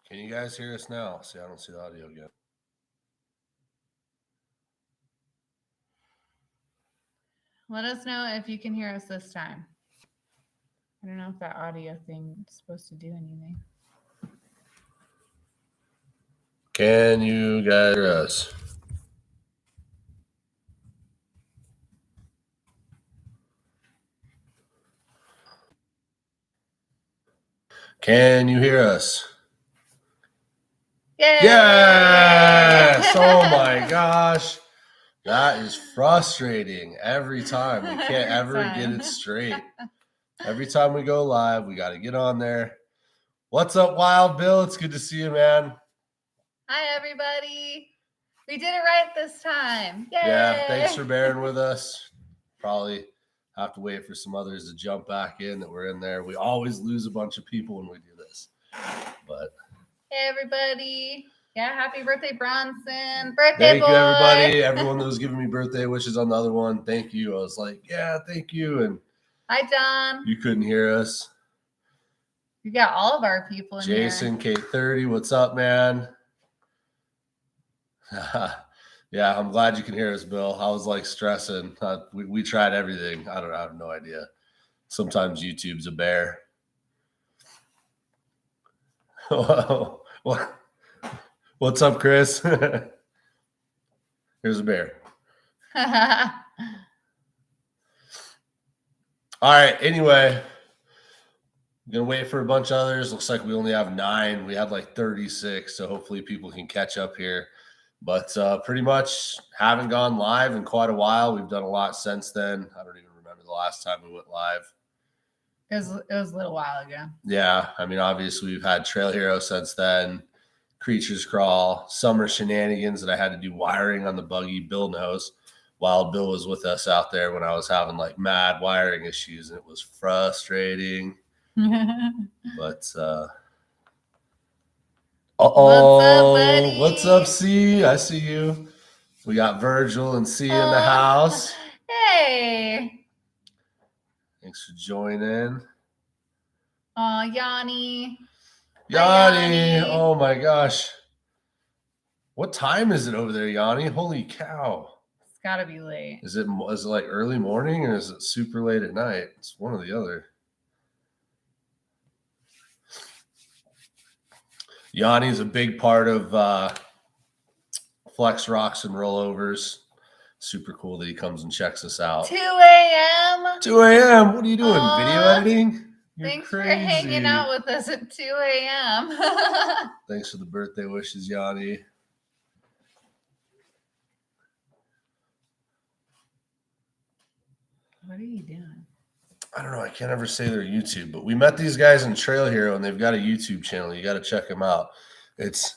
Can you guys hear us now? See, I don't see the audio again. Let us know if you can hear us this time. I don't know if that audio thing is supposed to do anything. Can you guys hear us? Can you hear us? Yay! Yes! Oh my gosh. That is frustrating every time. We can't ever get it straight. Every time we go live, we got to get on there. What's up, Wild Bill? It's good to see you, man. Hi, everybody. We did it right this time. Yay! Yeah, thanks for bearing with us. Probably have to wait for some others to jump back in that we're in there. We always lose a bunch of people when we do this. But hey, everybody. Yeah, happy birthday, Bronson. Birthday thank boy. you, everybody. Everyone that was giving me birthday wishes on the other one. Thank you. I was like, yeah, thank you. And hi, John. You couldn't hear us. We got all of our people in Jason, here. K30, what's up, man? Yeah, I'm glad you can hear us, Bill. I was like stressing. We tried everything. I have no idea. Sometimes YouTube's a bear. What's up, Chris? Here's a bear. All right. Anyway, I'm going to wait for a bunch of others. Looks like we only have 9. We had like 36, so hopefully people can catch up here. But pretty much haven't gone live in quite a while. We've done a lot since then. I don't even remember the last time we went live. It was a little while ago. Yeah. I mean, obviously, we've had Trail Hero since then, Creatures Crawl, Summer Shenanigans that I had to do wiring on the buggy. Bill knows. Wild Bill was with us out there when I was having like mad wiring issues, and it was frustrating. But what's up, C? I see you. We got Virgil and C in the house. Hey. Thanks for joining. Yanni. Yanni. Oh my gosh. What time is it over there, Yanni? Holy cow. It's gotta be late. Is it like early morning or is it super late at night? It's one or the other. Yanni's a big part of Flex Rocks and Rollovers. Super cool that he comes and checks us out. 2 a.m. 2 a.m. What are you doing? Video editing? Thanks for hanging out with us at 2 a.m. Thanks for the birthday wishes, Yanni. What are you doing? I don't know. I can't ever say they're YouTube, but we met these guys in Trail Hero, and they've got a YouTube channel. You got to check them out. It's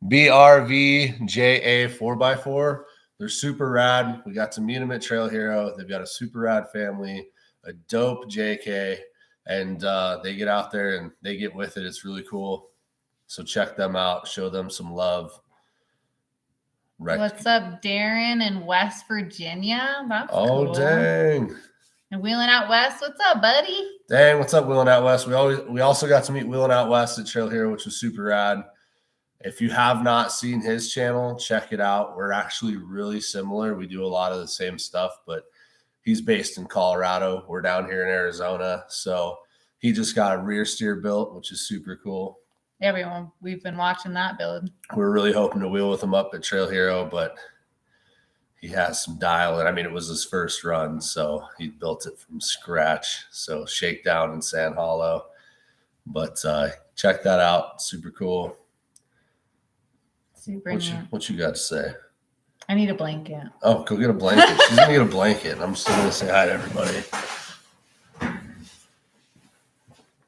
BRVJA 4x4. They're super rad. We got to meet them at Trail Hero. They've got a super rad family, a dope JK, and they get out there and they get with it. It's really cool. So check them out. Show them some love. What's up, Darren in West Virginia? That's cool. Oh, dang. And Wheeling Out West, what's up, buddy? Dang, what's up, Wheeling Out West? We also got to meet Wheeling Out West at Trail Hero, which was super rad. If you have not seen his channel, check it out. We're actually really similar. We do a lot of the same stuff, but he's based in Colorado. We're down here in Arizona. So he just got a rear steer built, which is super cool. Everyone, we've been watching that build. We're really hoping to wheel with him up at Trail Hero, but he has some dialing. I mean, it was his first run, so he built it from scratch. So shakedown in Sand Hollow. But check that out. Super cool. What you got to say? I need a blanket. Oh, go get a blanket. She's going to get a blanket. I'm still going to say hi to everybody.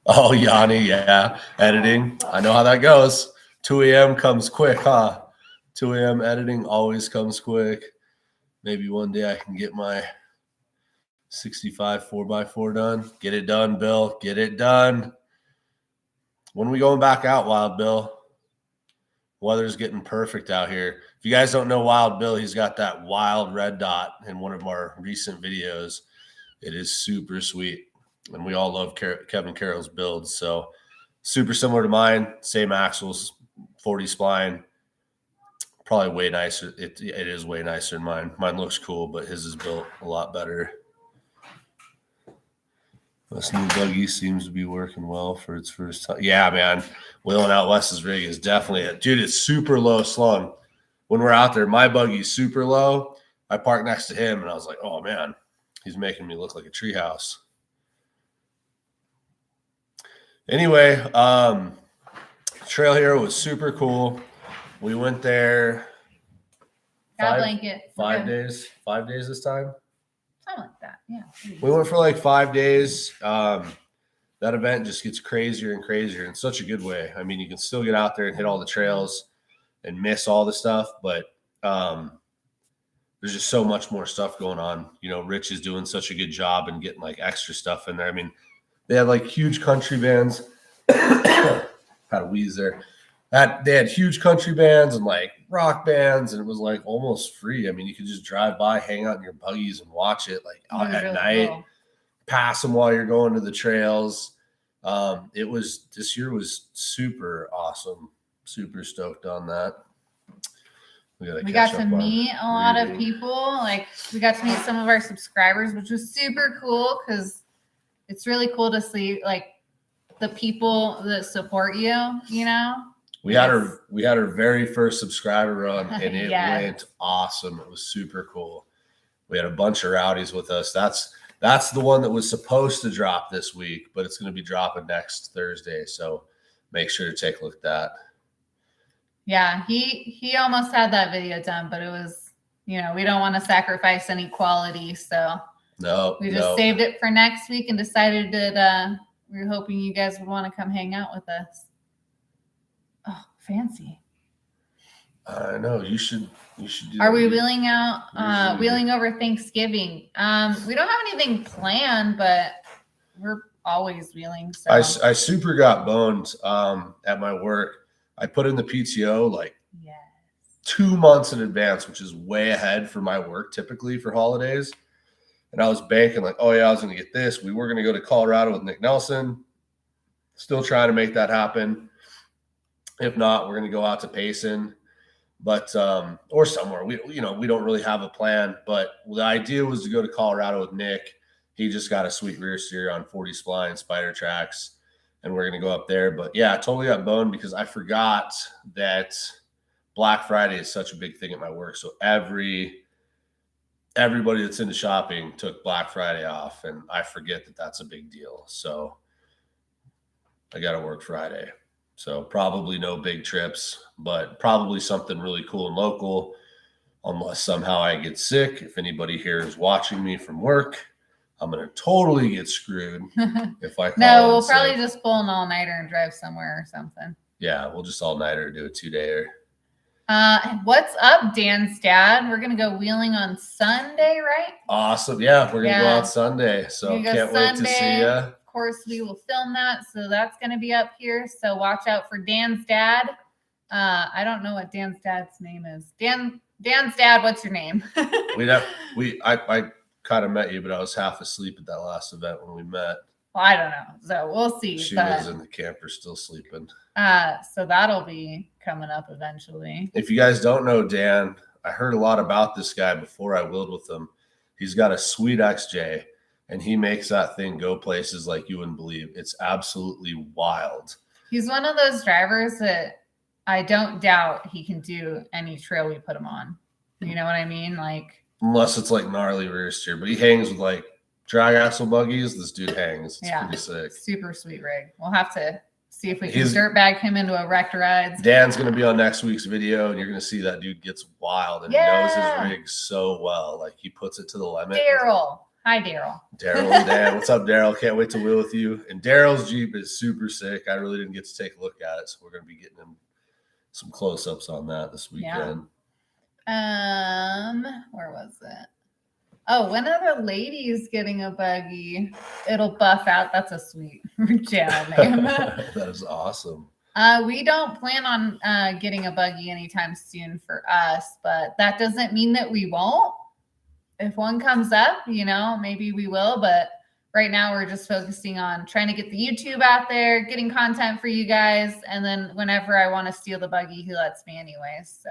Oh, Yanni, yeah. Editing. I know how that goes. 2 a.m. comes quick, huh? 2 a.m. editing always comes quick. Maybe one day I can get my 65 4x4 done. Get it done, Bill. Get it done. When are we going back out, Wild Bill? Weather's getting perfect out here. If you guys don't know Wild Bill, he's got that wild red dot in one of our recent videos. It is super sweet. And we all love Kevin Carroll's builds. So super similar to mine. Same axles, 40 spline. Probably way nicer. It is way nicer than mine. Mine looks cool, but his is built a lot better. This new buggy seems to be working well for its first time. Yeah, man. Wheeling out Wes's rig is definitely it. Dude, it's super low slung. When we're out there, my buggy's super low. I parked next to him, and I was like, oh, man, he's making me look like a treehouse. Anyway, Trail Hero was super cool. We went there 5 days. 5 days this time. Something like that. Yeah. We went for like 5 days. That event just gets crazier and crazier in such a good way. I mean, you can still get out there and hit all the trails and miss all the stuff, but there's just so much more stuff going on. You know, Rich is doing such a good job and getting like extra stuff in there. I mean, they had like huge country bands. Had a wheeze there. They had huge country bands and like rock bands, and it was like almost free. I mean, you could just drive by, hang out in your buggies and watch it like at really night, cool. Pass them while you're going to the trails. This year was super awesome. Super stoked on that. We got to meet a lot of people. Like we got to meet some of our subscribers, which was super cool because it's really cool to see like the people that support you, you know. We had our very first subscriber run, and it went awesome. It was super cool. We had a bunch of rowdies with us. That's the one that was supposed to drop this week, but it's going to be dropping next Thursday. So make sure to take a look at that. Yeah, he almost had that video done, but it was, you know, we don't want to sacrifice any quality, so we just saved it for next week and decided that we were hoping you guys would want to come hang out with us. Oh, fancy. I know you should do. Are we wheeling out? Wheeling over Thanksgiving. We don't have anything planned, but we're always wheeling. So I super got boned at my work. I put in the PTO like 2 months in advance, which is way ahead for my work typically for holidays. And I was banking like, oh yeah, I was going to get this. We were going to go to Colorado with Nick Nelson. Still trying to make that happen. If not, we're going to go out to Payson, but or somewhere. We don't really have a plan, but the idea was to go to Colorado with Nick. He just got a sweet rear steer on 40 spline Spider Tracks, and we're going to go up there. But yeah, I totally got boned because I forgot that Black Friday is such a big thing at my work. So everybody that's into shopping took Black Friday off, and I forget that that's a big deal. So I got to work Friday. So probably no big trips, but probably something really cool and local, unless somehow I get sick. If anybody here is watching me from work, I'm going to totally get screwed if I call No, we'll probably just pull an all-nighter and drive somewhere or something. Yeah, we'll just all-nighter, do a 2-dayer. What's up, Dan's dad? We're going to go wheeling on Sunday, right? Awesome. Yeah, we're going to go out Sunday. So can't wait to see you. Of course, we will film that. So that's going to be up here. So watch out for Dan's dad. I don't know what Dan's dad's name is. Dan's dad, what's your name? I kind of met you, but I was half asleep at that last event when we met. Well, I don't know. So we'll see. She was in the camper still sleeping. So that'll be coming up eventually. If you guys don't know Dan, I heard a lot about this guy before I wheeled with him. He's got a sweet XJ, and he makes that thing go places like you wouldn't believe. It's absolutely wild. He's one of those drivers that I don't doubt he can do any trail we put him on. You know what I mean? Like, unless it's like gnarly rear steer, but he hangs with like drag axle buggies. This dude hangs. It's pretty sick. Super sweet rig. We'll have to see if we can dirtbag him into a wrecked rides. Dan's going to be on next week's video, and you're going to see that dude gets wild and knows his rig so well. Like, he puts it to the limit. Daryl. Hi, Daryl. Daryl and Dan. What's up, Daryl? Can't wait to wheel with you. And Daryl's Jeep is super sick. I really didn't get to take a look at it, so we're going to be getting him some close-ups on that this weekend. Where was it? Oh, when are the ladies getting a buggy? It'll buff out. That's a sweet channel name. That is awesome. We don't plan on getting a buggy anytime soon for us, but that doesn't mean that we won't. If one comes up, maybe we will, but right now we're just focusing on trying to get the YouTube out there, getting content for you guys. And then whenever I want to steal the buggy, he lets me anyways. So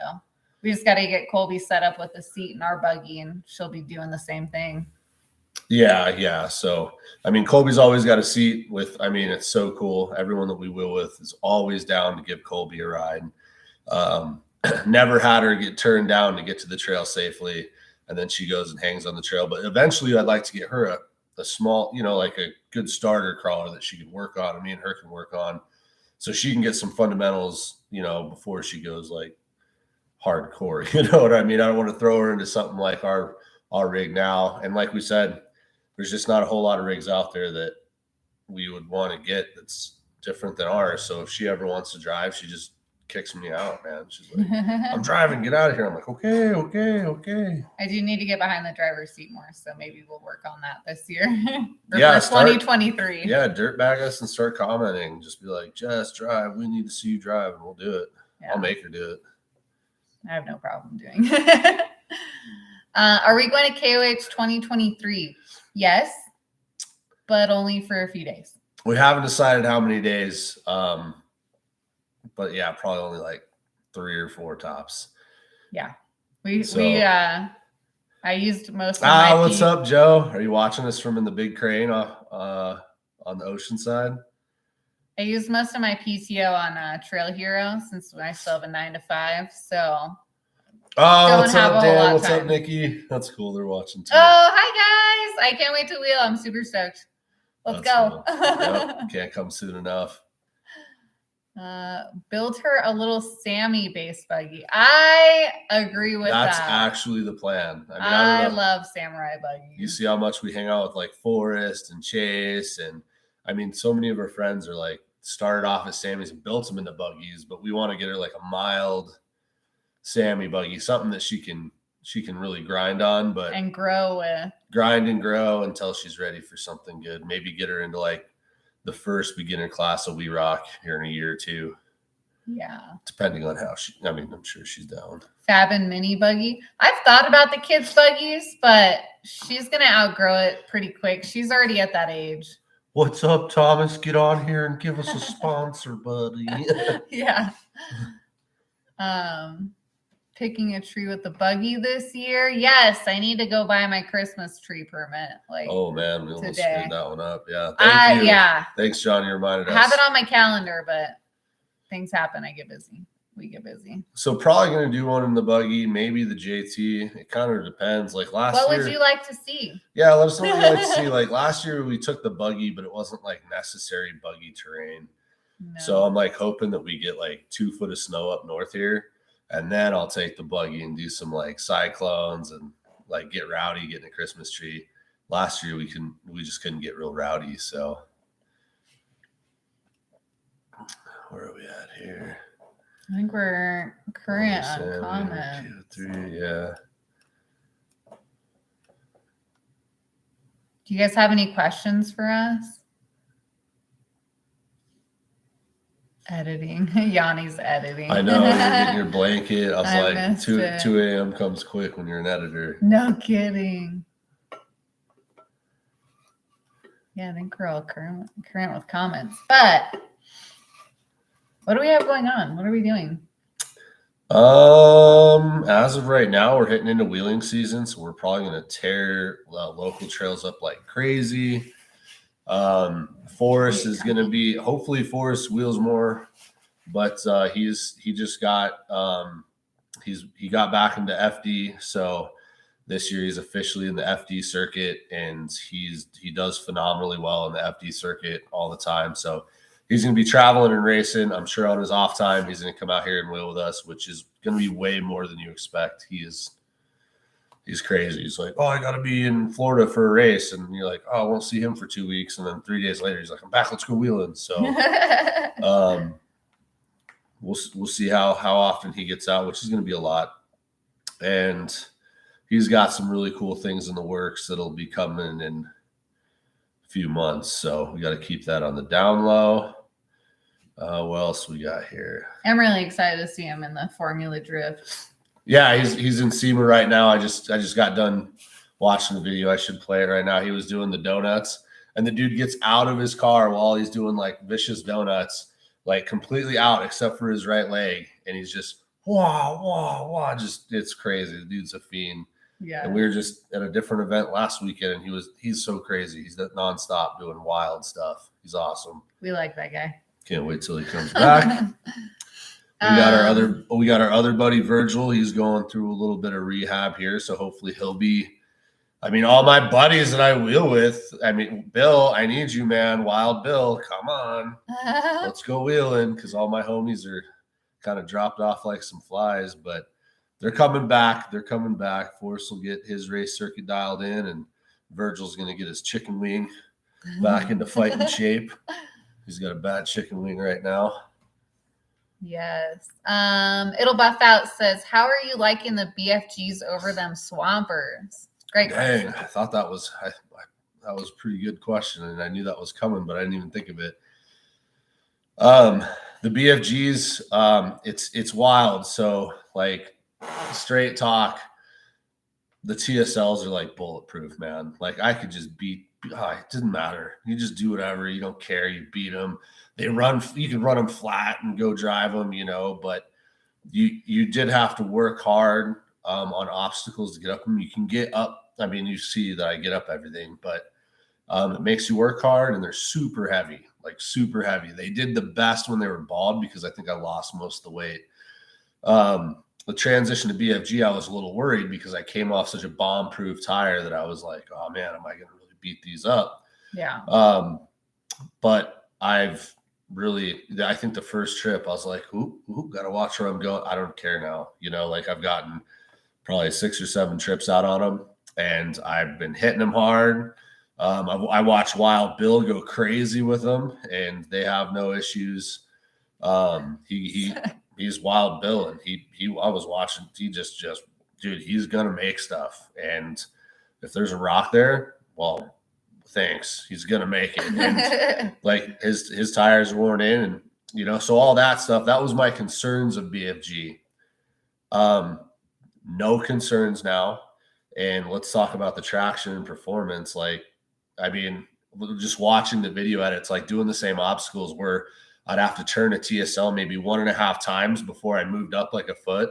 we just got to get Colby set up with a seat in our buggy, and she'll be doing the same thing. Yeah. So, I mean, Colby's always got a seat with, I mean, it's so cool. Everyone that we wheel with is always down to give Colby a ride. Never had her get turned down to get to the trail safely. And then she goes and hangs on the trail. But eventually I'd like to get her a small, like a good starter crawler that she can work on, and me and her can work on, so she can get some fundamentals, before she goes like hardcore. You know what I mean? I don't want to throw her into something like our rig now. And like we said, there's just not a whole lot of rigs out there that we would want to get that's different than ours. So if she ever wants to drive, she just kicks me out, man. She's like, I'm driving, get out of here. I'm like, okay. I do need to get behind the driver's seat more, so maybe we'll work on that this year. For 2023. Yeah, dirtbag us and start commenting. Just be like, Jess, drive. We need to see you drive, and we'll do it. Yeah. I'll make her do it. I have no problem doing it. Are we going to KOH 2023? Yes, but only for a few days. We haven't decided how many days. But yeah, probably only like 3 or 4 tops. Yeah. I used most of my what's up, Joe? Are you watching us from in the big crane on the ocean side? I used most of my PTO on Trail Hero since I still have a 9 to 5. So what's up, Dan? What's up, Nikki? That's cool. They're watching too. Oh, hi guys. I can't wait to wheel. I'm super stoked. Let's go. Cool. Yep. Can't come soon enough. Build her a little Sammy base buggy. I agree with that. That's actually the plan. I mean, I love samurai buggies. You see how much we hang out with like Forrest and Chase, and I mean, so many of our friends are like started off as Sammys and built them into buggies, but we want to get her like a mild Sammy buggy, something that she can really grind on, and grow with. Grind and grow until she's ready for something good. Maybe get her into like the first beginner class of We Rock here in a year or two. Yeah. Depending on how I'm sure she's down. Fab and mini buggy. I've thought about the kids' buggies, but she's going to outgrow it pretty quick. She's already at that age. What's up, Thomas? Get on here and give us a sponsor, buddy. Yeah. Picking a tree with the buggy this year. Yes, I need to go buy my Christmas tree permit. Oh man, we almost screwed that one up. Yeah. Thank you. Yeah. Thanks, John. You reminded us. I have it on my calendar, but things happen. I get busy. We get busy. So probably gonna do one in the buggy, maybe the JT. It kind of depends. Like last year. What would you like to see? Yeah, let us know what you'd like to see. Like last year we took the buggy, but it wasn't like necessary buggy terrain. No. So I'm like hoping that we get like 2 foot of snow up north here. And then I'll take the buggy and do some like cyclones and like get rowdy, getting a Christmas tree. Last year we just couldn't get real rowdy. So where are we at here? I think we're current on comments. 2, 3, yeah. Do you guys have any questions for us? Editing. Yanni's editing. I know. You're getting your blanket. I was like, 2 a.m. comes quick when you're an editor. No kidding. Yeah, I think we're all current with comments. But what do we have going on? What are we doing? As of right now, we're hitting into wheeling season, so we're probably going to tear local trails up like crazy. Forrest is going to be, hopefully Forrest wheels more, but he got back into FD. So this year he's officially in the FD circuit, and he does phenomenally well in the FD circuit all the time. So he's going to be traveling and racing. I'm sure on his off time, he's going to come out here and wheel with us, which is going to be way more than you expect. He's crazy. He's like, oh, I got to be in Florida for a race. And you're like, oh, I won't see him for 2 weeks. And then 3 days later, he's like, I'm back. Let's go wheeling. So we'll see how often he gets out, which is going to be a lot. And he's got some really cool things in the works that'll be coming in a few months. So we got to keep that on the down low. What else we got here? I'm really excited to see him in the Formula Drift. Yeah, he's in SEMA right now. I just got done watching the video. I should play it right now. He was doing the donuts. And the dude gets out of his car while he's doing like vicious donuts, like completely out except for his right leg. And he's just, wah. Just, it's crazy. The dude's a fiend. Yeah. And we were just at a different event last weekend, and he's so crazy. He's nonstop doing wild stuff. He's awesome. We like that guy. Can't wait till he comes back. We got our other buddy Virgil. He's going through a little bit of rehab here, so hopefully he'll be. I mean, all my buddies that I wheel with. I mean, Bill, I need you, man. Wild Bill, come on, let's go wheeling, because all my homies are kind of dropped off like some flies, but they're coming back. Forrest will get his race circuit dialed in, and Virgil's going to get his chicken wing back into fighting shape. He's got a bad chicken wing right now. Yes. It'll buff out says, how are you liking the BFGs over them Swampers? Great question. Dang, I thought that was a pretty good question, and I knew that was coming, but I didn't even think of it. The BFGs, it's wild. So like straight talk, the TSLs are like bulletproof, man. Like I could just beat. It didn't matter. You just do whatever. You don't care. You beat them. They run. You can run them flat and go drive them, but you did have to work hard on obstacles to get up them. You can get up. I mean, you see that I get up everything, but it makes you work hard, and they're super heavy, like super heavy. They did the best when they were bald, because I think I lost most of the weight. The transition to BFG, I was a little worried because I came off such a bomb-proof tire that I was like, oh man, am I going to really beat these up? Yeah. But I think the first trip I was like, ooh, got to watch where I'm going. I don't care now. Like I've gotten probably 6 or 7 trips out on them, and I've been hitting them hard. I watched Wild Bill go crazy with them, and they have no issues. He's Wild Bill, and I was watching. He just dude, he's gonna make stuff. And if there's a rock there, well, thanks. He's gonna make it. And like his tires are worn in, and so all that stuff. That was my concerns of BFG. No concerns now. And let's talk about the traction and performance. Like, I mean, just watching the video edits, like doing the same obstacles where I'd have to turn a TSL maybe 1.5 times before I moved up like a foot.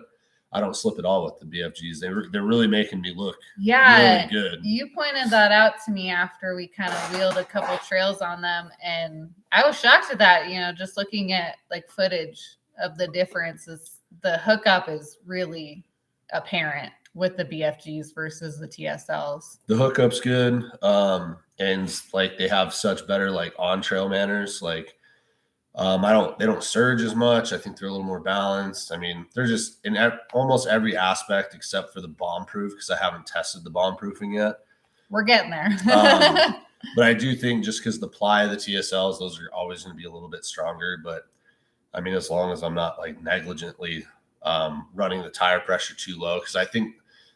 I don't slip at all with the BFGs. They're really making me look really good. You pointed that out to me after we kind of wheeled a couple trails on them, and I was shocked at that. Just looking at like footage of the differences, the hookup is really apparent with the BFGs versus the TSLs. The hookup's good, and like they have such better like on trail manners. Like they don't surge as much. I think they're a little more balanced. I mean, they're just in almost every aspect except for the bomb proof, because I haven't tested the bomb proofing yet. We're getting there. But I do think just because the ply of the TSLs, those are always going to be a little bit stronger. But I mean, as long as I'm not like negligently running the tire pressure too low, because I think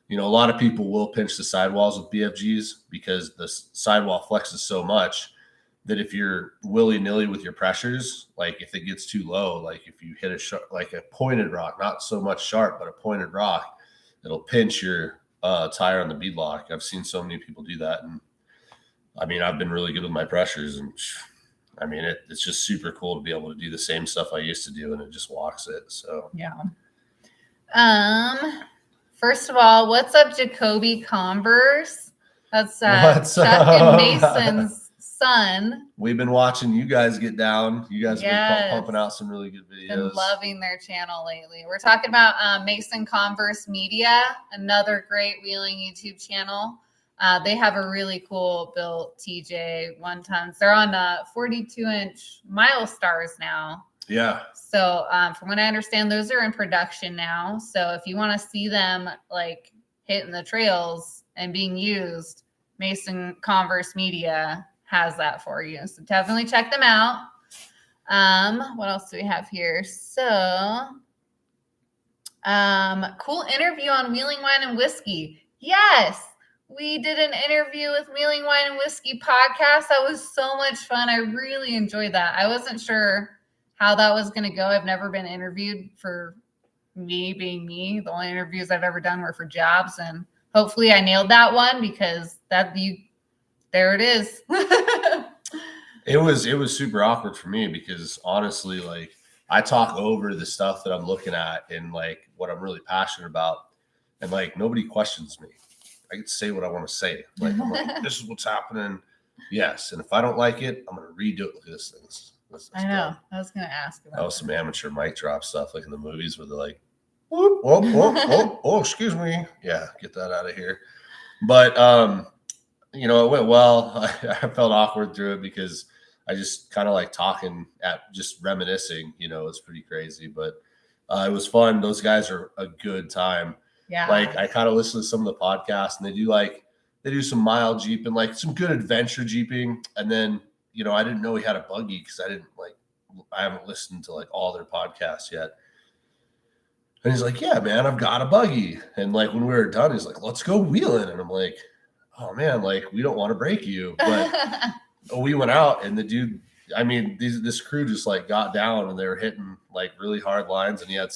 a lot of people will pinch the sidewalls with BFGs because the sidewall flexes so much that if you're willy-nilly with your pressures, like if it gets too low, like if you hit like a pointed rock, not so much sharp, but a pointed rock, it'll pinch your tire on the beadlock. I've seen so many people do that. And I mean, I've been really good with my pressures, and I mean, it's just super cool to be able to do the same stuff I used to do, and it just walks it. So, yeah. First of all, what's up, Jacoby Converse? That's Chuck and Mason's son. We've been watching you guys get down. You guys have been pumping out some really good videos. Been loving their channel lately. We're talking about Mason Converse Media, another great wheeling YouTube channel. They have a really cool built TJ 1-tons. They're on 42-inch mile stars now. Yeah. So from what I understand, those are in production now. So if you want to see them like hitting the trails and being used, Mason Converse Media has that for you. So definitely check them out. What else do we have here? So cool interview on Wheeling Wine and Whiskey. Yes. We did an interview with Wheeling Wine and Whiskey podcast. That was so much fun. I really enjoyed that. I wasn't sure how that was going to go. I've never been interviewed for me being me. The only interviews I've ever done were for jobs, and hopefully I nailed that one because there it is. It was super awkward for me because honestly, like I talk over the stuff that I'm looking at and like what I'm really passionate about, and like nobody questions me. I get to say what I want to say. Like I'm like, this is what's happening. Yes, and if I don't like it, I'm gonna redo it. Look at this thing. I know. Dumb. I was gonna ask about that was some amateur mic drop stuff, like in the movies where they're like, whoop, whoop, whoop, whoop, oh, excuse me. Yeah, get that out of here. But you know, it went well. I felt awkward through it because I just kind of like talking at just reminiscing, you know, it's pretty crazy, but it was fun. Those guys are a good time. Yeah. Like I kind of listen to some of the podcasts and they do some mild jeeping, like some good adventure jeeping. And then, you know, I didn't know he had a buggy because I haven't listened to like all their podcasts yet. And he's like, yeah, man, I've got a buggy. And like when we were done, he's like, let's go wheeling. And I'm like, oh man, like we don't want to break you. But we went out and the dude, I mean, this crew just like got down and they were hitting like really hard lines. And he had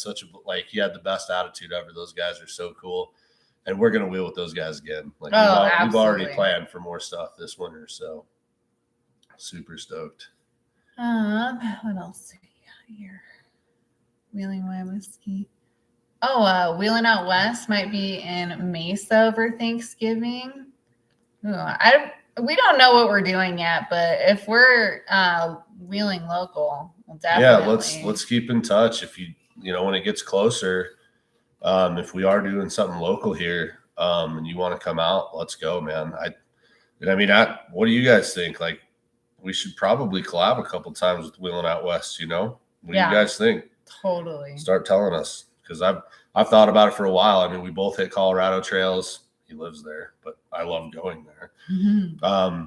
he had the best attitude ever. Those guys are so cool. And we're going to wheel with those guys again. Like we've already planned for more stuff this winter. So super stoked. What else do we got here? Wheeling Away Whiskey. Oh, Wheeling Out West might be in Mesa over Thanksgiving. Ooh, we don't know what we're doing yet, but if we're wheeling local, we'll definitely. Yeah, let's keep in touch. If you know when it gets closer, if we are doing something local here, and you want to come out, let's go, man. What do you guys think? Like, we should probably collab a couple times with Wheeling Out West. You know, what do you guys think? Totally. Start telling us because I've thought about it for a while. I mean, we both hit Colorado trails. He lives there, but I love going there. Mm-hmm.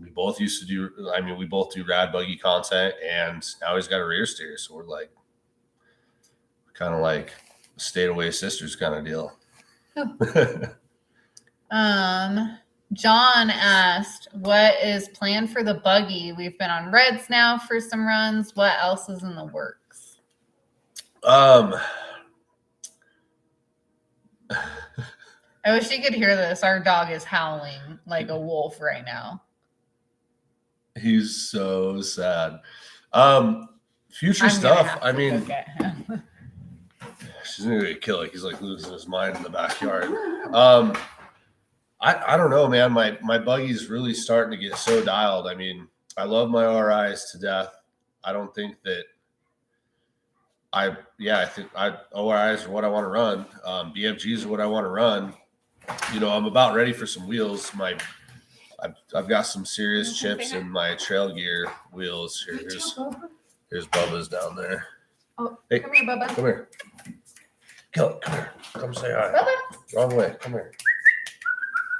We both do rad buggy content, and now he's got a rear steer. So we're like, kind of like stayed away sisters kind of deal. John asked, what is planned for the buggy? We've been on Reds now for some runs. What else is in the works? I wish you could hear this. Our dog is howling like a wolf right now. He's so sad. Future stuff. I mean, she's gonna get killed. He's like losing his mind in the backyard. I don't know, man. My buggy's really starting to get so dialed. I mean, I love my RIs to death. I don't think that I think ORIs are what I want to run. BFGs are what I want to run. You know, I'm about ready for some wheels. I've got some serious chips in my trail gear wheels. Here's Bubba's down there. Oh, hey, come here, Bubba. Come here. Come here. Come say hi. Bubba. Wrong way. Come here.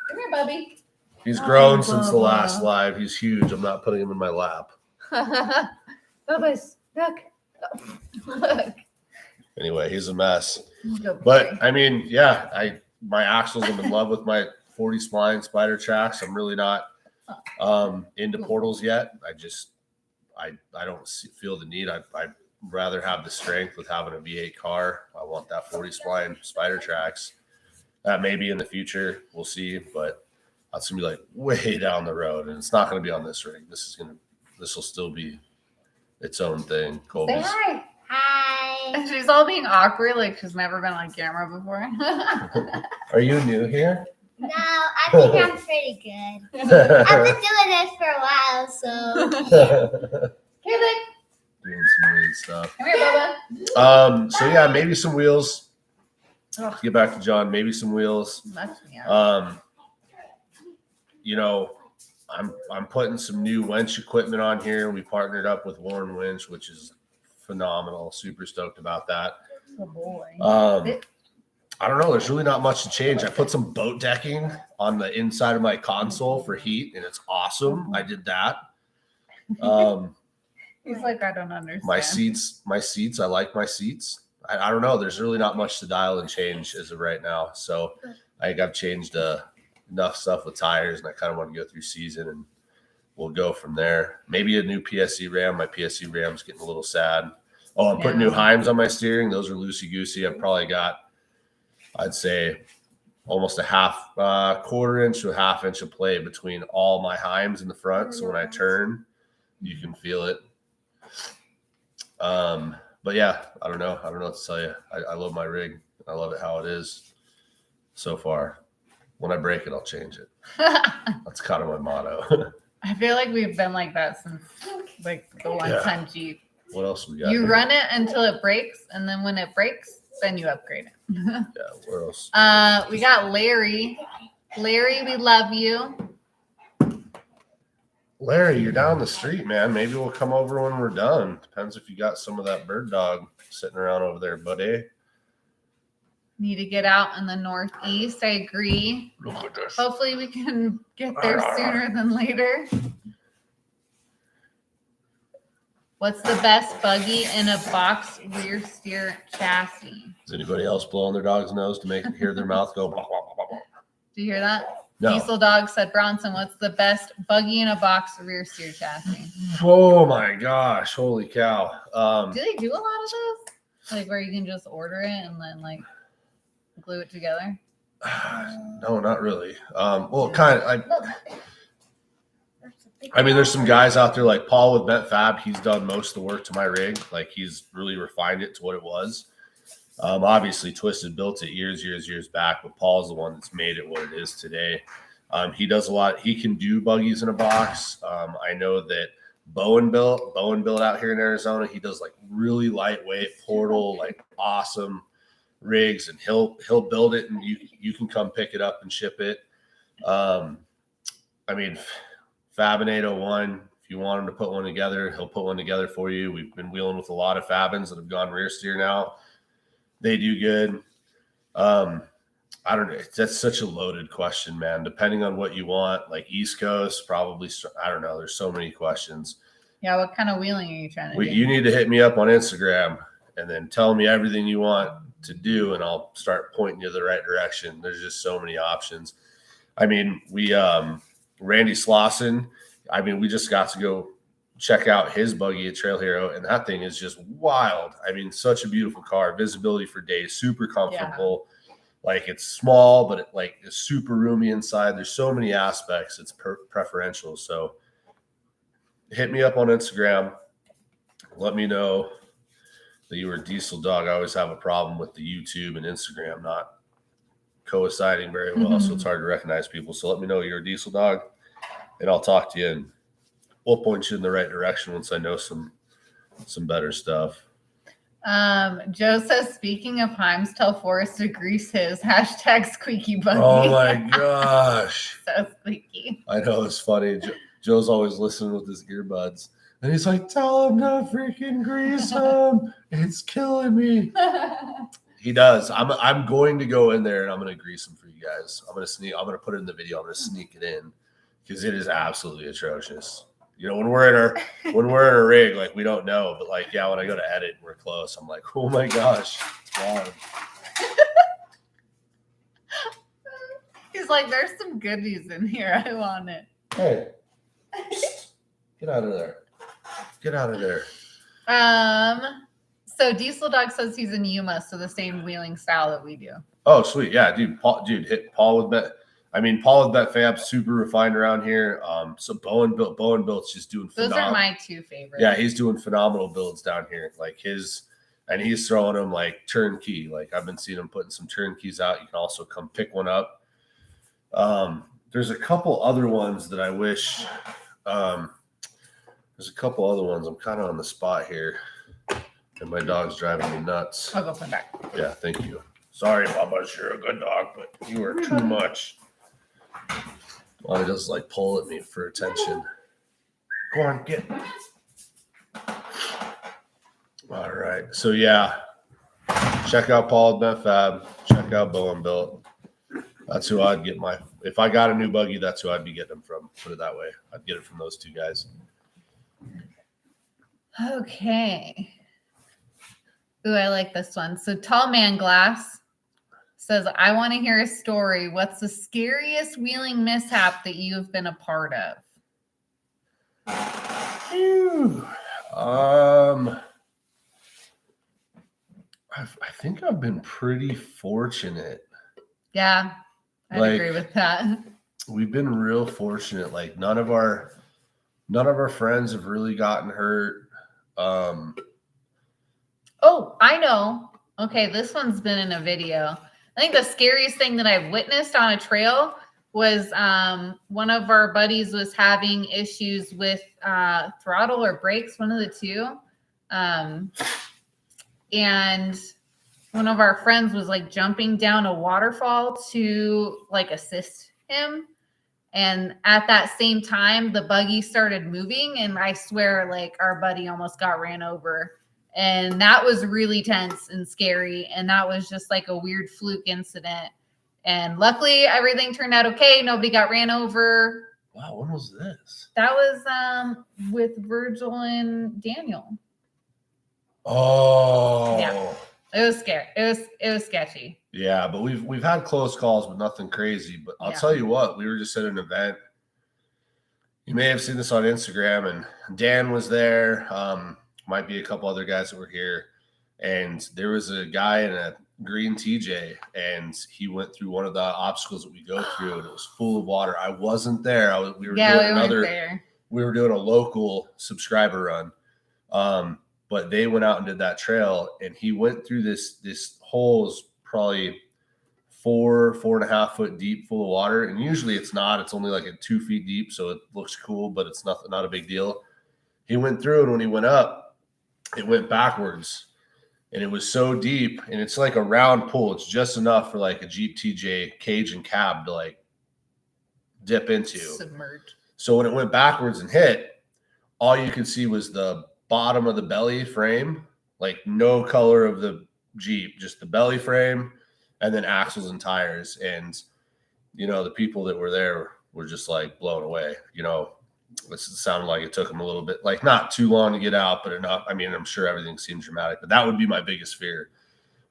Come here, Bubby. He's grown since the last live. He's huge. I'm not putting him in my lap. Bubba's look. Look. Anyway, he's a mess. But I mean, yeah, my axles. I'm in love with my 40 spline spider tracks. I'm really not into portals yet. I don't feel the need. I'd rather have the strength with having a V8 car. I want that 40 spline spider tracks. That may be in the future. We'll see, but that's gonna be like way down the road, and it's not gonna be on this rig. This will still be its own thing. Colby's. Say hi. Hi. She's all being awkward, like she's never been on camera before. Are you new here? No, I think I'm pretty good. I've been doing this for a while, so. Doing some weird stuff. Come here, Bubba. So yeah, maybe some wheels. Get back to John. Maybe some wheels. You know, I'm putting some new winch equipment on here. We partnered up with Warren Winch, which is phenomenal. Super stoked about that. Oh boy. I don't know. There's really not much to change. I put some boat decking on the inside of my console for heat, and it's awesome. I did that. He's like, I don't understand. My seats. I like my seats. I don't know. There's really not much to dial and change as of right now. So I think I've changed enough stuff with tires, and I kind of want to go through season, and we'll go from there. Maybe a new PSE ram. My PSE ram's getting a little sad. Oh, I'm putting new Heims on my steering. Those are loosey-goosey. I've probably got, I'd say, almost a quarter inch to a half inch of play between all my Heims in the front. So when I turn, You can feel it. But yeah, I don't know what to tell you. I love my rig. I love it how it is so far. When I break it, I'll change it. That's kind of my motto. I feel like we've been like that since like the 110 Jeep. What else we got? You run it until it breaks, and then when it breaks, then you upgrade it. Yeah, where else? We got Larry. Larry, we love you. Larry, you're down the street, man. Maybe we'll come over when we're done. Depends if you got some of that bird dog sitting around over there, buddy. Need to get out in the Northeast. I agree. Look at this. Hopefully we can get there sooner than later. What's the best buggy in a box rear steer chassis? Is anybody else blowing their dog's nose to make hear their mouth go blah, blah, blah, blah, blah? Do you hear that? No. Diesel Dog said, Bronson, what's the best buggy in a box rear steer chassis? Oh my gosh. Holy cow. Do they do a lot of those? Like where you can just order it and then like glue it together? No, not really. Well, kind of. I mean, there's some guys out there like Paul with Bet Fab. He's done most of the work to my rig. Like he's really refined it to what it was. Obviously, Twisted built it years back, but Paul's the one that's made it what it is today. He does a lot. He can do buggies in a box. I know that Bowen built out here in Arizona. He does like really lightweight portal, like awesome rigs, and he'll build it, and you can come pick it up and ship it. I mean, Fabin 801. If you want him to put one together, he'll put one together for you. We've been wheeling with a lot of Fabins that have gone rear steer now. They do good. I don't know. That's such a loaded question, man. Depending on what you want, like East Coast, probably. I don't know. There's so many questions. Yeah. What kind of wheeling are you trying to do? You need to hit me up on Instagram and then tell me everything you want to do, and I'll start pointing you the right direction. There's just so many options. I mean, Randy Slauson, I mean, we just got to go check out his buggy at Trail Hero, and that thing is just wild. I mean, such a beautiful car, visibility for days, super comfortable. Yeah. Like it's small, but it is super roomy inside. There's so many aspects. It's preferential. So hit me up on Instagram. Let me know that you were a Diesel Dog. I always have a problem with the YouTube and Instagram not coinciding very well. So it's hard to recognize people. So let me know you're a Diesel Dog, and I'll talk to you, and we'll point you in the right direction once I know some better stuff. Joe says, speaking of Heims, tell Forrest to grease his #squeaky buggy. Oh my gosh. So squeaky. I know, it's funny. Joe's always listening with his earbuds. And he's like, tell him to freaking grease him. It's killing me. He does. I'm going to go in there and I'm going to grease him for you guys. I'm going to put it in the video. I'm going to sneak it in because it is absolutely atrocious. You know, when we're in a rig, like we don't know, but like, yeah, when I go to edit and we're close, I'm like, oh my gosh, it's wild. He's like, there's some goodies in here. I want it. Hey, get out of there. Get out of there. So Diesel Dog says he's in Yuma, so the same wheeling style that we do. Oh, sweet. Yeah, dude. Hit Paul with Bet. I mean, Paul with Bet Fab, super refined around here. So Bowen builds just doing phenomenal. Those are my two favorites. Yeah, he's doing phenomenal builds down here. Like he's throwing them like turnkey. Like I've been seeing him putting some turnkeys out. You can also come pick one up. There's a couple other ones that I wish. There's a couple other ones. I'm kind of on the spot here, and my dog's driving me nuts. I'll go put back. Yeah, thank you. Sorry, Bubba, you're a good dog, but you are too much. Well, he does like pull at me for attention. Go on, get. All right. So yeah, check out Paul Bet Fab. Check out Bowen Built. That's who I'd get if I got a new buggy, that's who I'd be getting them from. Put it that way. I'd get it from those two guys. Okay. Ooh, I like this one. So Tall Man Glass says, I want to hear a story. What's the scariest wheeling mishap that you've been a part of? I think I've been pretty fortunate. Yeah, I'd agree with that. We've been real fortunate. Like none of our None of our friends have really gotten hurt. Oh, I know. Okay, this one's been in a video. I think the scariest thing that I've witnessed on a trail was one of our buddies was having issues with throttle or brakes, one of the two. And one of our friends was like jumping down a waterfall to like assist him. And at that same time, the buggy started moving. And I swear, like, our buddy almost got ran over. And that was really tense and scary. And that was just like a weird fluke incident. And luckily, everything turned out okay. Nobody got ran over. Wow, when was this? That was with Virgil and Daniel. Oh. Yeah. It was scary. It was sketchy. Yeah, but we've had close calls, but nothing crazy. But I'll tell you what, we were just at an event. You may have seen this on Instagram, and Dan was there. Might be a couple other guys that were here, and there was a guy in a green TJ, and he went through one of the obstacles that we go through, and it was full of water. I wasn't there. We were doing a local subscriber run. But they went out and did that trail, and he went through this hole is probably 4.5 foot deep, full of water. And usually it's not. It's only like 2 feet deep, so it looks cool, but it's not a big deal. He went through, and when he went up, it went backwards, and it was so deep, and it's like a round pool. It's just enough for like a Jeep TJ cage and cab to like dip into. Submerged. So when it went backwards and hit, all you could see was the bottom of the belly frame, like no color of the Jeep, just the belly frame, and then axles and tires. And the people that were there were just like blown away. It sounded like it took them a little bit, like not too long to get out, but enough. I mean, I'm sure everything seems dramatic, but that would be my biggest fear,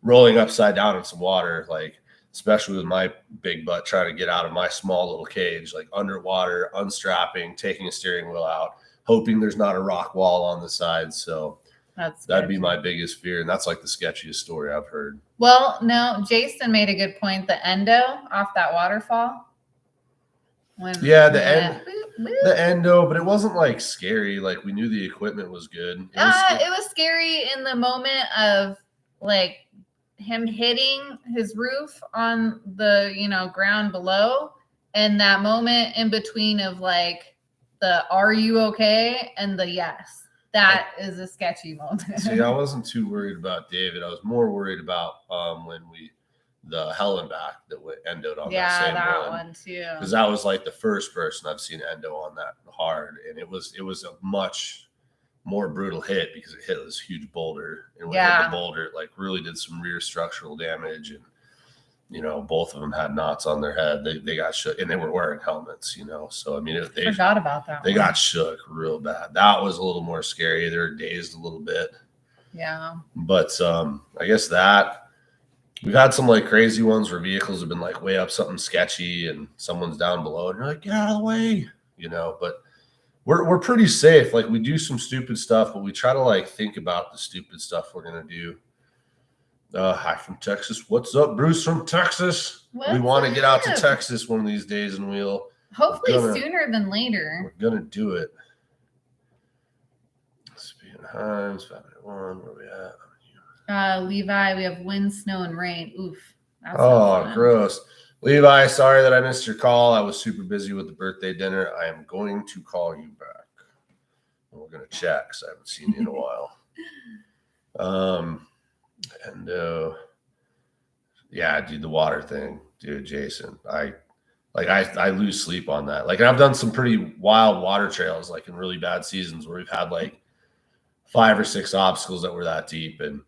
rolling upside down in some water, like especially with my big butt trying to get out of my small little cage, like underwater, unstrapping, taking a steering wheel out, hoping there's not a rock wall on the side. So that'd be my biggest fear. And that's like the sketchiest story I've heard. Well, no, Jason made a good point. The endo off that waterfall. The endo, but it wasn't like scary. Like we knew the equipment was good. It was scary in the moment of like him hitting his roof on the, ground below. And that moment in between of like, the "Are you okay?" and the "Yes." That is a sketchy moment. See, I wasn't too worried about David. I was more worried about when the hell and back that endoed on that same one too. Because that was like the first person I've seen endo on that hard, and it was a much more brutal hit because it hit this huge boulder, and when it hit the boulder, it like really did some rear structural damage, and both of them had knots on their head. They got shook, and they were wearing helmets, So, I mean, they forgot about that. They got shook real bad. That was a little more scary. They were dazed a little bit. Yeah. But I guess that we've had some like crazy ones where vehicles have been like way up something sketchy and someone's down below and you're like, get out of the way, but we're pretty safe. Like we do some stupid stuff, but we try to like think about the stupid stuff we're going to do. Hi from Texas. What's up, Bruce from Texas? We want to get out to Texas one of these days, and we'll hopefully sooner than later. We're gonna do it. Speed of Himes, 591. Where we at? Levi, we have wind, snow, and rain. Oof. That's gross. Levi, sorry that I missed your call. I was super busy with the birthday dinner. I am going to call you back. And we're gonna check because I haven't seen you in a while. And yeah, dude, the water thing, dude, Jason, I lose sleep on that. Like I've done some pretty wild water trails, like in really bad seasons where we've had like 5 or 6 obstacles that were that deep. And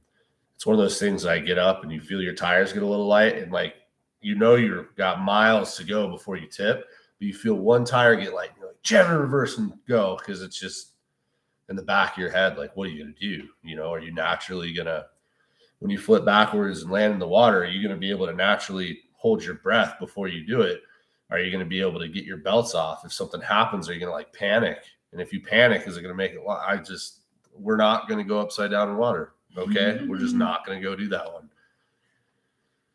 it's one of those things that I get up and you feel your tires get a little light and like, you've got miles to go before you tip, but you feel one tire get light, and you're like, jam in reverse and go. Cause it's just in the back of your head. Like, what are you going to do? Are you naturally going to, when you flip backwards and land in the water, are you going to be able to naturally hold your breath before you do it? Are you going to be able to get your belts off? If something happens, are you going to like panic? And if you panic, is it going to make it? We're not going to go upside down in water. Okay. We're just not going to go do that one.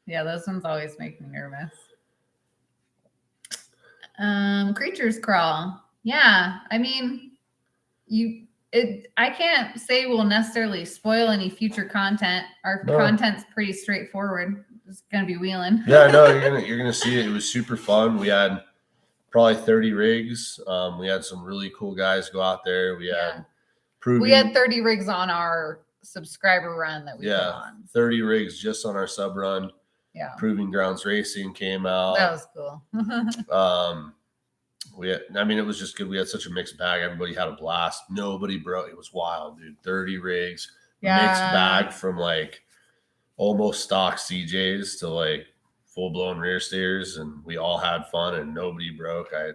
Yeah. Those ones always make me nervous. Creatures crawl. Yeah. I mean, I can't say we'll necessarily spoil any future content. Our content's pretty straightforward. It's gonna be wheeling. Yeah, I know you're gonna see it. It was super fun. We had probably 30 rigs. We had some really cool guys go out there. We had 30 rigs on our subscriber run that we put on. 30 rigs just on our sub run. Yeah. Proving Grounds Racing came out. That was cool. It was just good. We had such a mixed bag. Everybody had a blast. Nobody broke. It was wild, dude. 30 rigs. Yeah. Mixed bag from like almost stock CJs to like full-blown rear steers, and we all had fun and nobody broke. I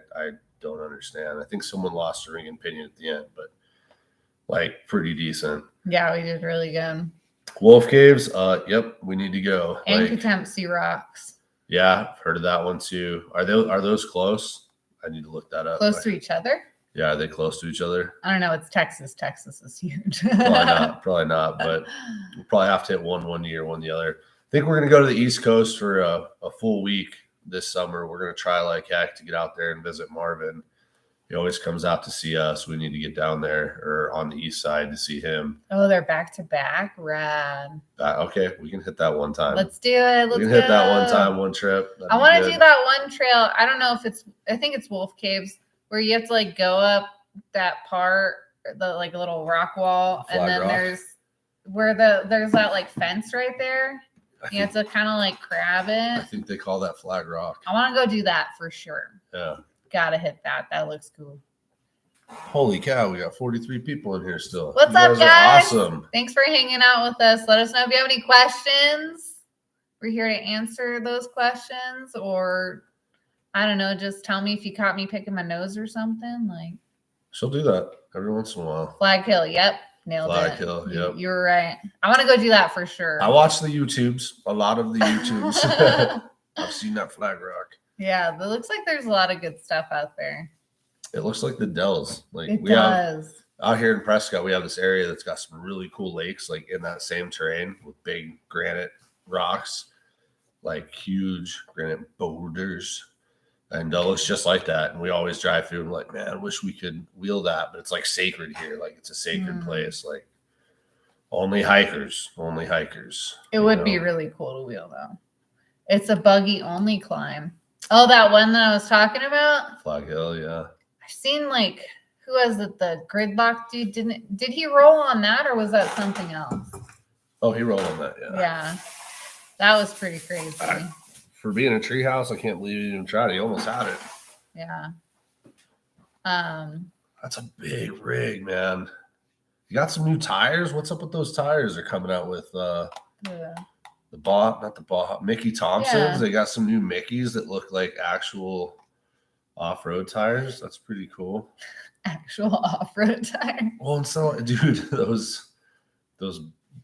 don't understand. I think someone lost a ring and pinion at the end, but like pretty decent. Yeah, we did really good. Wolf Caves, yep, we need to go. And Catempsy Rocks. Yeah, I've heard of that one too. Are those close? I need to look that up. Close to each other? Yeah, are they close to each other? I don't know. It's Texas. Texas is huge. Probably not. But we'll probably have to hit one year, one the other. I think we're going to go to the East Coast for a full week this summer. We're going to try like heck to get out there and visit Marvin. He always comes out to see us. We need to get down there or on the east side to see him. Oh, they're back to back? Rad. Okay, we can hit that one time. Let's do it. We can hit that one time, one trip. I want to do that one trail. I don't know if I think it's Wolf Caves, where you have to like go up that part, the like little rock wall, and then there's that like fence right there. You have to kind of like grab it. I think they call that Flag Rock. I want to go do that for sure. Yeah. Gotta hit that. That looks cool. Holy cow, we got 43 people in here still. What's up, guys? Awesome. Thanks for hanging out with us. Let us know if you have any questions. We're here to answer those questions, or I don't know, just tell me if you caught me picking my nose or something. Like, she'll do that every once in a while. Flag Hill, yep. Nailed it. Flag Hill, yep. You were right. I want to go do that for sure. I watch the YouTubes, a lot of the YouTubes. I've seen that Flag Rock. Yeah, it looks like there's a lot of good stuff out there. It looks like the Dells. Like it does. Have out here in Prescott, we have this area that's got some really cool lakes, like in that same terrain with big granite rocks, like huge granite boulders. And it looks just like that. And we always drive through and we're like, man, I wish we could wheel that, but it's like sacred here. Like it's a sacred place. Like only hikers. It would be really cool to wheel though. It's a buggy only climb. Oh, that one that I was talking about? Flag Hill, yeah. I've seen like, who was it? The gridlock dude? Did he roll on that or was that something else? Oh, he rolled on that, yeah. Yeah. That was pretty crazy. For being a treehouse, I can't believe he didn't try it. He almost had it. Yeah. That's a big rig, man. You got some new tires? What's up with those tires they're coming out with? Mickey Thompsons. Yeah. They got some new Mickeys that look like actual off-road tires. That's pretty cool. Actual off-road tire. Well, and so, dude, those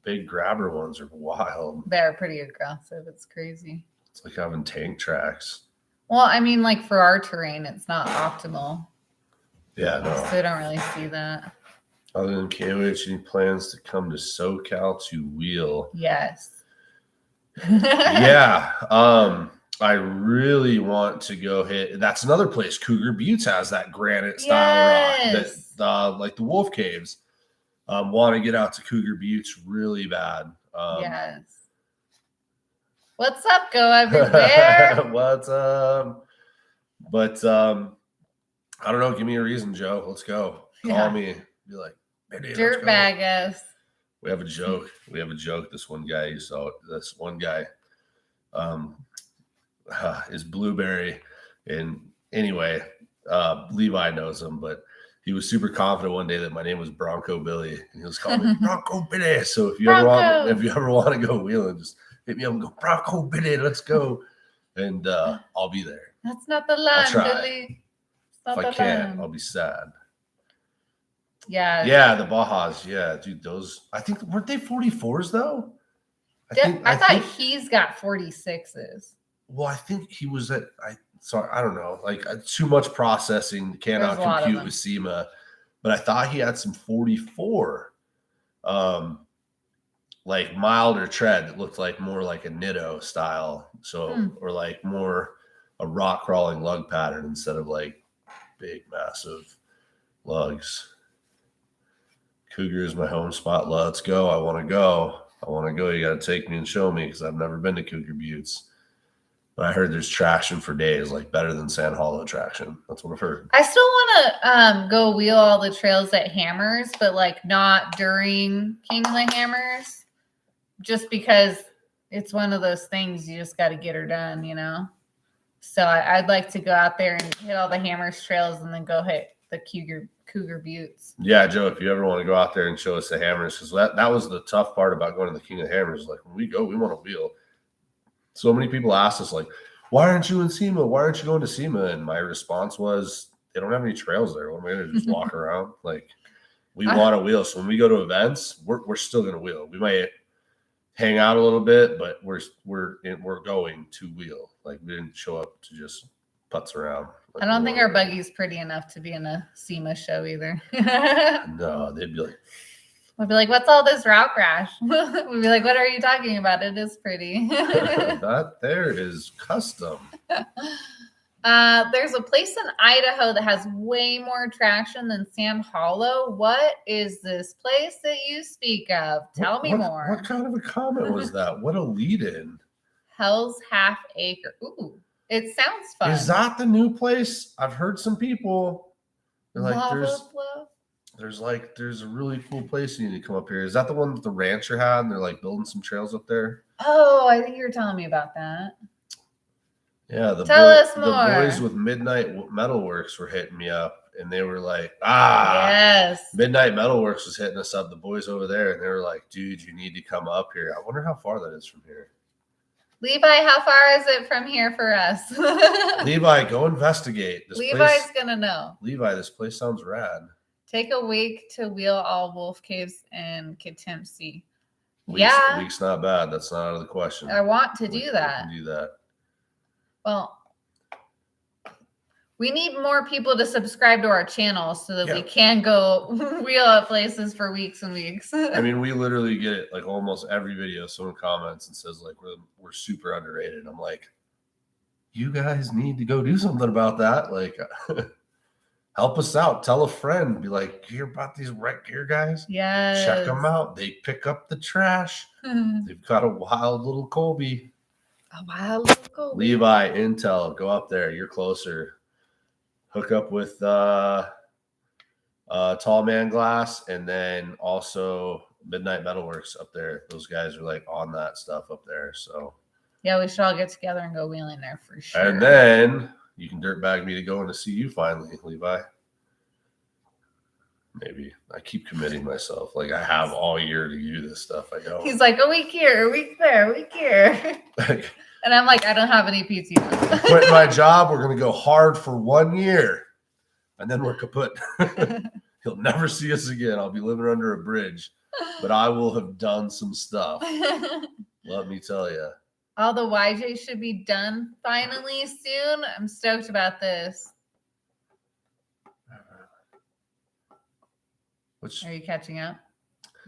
big grabber ones are wild. They're pretty aggressive. It's crazy. It's like having tank tracks. Well, I mean, like for our terrain, it's not optimal. Yeah, no. So I don't really see that. Other than KOH, any plans to come to SoCal to wheel? Yes. Yeah. I really want to go hit. That's another place. Cougar Buttes has that granite style rock that like the Wolf Caves. Want to get out to Cougar Buttes really bad. Yes. What's up, Go Everywhere? What's up? But I don't know. Give me a reason, Joe. Let's go. Call me. Be like, hey, dirtbag us. We have a joke. This one guy is Blueberry. And anyway, Levi knows him, but he was super confident one day that my name was Bronco Billy. And he was calling me Bronco Billy. So if you ever want to go wheeling, just hit me up and go, Bronco Billy, let's go. And I'll be there. That's not the line, Billy. If I can't, I'll be sad. Yeah. Yeah, the Bajas. Yeah, dude, those, I think, weren't they 44s though? I thought he's got 46s. Well, I think he was I don't know. Like too much processing cannot compute with SEMA, but I thought he had some 44, like milder tread that looked like more like a Nitto style. So, or like more a rock crawling lug pattern instead of like big, massive lugs. Cougar is my home spot. Let's go. I want to go. You got to take me and show me because I've never been to Cougar Buttes. But I heard there's traction for days, like better than Sand Hollow traction. That's what I've heard. I still want to go wheel all the trails at Hammers, but like not during King of the Hammers, just because it's one of those things you just got to get her done, you know? So I'd like to go out there and hit all the Hammers trails and then go hit the Cougar Buttes. Yeah, Joe, if you ever want to go out there and show us the Hammers, because that was the tough part about going to the King of the Hammers. Like when we go, we want to wheel. So many people ask us, like, why aren't you in SEMA? Why aren't you going to SEMA? And my response was, they don't have any trails there. What am I going to just walk around? Like, we want to wheel. So when we go to events, we're still going to wheel. We might hang out a little bit, but we're going to wheel. Like, we didn't show up to just putz around. Like, I don't think our buggy's pretty enough to be in a SEMA show either. No, they'd be like, we'd be like, what's all this route crash? We'd be like, what are you talking about? It is pretty. that there is custom. There's a place in Idaho that has way more traction than Sand Hollow. What is this place that you speak of? Tell me more. What kind of a comment was that? What a lead in. Hell's Half Acre. Ooh, it sounds fun. Is that the new place? I've heard some people. They're like, there's a really cool place you need to come up here. Is that the one that the rancher had and they're like building some trails up there? Oh, I think you were telling me about that. Yeah, Tell us more. The boys with Midnight Metalworks were hitting me up and they were like, yes. Midnight Metalworks was hitting us up, the boys over there, and they were like, dude, you need to come up here. I wonder how far that is from here. Levi, how far is it from here for us? Levi, go investigate. Levi's gonna know. Levi, this place sounds rad. Take a week to wheel all wolf caves and Kitimsi. Week's not bad. That's not out of the question. I want to do that. We can do that. Well, we need more people to subscribe to our channel so that we can go wheel up places for weeks and weeks. I mean, we literally get it like almost every video. Someone comments and says like we're super underrated. I'm like, you guys need to go do something about that. Like, help us out. Tell a friend. Be like, hear about these wreck gear guys? Yes. Check them out. They pick up the trash. They've got a wild little Colby. A wild little Colby. Levi, Intel, go up there. You're closer. Hook up with Tall Man Glass and then also Midnight Metalworks up there. Those guys are like on that stuff up there. So yeah, we should all get together and go wheeling there for sure. And then you can dirtbag me to going to see you finally, Levi. Maybe. I keep committing myself. Like I have all year to do this stuff. I don't. He's like a week here, a week there, a week here. And I'm like, I don't have any PTO. Quit my job. We're going to go hard for 1 year. And then we're kaput. He'll never see us again. I'll be living under a bridge. But I will have done some stuff. Let me tell you. All the YJ should be done finally soon. I'm stoked about this. Are you catching up?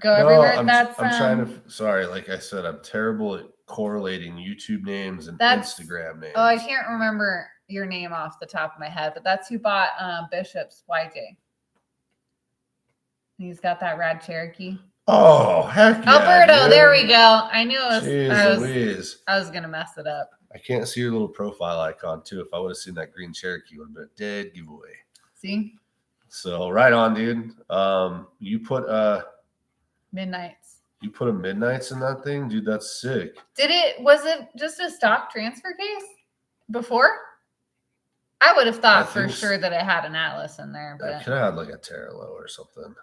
Go everywhere. I'm trying to. Sorry, like I said, I'm terrible at correlating YouTube names and Instagram names. Oh, I can't remember your name off the top of my head, but that's who bought Bishop's YJ. He's got that rad Cherokee. Oh, heck yeah, Alberto, dude. There we go. I knew it was. Jeez, I was gonna mess it up. I can't see your little profile icon too. If I would have seen that green Cherokee, would have been a dead giveaway. See. So right on, dude. You put Midnights. You put a Midnights in that thing, dude. That's sick. Was it just a stock transfer case before? I would have thought for sure that it had an Atlas in there, but it could have had like a Terralo or something.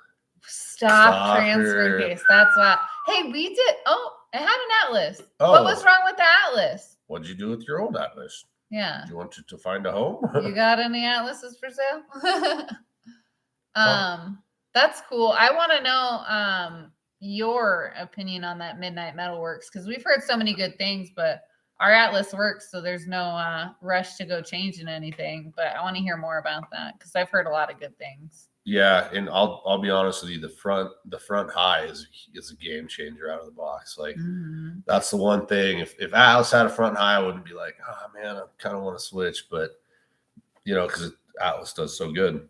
Stock transfer case. That's what. Hey, we did. Oh, it had an Atlas. Oh. What was wrong with the Atlas? What'd you do with your old Atlas? Yeah. Do you want to find a home? You got any Atlases for sale? That's cool. I want to know your opinion on that Midnight Metalworks because we've heard so many good things, but our Atlas works, so there's no rush to go changing anything. But I want to hear more about that because I've heard a lot of good things. Yeah, and I'll be honest with you, the front high is a game changer out of the box. Like that's the one thing. If Atlas had a front high, I wouldn't be like, oh man, I kind of want to switch, but because Atlas does so good.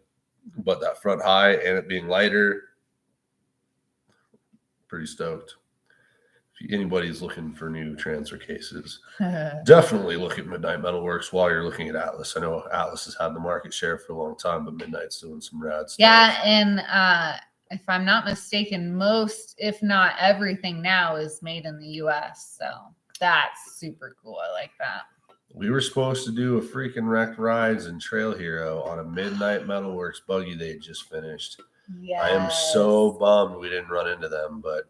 But that front high and it being lighter, pretty stoked. If anybody's looking for new transfer cases, definitely look at Midnight Metalworks while you're looking at Atlas. I know Atlas has had the market share for a long time, but Midnight's doing some rad stuff. Yeah, and if I'm not mistaken, most, if not everything now is made in the U.S., so that's super cool. I like that. We were supposed to do a freaking Wrecked Rides and Trail Hero on a Midnight Metalworks buggy they had just finished. Yes. I am so bummed we didn't run into them, but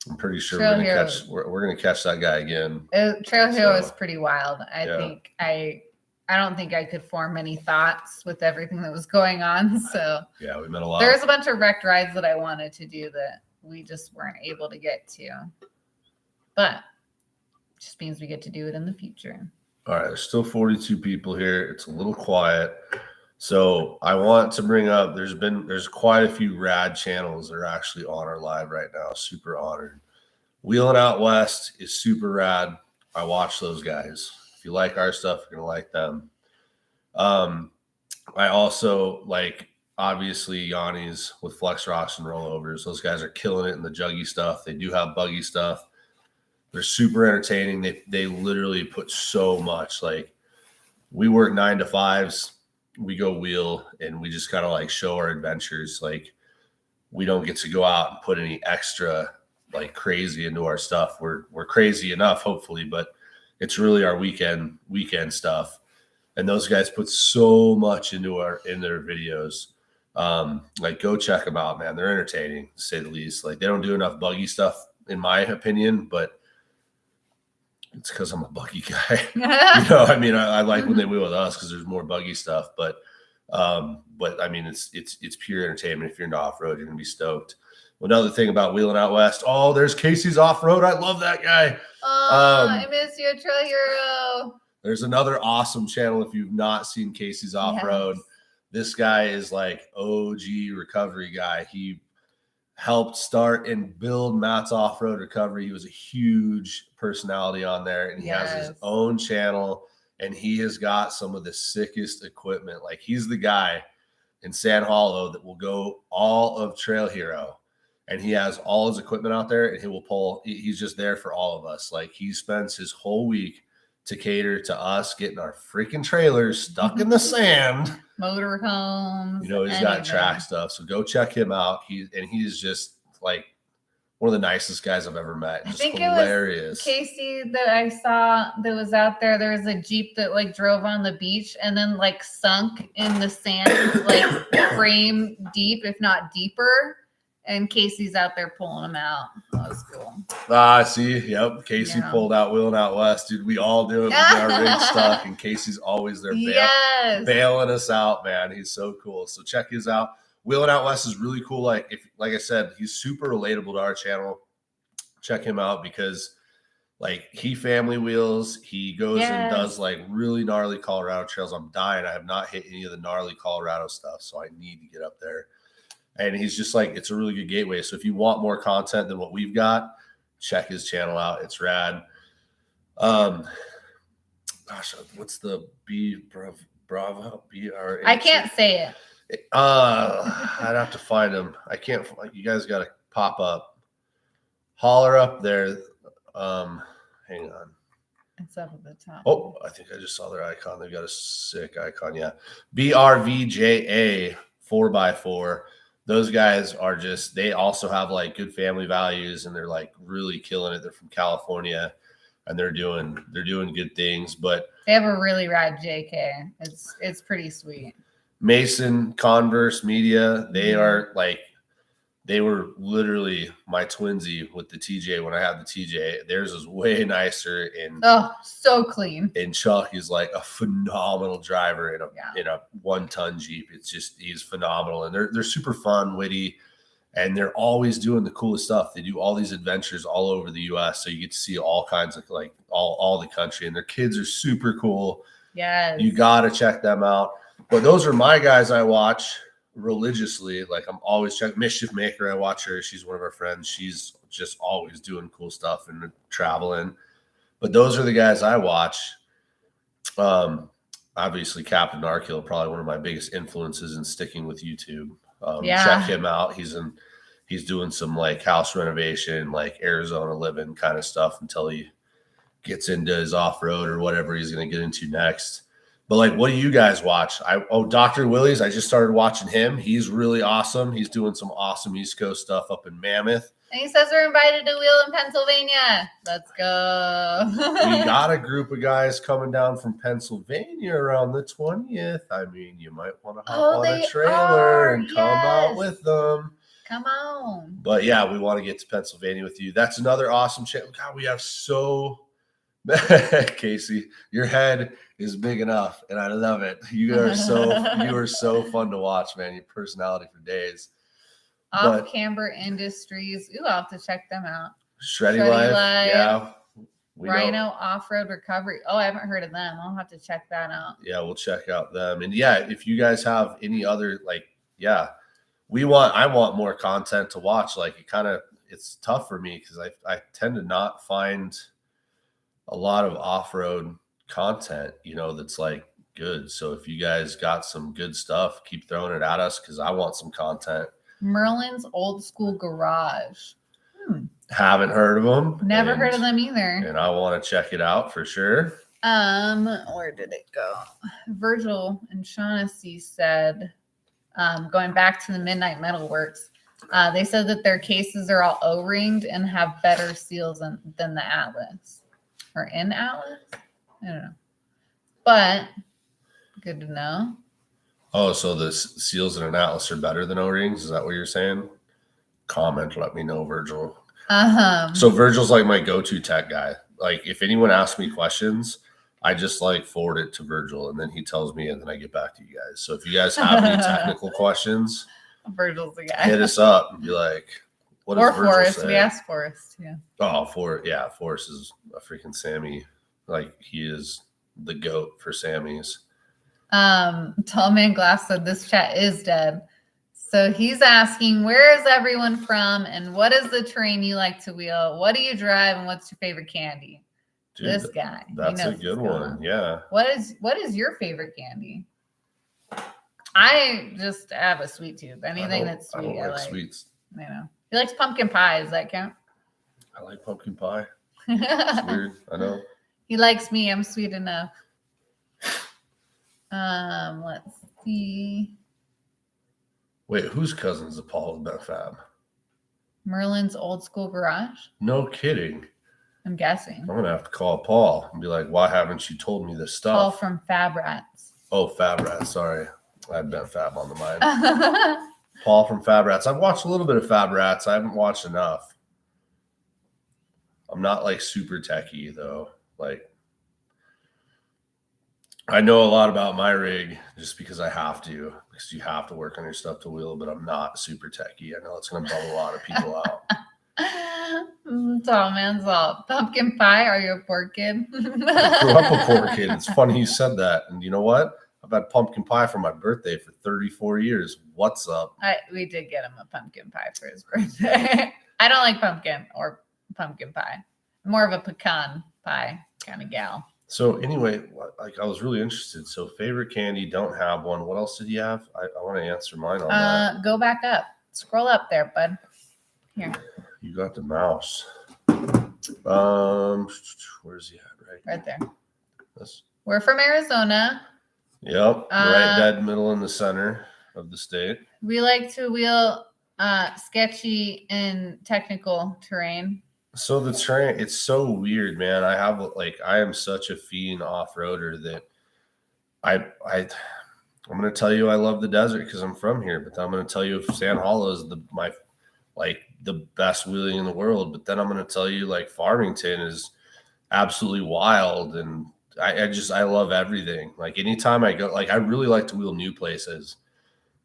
I'm pretty sure we're gonna catch that guy again. Trail Hero is pretty wild. I think I don't think I could form any thoughts with everything that was going on. So yeah, we met a lot. There's a bunch of wrecked rides that I wanted to do that we just weren't able to get to. But it just means we get to do it in the future. All right, there's still 42 people here. It's a little quiet. So I want to bring up, there's quite a few rad channels that are actually on our live right now. Super honored. Wheeling Out West is super rad. I watch those guys. If you like our stuff, you're going to like them. I also like, obviously, Yanni's with Flex Rocks and Rollovers. Those guys are killing it in the juggy stuff. They do have buggy stuff. They're super entertaining. They literally put so much. Like, we work 9 to 5s. We go wheel and we just kind of like show our adventures. Like, we don't get to go out and put any extra like crazy into our stuff. We're crazy enough, hopefully, but it's really our weekend stuff. And those guys put so much into their videos. Like, go check them out, man. They're entertaining, to say the least. Like, they don't do enough buggy stuff, in my opinion, but it's because I'm a buggy guy. I mean, I like when they wheel with us because there's more buggy stuff. But I mean, it's pure entertainment. If you're into off road, you're gonna be stoked. Another thing about Wheeling Out West. Oh, there's Casey's Off Road. I love that guy. Oh, I miss you, Trail Hero. There's another awesome channel if you've not seen Casey's Off Road. Yes. This guy is like OG recovery guy. He helped start and build Matt's off-road recovery. He was a huge personality on there, and he has his own channel, and he has got some of the sickest equipment. Like, he's the guy in San Hollow that will go all of Trail Hero, and he has all his equipment out there, and he will pull. He's just there for all of us. Like, he spends his whole week to cater to us getting our freaking trailers stuck in the sand. Motorhomes. He's got track stuff. So go check him out. He's just like one of the nicest guys I've ever met. Just I think hilarious. It was Casey that I saw that was out there. There was a Jeep that like drove on the beach and then like sunk in the sand, like frame deep, if not deeper. And Casey's out there pulling them out. That was cool. See, yep. Casey pulled out Wheeling Out West, dude. We all do it. We get our rig stuck, and Casey's always there bailing us out, man. He's so cool. So check his out. Wheeling Out West is really cool. Like I said, he's super relatable to our channel. Check him out because, like, he family wheels. He goes and does like really gnarly Colorado trails. I'm dying. I have not hit any of the gnarly Colorado stuff, so I need to get up there. And he's just like, it's a really good gateway. So if you want more content than what we've got, check his channel out. It's rad. Gosh, what's the Bravo? B-R-A-V? I can't say it. I'd have to find him. I can't. You guys got to pop up. Holler up there. Hang on. It's up at the top. Oh, I think I just saw their icon. They've got a sick icon. Yeah. BRVJA 4x4. Those guys are just, they also have like good family values, and they're like really killing it. They're from California, and they're doing good things, but they have a really rad JK. It's pretty sweet. Mason, Converse Media, they are like, they were literally my twinsy with the TJ when I had the TJ. Theirs is way nicer, and so clean. And Chuck is like a phenomenal driver in a 1-ton Jeep. It's just, he's phenomenal, and they're super fun, witty, and they're always doing the coolest stuff. They do all these adventures all over the U.S., so you get to see all kinds of like all the country, and their kids are super cool. Yes, you got to check them out. But those are my guys I watch religiously. Like, I'm always checking. Mischief Maker, I watch her. She's one of our friends. She's just always doing cool stuff and traveling. But those are the guys I watch. Obviously, Captain Narkill, probably one of my biggest influences in sticking with YouTube. Check him out. He's he's doing some like house renovation, like Arizona living kind of stuff until he gets into his off-road or whatever he's going to get into next. But like, what do you guys watch? Dr. Willie's, I just started watching him. He's really awesome. He's doing some awesome East Coast stuff up in Mammoth. And he says we're invited to wheel in Pennsylvania. Let's go. We got a group of guys coming down from Pennsylvania around the 20th. I mean, you might want to hop on a trailer and come out with them. Come on. But yeah, we want to get to Pennsylvania with you. That's another awesome channel. God, we have so Casey, your head is big enough, and I love it. You are so fun to watch, man. Your personality for days. Off-Camber Industries. Ooh, I'll have to check them out. Shreddy Life. Yeah. Rhino Off-Road Recovery. Oh, I haven't heard of them. I'll have to check that out. Yeah, we'll check out them. And yeah, if you guys have any other, like, I want more content to watch. Like, it's tough for me because I tend to not find a lot of off-road content, that's like good. So if you guys got some good stuff, keep throwing it at us because I want some content. Merlin's Old School Garage. Haven't heard of them. Never heard of them either. And I want to check it out for sure. Where did it go? Virgil and Shaughnessy said, going back to the Midnight Metal Works, they said that their cases are all O-ringed and have better seals than the Atlas. Or in Atlas? I don't know. But good to know. Oh, so the seals in an Atlas are better than O-rings? Is that what you're saying? Comment, let me know, Virgil. So Virgil's like my go-to tech guy. Like if anyone asks me questions, I just like forward it to Virgil and then he tells me and then I get back to you guys. So if you guys have any technical questions, Virgil's the guy. Hit us up and be like, what does Virgil Forrest. say? We asked Forrest, yeah. Oh, Forrest is a freaking Sammy. Like he is the GOAT for Sammys. Tall Man Glass said this chat is dead. So he's asking, where is everyone from and what is the terrain you like to wheel? What do you drive and what's your favorite candy? Dude, this guy. That's a good one. Yeah. What is your favorite candy? I just have a sweet tooth. Anything that's sweet. I like sweets. He likes pumpkin pie. Does that count? I like pumpkin pie. It's weird. I know. He likes me. I'm sweet enough. Let's see. Wait, whose cousin's the Paul with Ben Fab? Merlin's Old School Garage. No kidding. I'm guessing. I'm gonna have to call Paul and be like, "Why haven't you told me this stuff?" Paul from Fab Rats. Oh, Fab Rats. Sorry, I had Ben Fab on the mind. Paul from Fab Rats. I've watched a little bit of Fab Rats. I haven't watched enough. I'm not like super techie though. Like, I know a lot about my rig just because I have to, because you have to work on your stuff to wheel, but I'm not super techie. I know it's going to bum a lot of people out. Tall man's all pumpkin pie. Are you a poor kid? I grew up a poor kid. It's funny you said that. And you know what? I've had pumpkin pie for my birthday for 34 years. What's up? We did get him a pumpkin pie for his birthday. I don't like pumpkin or pumpkin pie. I'm more of a pecan pie kind of gal. So anyway, like I was really interested. So favorite candy, don't have one. What else did you have? I want to answer mine on that. Go back up. Scroll up there, bud. Here. You got the mouse. Where's he at? Right there. We're from Arizona. Yep. Right dead middle in the center of the state. We like to wheel sketchy and technical terrain. So the terrain, it's so weird, man. I am such a fiend off-roader that I'm going to tell you I love the desert because I'm from here, but then I'm going to tell you San Hollow is the best wheeling in the world. But then I'm going to tell you like Farmington is absolutely wild. And I love everything. Like anytime I go, like I really like to wheel new places.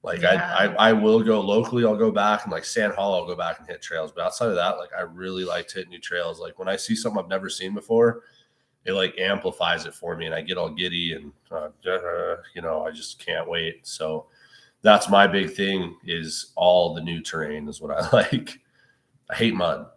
Like I will go locally. I'll go back and like San Hollow, I'll go back and hit trails. But outside of that, like I really like to hit new trails. Like when I see something I've never seen before, it like amplifies it for me and I get all giddy and, I just can't wait. So that's my big thing is all the new terrain is what I like. I hate mud.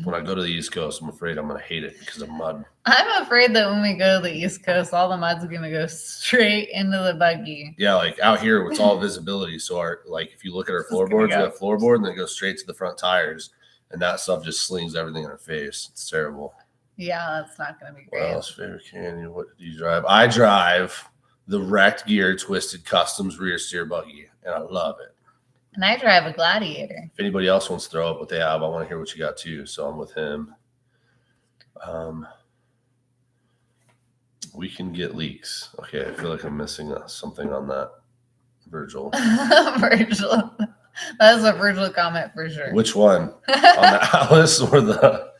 When I go to the East Coast, I'm afraid I'm going to hate it because of mud. I'm afraid that when we go to the East Coast, all the mud's going to go straight into the buggy. Yeah, like out here, it's all visibility. So if you look at our floorboards, we have floorboard, and then it goes straight to the front tires, and that stuff just slings everything in our face. It's terrible. Yeah, that's not going to be great. What else, favorite Candy? What do you drive? I drive the wrecked gear twisted customs rear steer buggy, and I love it. And I drive a Gladiator. If anybody else wants to throw up what they have, I want to hear what you got too. So I'm with him. We can get leaks. Okay, I feel like I'm missing something on that. Virgil. Virgil. That was a Virgil comment for sure. Which one? On the Alice or the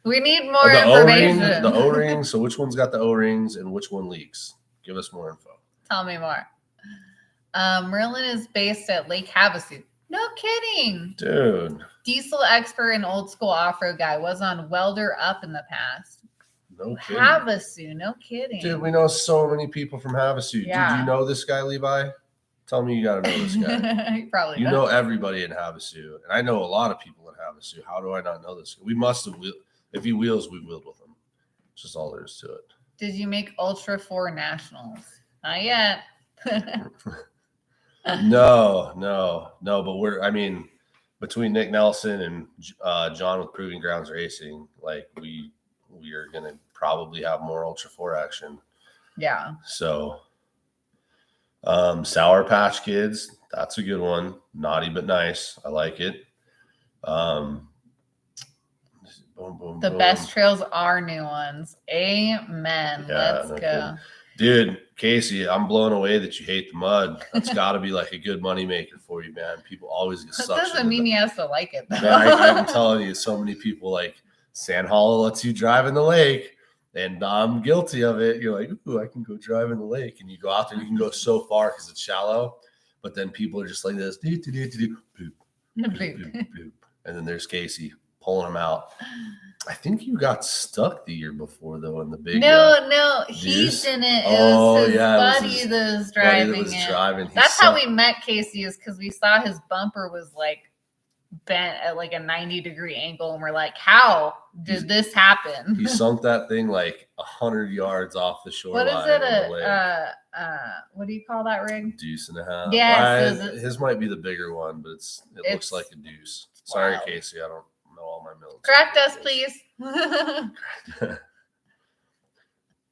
we need more information. The O-ring. So which one's got the O-rings and which one leaks? Give us more info. Tell me more. Merlin is based at Lake Havasu. No kidding. Dude. Diesel expert and old school off-road guy. Was on Welder Up in the past. No kidding. Havasu. No kidding. Dude, we know so many people from Havasu. Yeah. Did you know this guy, Levi? Tell me you got to know this guy. You probably You know everybody in Havasu. And I know a lot of people in Havasu. How do I not know this guy? We must have. If he wheels, we wheeled with him. It's just all there is to it. Did you make Ultra 4 Nationals? Not yet. No. But between Nick Nelson and John with Proving Grounds Racing, like we are going to probably have more Ultra 4 action. Yeah. So, Sour Patch Kids, that's a good one. Naughty but nice. I like it. The best trails are new ones. Amen. Yeah, Let's go. Dude, Casey, I'm blown away that you hate the mud. That's got to be like a good money maker for you, man. People always get sucked. That doesn't mean you have to like it, though. Man, I'm telling you, so many people like Sand Hollow lets you drive in the lake, and I'm guilty of it. You're like, ooh, I can go drive in the lake, and you go out there, you can go so far because it's shallow, but then people are just like this, bloop, bloop, bloop, bloop. And then there's Casey pulling them out. I think you got stuck the year before, though, in the big. No, he didn't. It was his buddy that was driving it. That's how we met Casey, is because we saw his bumper was like bent at like a 90-degree angle, and we're like, how did this happen? He sunk that thing like 100 yards off the shoreline. What is it? What do you call that rig? Deuce and a half. Yes. His might be the bigger one, but it looks like a deuce. Sorry, Casey, I don't know all my military. Correct us, please.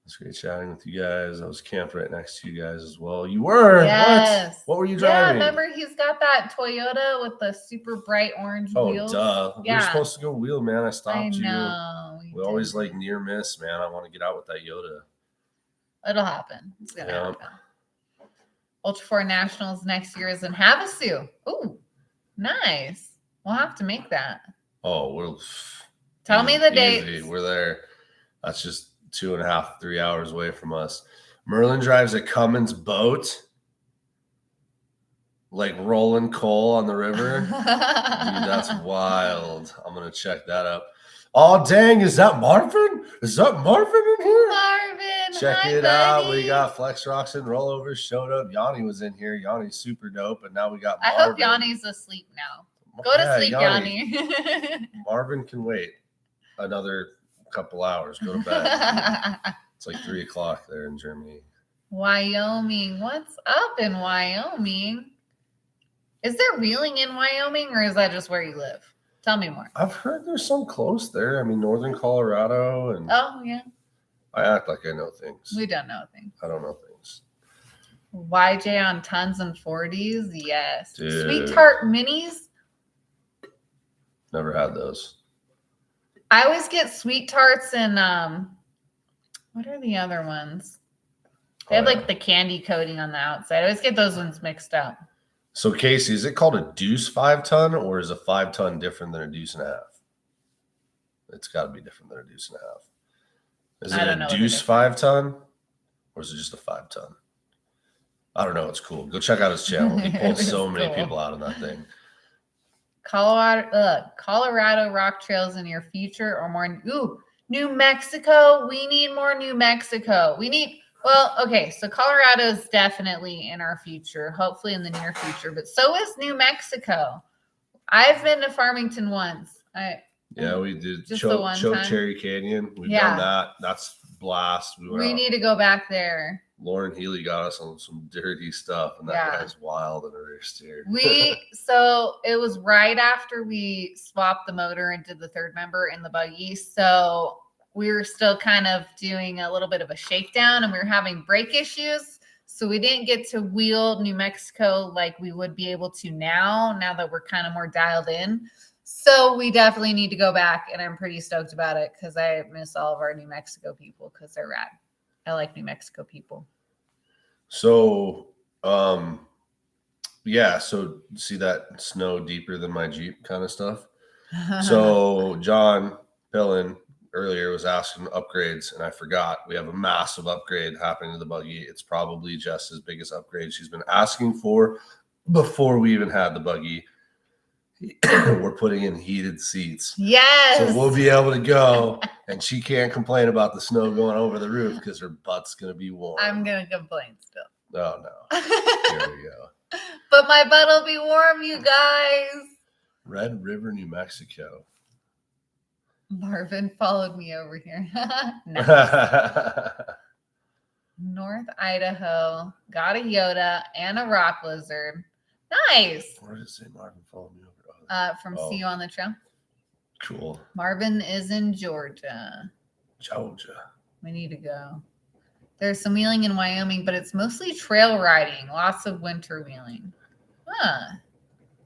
It's great chatting with you guys. I was camped right next to you guys as well. You were? Yes. What were you driving? Yeah, remember he's got that Toyota with the super bright orange wheels. Oh, duh. Yeah. We were supposed to go wheel, man. I stopped you. I know. We always like near miss, man. I want to get out with that Yoda. It'll happen. It's going to happen. Ultra 4 Nationals next year is in Havasu. Ooh, nice. We'll have to make that. Oh, Tell me the dates. We're there. That's just 2.5, 3 hours away from us. Merlin drives a Cummins boat, like rolling coal on the river. Dude, that's wild. I'm gonna check that up. Oh dang, is that Marvin? Is that Marvin in here? Marvin, check it out. We got Flex Rocks and Rollovers showed up. Yanni was in here. Yanni's super dope, and now we got Marvin. I hope Yanni's asleep now. Go to sleep, Yanni. Marvin can wait another couple hours. Go to bed. It's like 3:00 there in Germany. Wyoming. What's up in Wyoming? Is there wheeling in Wyoming, or is that just where you live? Tell me more. I've heard there's some close there. I mean, northern Colorado. And oh, yeah. I act like I know things. We don't know things. I don't know things. YJ on tons and 40s. Yes. Dude. Sweet Tart Minis. Never had those. I always get Sweet Tarts and what are the other ones? They have like the candy coating on the outside. I always get those ones mixed up. So Casey, is it called a deuce 5-ton, or is a 5-ton different than a deuce and a half? It's got to be different than a deuce and a half. Is it a deuce 5-ton, or is it just a 5-ton? I don't know. It's cool. Go check out his channel. He pulled so many people out of that thing. Colorado rock trails in your future or more? Ooh, New Mexico. We need more New Mexico. So Colorado is definitely in our future, hopefully in the near future, but so is New Mexico. I've been to Farmington once. Yeah, we did Just the one Choke time. Cherry Canyon. We've done that. That's blast. We need to go back there. Lauren Healy got us on some dirty stuff, and that guy's wild in a rear steer. So it was right after we swapped the motor and did the third member in the buggy. So we were still kind of doing a little bit of a shakedown, and we were having brake issues. So we didn't get to wheel New Mexico like we would be able to now that we're kind of more dialed in. So we definitely need to go back, and I'm pretty stoked about it because I miss all of our New Mexico people because they're rad. I like New Mexico people. So, yeah. So see that snow deeper than my Jeep kind of stuff. So John Pillin earlier was asking upgrades, and I forgot we have a massive upgrade happening to the buggy. It's probably just as big as upgrade she's been asking for before we even had the buggy. We're putting in heated seats. Yes. So we'll be able to go, and she can't complain about the snow going over the roof because her butt's going to be warm. I'm going to complain still. Oh, no. Here we go. But my butt will be warm, you guys. Red River, New Mexico. Marvin followed me over here. North Idaho. Got a Yoda and a rock lizard. Nice. Where does it say Marvin followed me over? From See You on the Trail. Cool. Marvin is in Georgia. We need to go. There's some wheeling in Wyoming, but it's mostly trail riding. Lots of winter wheeling.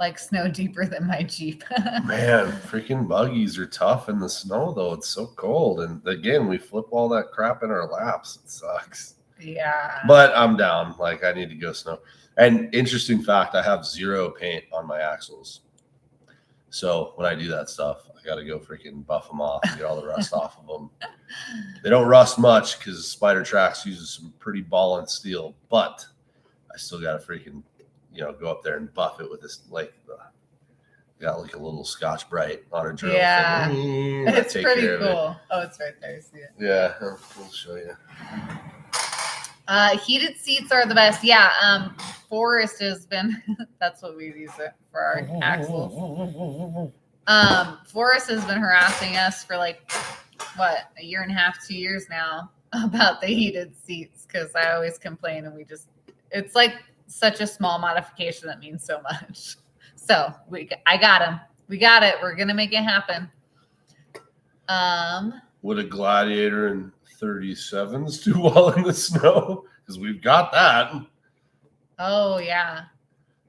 Like snow deeper than my Jeep. Man, freaking buggies are tough in the snow, though. It's so cold. And again, we flip all that crap in our laps. It sucks. Yeah. But I'm down. Like, I need to go snow. And interesting fact, I have zero paint on my axles. So when I do that stuff, I got to go freaking buff them off and get all the rust off of them. They don't rust much because Spider Tracks uses some pretty ballin' steel, but I still got to freaking, go up there and buff it with this, got like a little Scotch Brite on a drill. Yeah. It's pretty cool. Oh, it's right there. See it? Yeah, I'll show you. Heated seats are the best. Yeah. Forrest has been, that's what we use it for our axles. Forrest has been harassing us for a year and a half, 2 years now about the heated seats. Cause I always complain and it's like such a small modification that means so much. So I got him. We got it. We're going to make it happen. Would a Gladiator and 37s do well in the snow? Because we've got that. Oh, yeah.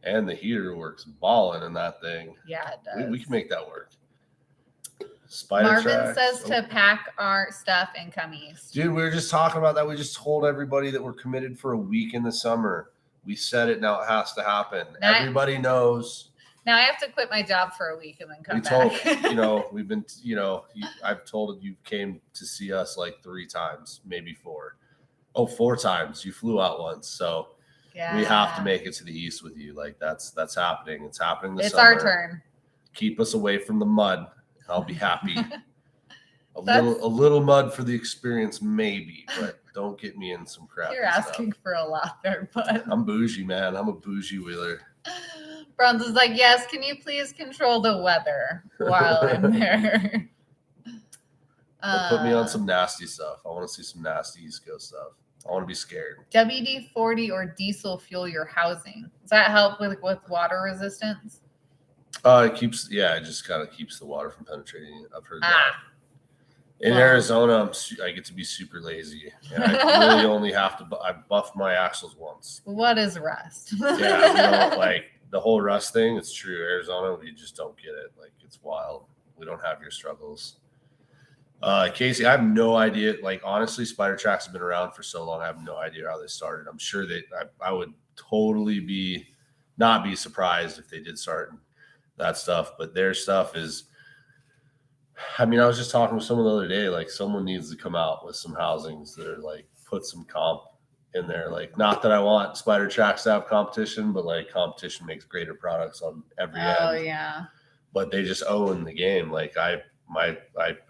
And the heater works balling in that thing. Yeah, it does. We can make that work. Spider Marvin Tracks. says to pack our stuff and come east. Dude, we were just talking about that. We just told everybody that we're committed for a week in the summer. We said it. Now it has to happen. Everybody knows. Now I have to quit my job for a week and then come back. We've been, I've told you came to see us like 3 times, maybe 4. Oh, 4 times. You flew out once. So we have to make it to the east with you. Like that's happening. It's happening this summer. It's our turn. Keep us away from the mud. I'll be happy. A little mud for the experience, maybe, but don't get me in some crap. You're asking for a lot there, but I'm bougie, man. I'm a bougie wheeler. Bronze is like, yes, can you please control the weather while I'm there? Put me on some nasty stuff. I want to see some nasty East Coast stuff. I want to be scared. WD-40 or diesel fuel your housing. Does that help with water resistance? It just kind of keeps the water from penetrating. I've heard that. In Arizona, I get to be super lazy, and I really only have to. I buffed my axles once. What is rust? Yeah, like the whole rust thing. It's true. Arizona, we just don't get it. Like it's wild. We don't have your struggles. Casey, I have no idea. Like honestly, Spider Tracks have been around for so long. I have no idea how they started. I'm sure I would totally not be surprised if they did start that stuff. But their stuff is. I mean, I was just talking with someone the other day, like someone needs to come out with some housings that are like put some comp in there. Like, not that I want Spider Tracks to have competition, but like competition makes greater products on every end. Oh, yeah. But they just own the game. Like I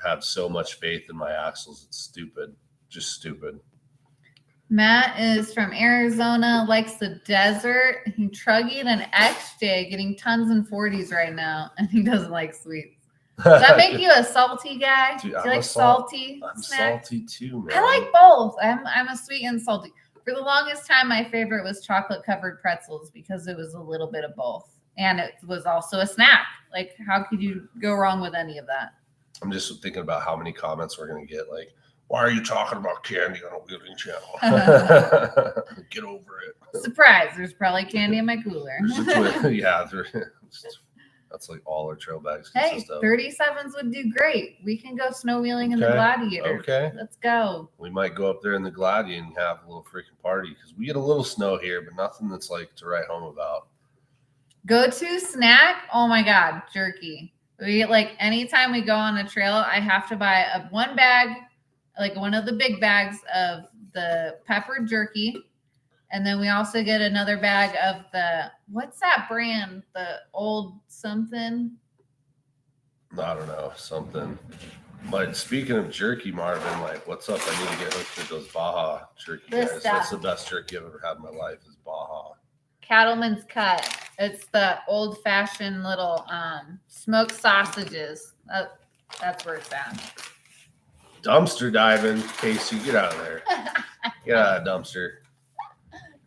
have so much faith in my axles. It's stupid. Just stupid. Matt is from Arizona, likes the desert. He truggied an XJ, getting tons in 40s right now, and he doesn't like sweets. Does that make you a salty guy? Dude, Do you like salty? I'm snacks? salty too, man. I like both. I'm a sweet and salty. For the longest time, my favorite was chocolate covered pretzels because it was a little bit of both, and it was also a snack. Like, how could you go wrong with any of that? I'm just thinking about how many comments we're gonna get. Like, why are you talking about candy on a wheeling channel? Get over it. Surprise! There's probably candy in my cooler. Yeah, that's like all our trail bags. Hey, 37s would do great. We can go snow wheeling in the Gladiator. Okay, let's go. We might go up there in the Gladiator and have a little freaking party because we get a little snow here, but nothing that's like to write home about. Go-to snack? Oh my God, jerky. We like anytime we go on a trail, I have to buy one bag, like one of the big bags of the peppered jerky. And then we also get another bag of what's that brand? The old something? I don't know, something. But speaking of jerky, Marvin, like, what's up? I need to get hooked with those Baja jerky guys. That's the best jerky I've ever had in my life is Baja. Cattleman's Cut. It's the old-fashioned little smoked sausages. That's where it's at. Dumpster diving, Casey, get out of there. Get out of that dumpster.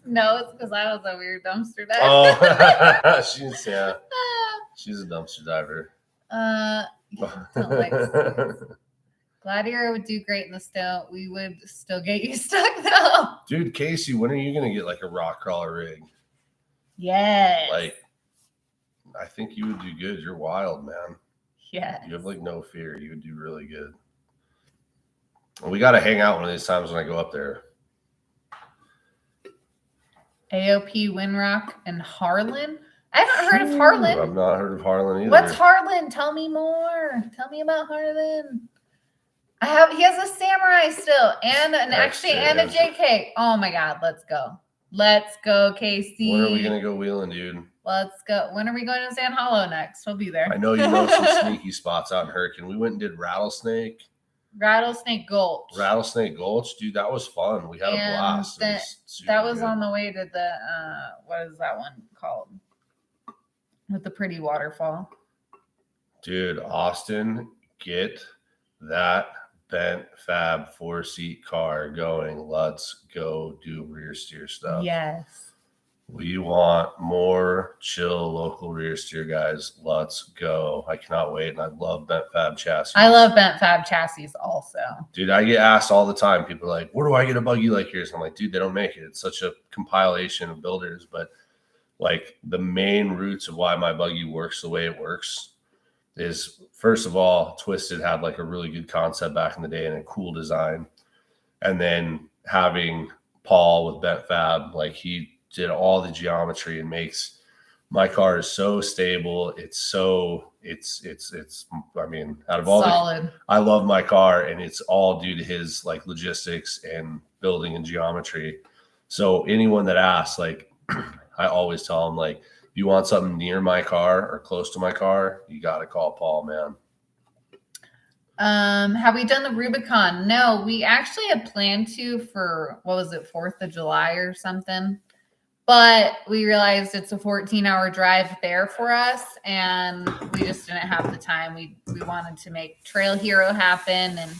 No, it's because I was a weird dumpster diver. Oh, she's a dumpster diver. Don't like Gladiator would do great in the snow. We would still get you stuck though. Dude, Casey, when are you gonna get like a rock crawler rig? Yes. Like, I think you would do good. You're wild, man. Yeah. You have like no fear. You would do really good. We got to hang out one of these times when I go up there. AOP, Winrock, and Harlan. I haven't heard of Harlan. I've not heard of Harlan either. What's Harlan? Tell me more. Tell me about Harlan. He has a samurai still and a JK. Oh my God, let's go. Let's go, Casey. When are we gonna go wheeling, dude? Let's go. When are we going to Sand Hollow next? We'll be there. I know you know some sneaky spots out in Hurricane. We went and did Rattlesnake Gulch. Rattlesnake Gulch, dude, that was fun. We had a blast. That was on the way to the what is that one called? With the pretty waterfall. Dude, Austin, get that bent fab 4-seat car going. Let's go do rear steer stuff. Yes. We want more chill local rear steer guys. Let's go. I cannot wait. And I love bent fab chassis. I love bent fab chassis also. Dude, I get asked all the time. People are like, where do I get a buggy like yours? And I'm like, dude, they don't make it. It's such a compilation of builders. But like the main roots of why my buggy works the way it works is, first of all, Twisted had like a really good concept back in the day and a cool design. And then having Paul with bent fab, like he did all the geometry and makes my car is so stable. It's I mean, out of all solid. I love my car, and it's all due to his like logistics and building and geometry. So anyone that asks, like, I always tell them, like, if you want something near my car or close to my car, you got to call Paul, man. Have we done the Rubicon? No, we actually had planned to for, what was it, 4th of July or something. But we realized it's a 14-hour drive there for us, and we just didn't have the time. We wanted to make Trail Hero happen, and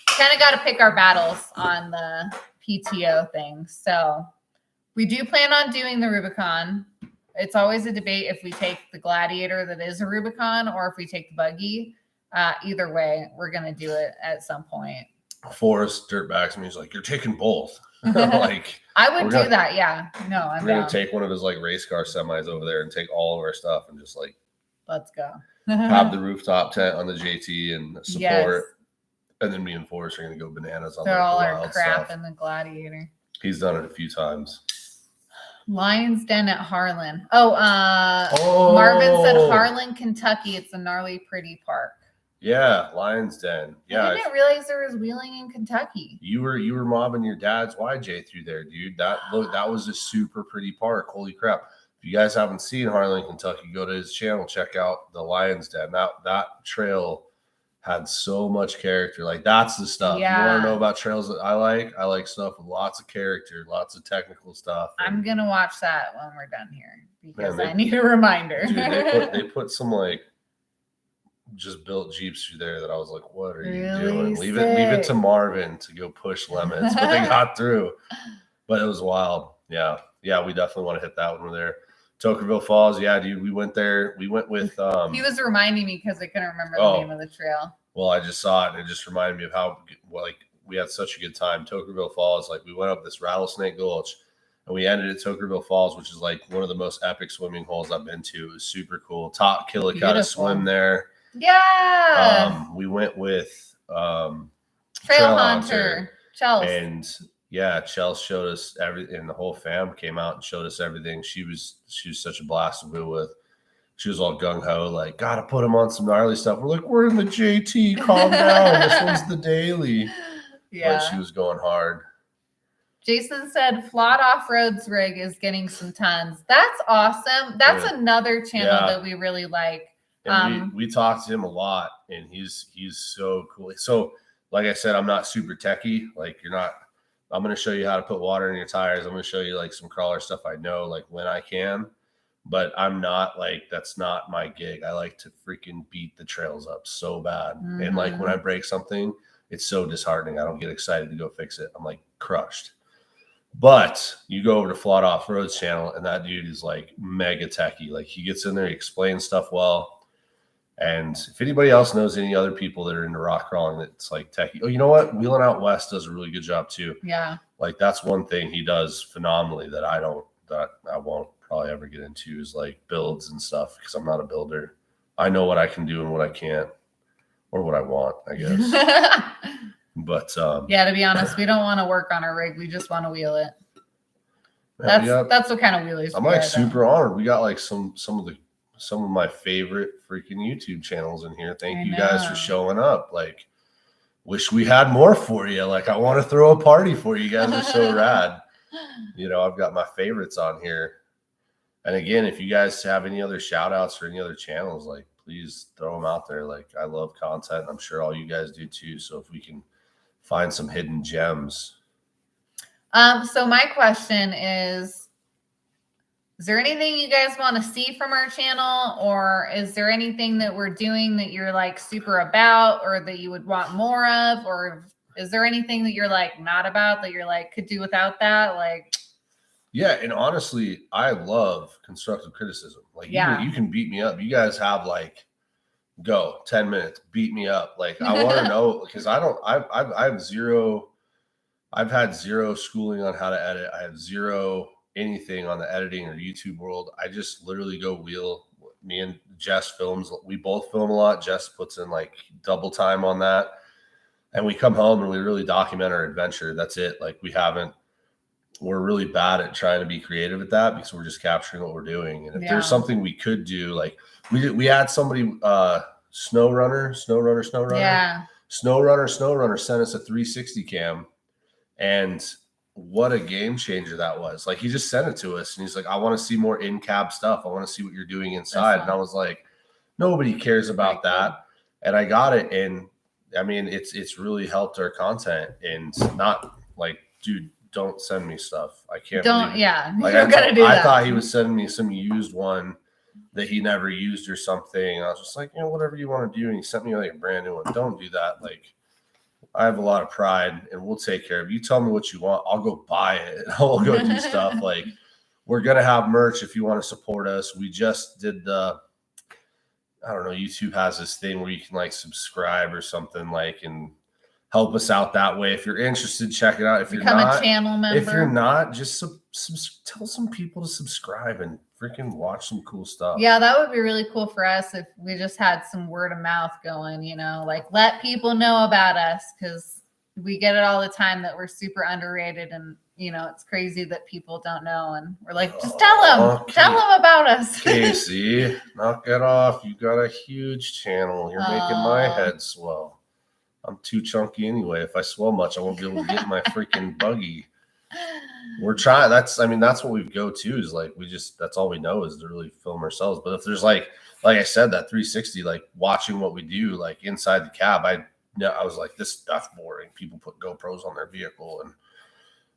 kind of got to pick our battles on the PTO thing. So we do plan on doing the Rubicon. It's always a debate if we take the Gladiator that is a Rubicon or if we take the buggy. Either way, we're going to do it at some point. Forrest dirtbags me. He's like, you're taking both. Like, I would do that. Yeah. No, we're going to take one of his like race car semis over there and take all of our stuff and just like, let's go. Have the rooftop tent on the JT and support. Yes. And then me and Forrest are going to go bananas on they're all our crap stuff. In the Gladiator. He's done it a few times. Lion's Den at Harlan. Marvin said Harlan, Kentucky. It's a gnarly, pretty park. Yeah, Lion's Den. Yeah, I didn't realize there was wheeling in Kentucky. You were mobbing your dad's YJ through there, dude. That was a super pretty park. Holy crap! If you guys haven't seen Harlan, Kentucky, go to his channel, check out the Lion's Den. That trail had so much character. Like, that's the stuff. Yeah. You want to know about trails that I like? I like stuff with lots of character, lots of technical stuff. I'm gonna watch that when we're done here because I need a reminder. Dude, they put some like just built Jeeps through there that I was like, what are you doing? Leave it to Marvin to go push limits. But they got through. But it was wild. Yeah. Yeah, we definitely want to hit that when we're there. Tokerville Falls. Yeah, dude, we went there. We went with he was reminding me because I couldn't remember the name of the trail. Well, I just saw it and it just reminded me of how like we had such a good time. Tokerville Falls, like we went up this Rattlesnake Gulch and we ended at Tokerville Falls, which is like one of the most epic swimming holes I've been to. It was super cool. Top Killicuddy swim there. Yeah. We went with Trail Hunter. Chelsea. And yeah, Chelsea showed us everything, and the whole fam came out and showed us everything. She was such a blast to be with. She was all gung ho, like, gotta put him on some gnarly stuff. We're like, we're in the JT, calm down. This one's the daily. Yeah, but she was going hard. Jason said Flawed Off-Roads rig is getting some tons. That's awesome. That's another channel that we really like. And we talked to him a lot, and he's so cool. So, like I said, I'm not super techie. Like you're not. I'm going to show you how to put water in your tires. I'm going to show you like some crawler stuff I know, like when I can. But I'm not like, that's not my gig. I like to freaking beat the trails up so bad. Mm-hmm. And like when I break something, it's so disheartening. I don't get excited to go fix it. I'm like crushed. But you go over to Flawed Off-Roads channel and that dude is like mega techie. Like he gets in there, he explains stuff well. And if anybody else knows any other people that are into rock crawling that's like techie, oh, you know what? Wheeling Out West does a really good job too. Yeah. Like that's one thing he does phenomenally that I won't probably ever get into is like builds and stuff because I'm not a builder. I know what I can do and what I can't, or what I want, I guess. But yeah, to be honest, we don't want to work on our rig. We just want to wheel it. That's what kind of wheelies. I'm like super honored. We got like some of my favorite freaking YouTube channels in here. Thank you guys for showing up. Like, wish we had more for you. Like, I want to throw a party for you. You guys are so rad. You know, I've got my favorites on here. And again, if you guys have any other shout outs or any other channels, like, please throw them out there. Like, I love content. I'm sure all you guys do too. So if we can find some hidden gems. So my question is there anything you guys want to see from our channel, or is there anything that we're doing that you're like super about or that you would want more of, or is there anything that you're like not about that you're like could do without that? Like, yeah. And honestly, I love constructive criticism. Like you can beat me up. You guys have like, go 10 minutes, beat me up. Like I want to know because I've had zero schooling on how to edit. I have zero anything on the editing or YouTube world. I just literally go wheel. Me and Jess films. We both film a lot. Jess puts in like double time on that. And we come home and we really document our adventure. That's it. Like we're really bad at trying to be creative at that because we're just capturing what we're doing. And if there's something we could do, like we had somebody, SnowRunner sent us a 360 cam, and what a game changer that was. Like he just sent it to us and he's like, I want to see more in-cab stuff. I want to see what you're doing inside. And I was like, nobody cares about that. And I got it. And I mean, it's really helped our content, and not like, dude, don't send me stuff. I can't. Like, you're gonna do that. I thought he was sending me some used one that he never used or something. I was just like, whatever you want to do. And he sent me like a brand new one. Don't do that. Like, I have a lot of pride and we'll take care of it. You tell me what you want. I'll go buy it. I'll go do stuff. Like, we're going to have merch if you want to support us. We just did I don't know, YouTube has this thing where you can like subscribe or something like, and help us out that way. If you're interested, check it out. If Become a channel member. If you're not, just tell some people to subscribe and freaking watch some cool stuff. Yeah, that would be really cool for us if we just had some word of mouth going, like let people know about us, because we get it all the time that we're super underrated, and it's crazy that people don't know, and we're like, just tell them about us. Casey, knock it off. You got a huge channel. You're making my head swell. I'm too chunky anyway. If I swell much, I won't be able to get in my freaking buggy. We're trying. That's what we go to, is like, that's all we know is to really film ourselves. But if there's like I said, that 360, like watching what we do, like inside the cab, I was like, this stuff's boring. People put GoPros on their vehicle and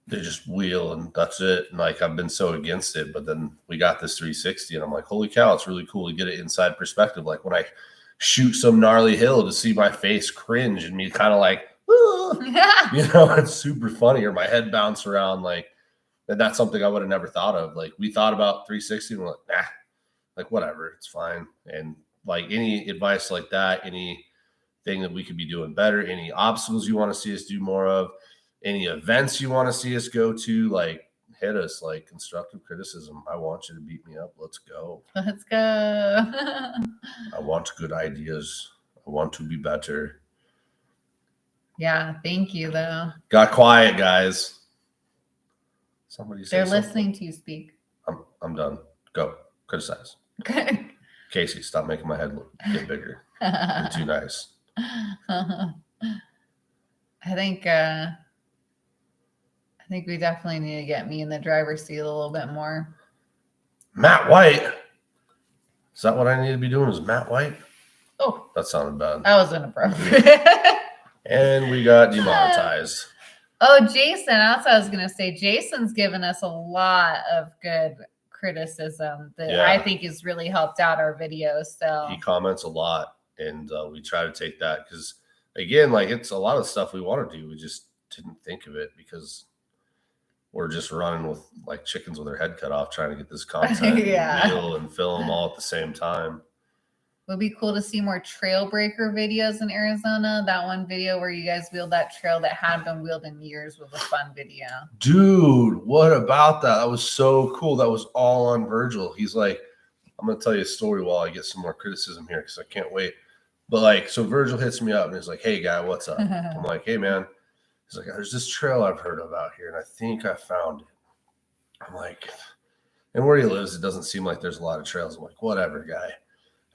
they just wheel and that's it. And like, I've been so against it, but then we got this 360 and I'm like, holy cow, it's really cool to get it inside perspective. Like when I shoot some gnarly hill to see my face cringe and me kind of like, you know, it's super funny, or my head bounce around, like, and that's something I would have never thought of. Like, we thought about 360 and we're like, nah, like, whatever, it's fine. And like, any advice like that, anything that we could be doing better, any obstacles you want to see us do more of, any events you want to see us go to, like, hit us. Like, constructive criticism. I want you to beat me up. Let's go. Let's go. I want good ideas. I want to be better. Yeah, thank you, though. Got quiet, guys. Somebody say They're something. listening to you speak. I'm done. Go. Criticize. Casey, stop making my head get bigger. You're too nice. I think we definitely need to get me in the driver's seat a little bit more. Matt White. Is that what I need to be doing? Is Matt White? Oh, that sounded bad. That was inappropriate. And we got demonetized. Oh, Jason. That's what I was going to say. Jason's given us a lot of good criticism that I think has really helped out our videos. So he comments a lot, and we try to take that because, again, like, it's a lot of stuff we want to do. We just didn't think of it because we're just running with like chickens with their head cut off, trying to get this content and film all at the same time. It would be cool to see more trail breaker videos in Arizona. That one video where you guys wheeled that trail that hadn't been wheeled in years was a fun video. Dude, what about that? That was so cool. That was all on Virgil. He's like, I'm going to tell you a story while I get some more criticism here because I can't wait. But like, so Virgil hits me up and he's like, hey, guy, what's up? I'm like, hey, man. He's like, there's this trail I've heard of out here, and I think I found it. I'm like, and where he lives, it doesn't seem like there's a lot of trails. I'm like, whatever, guy.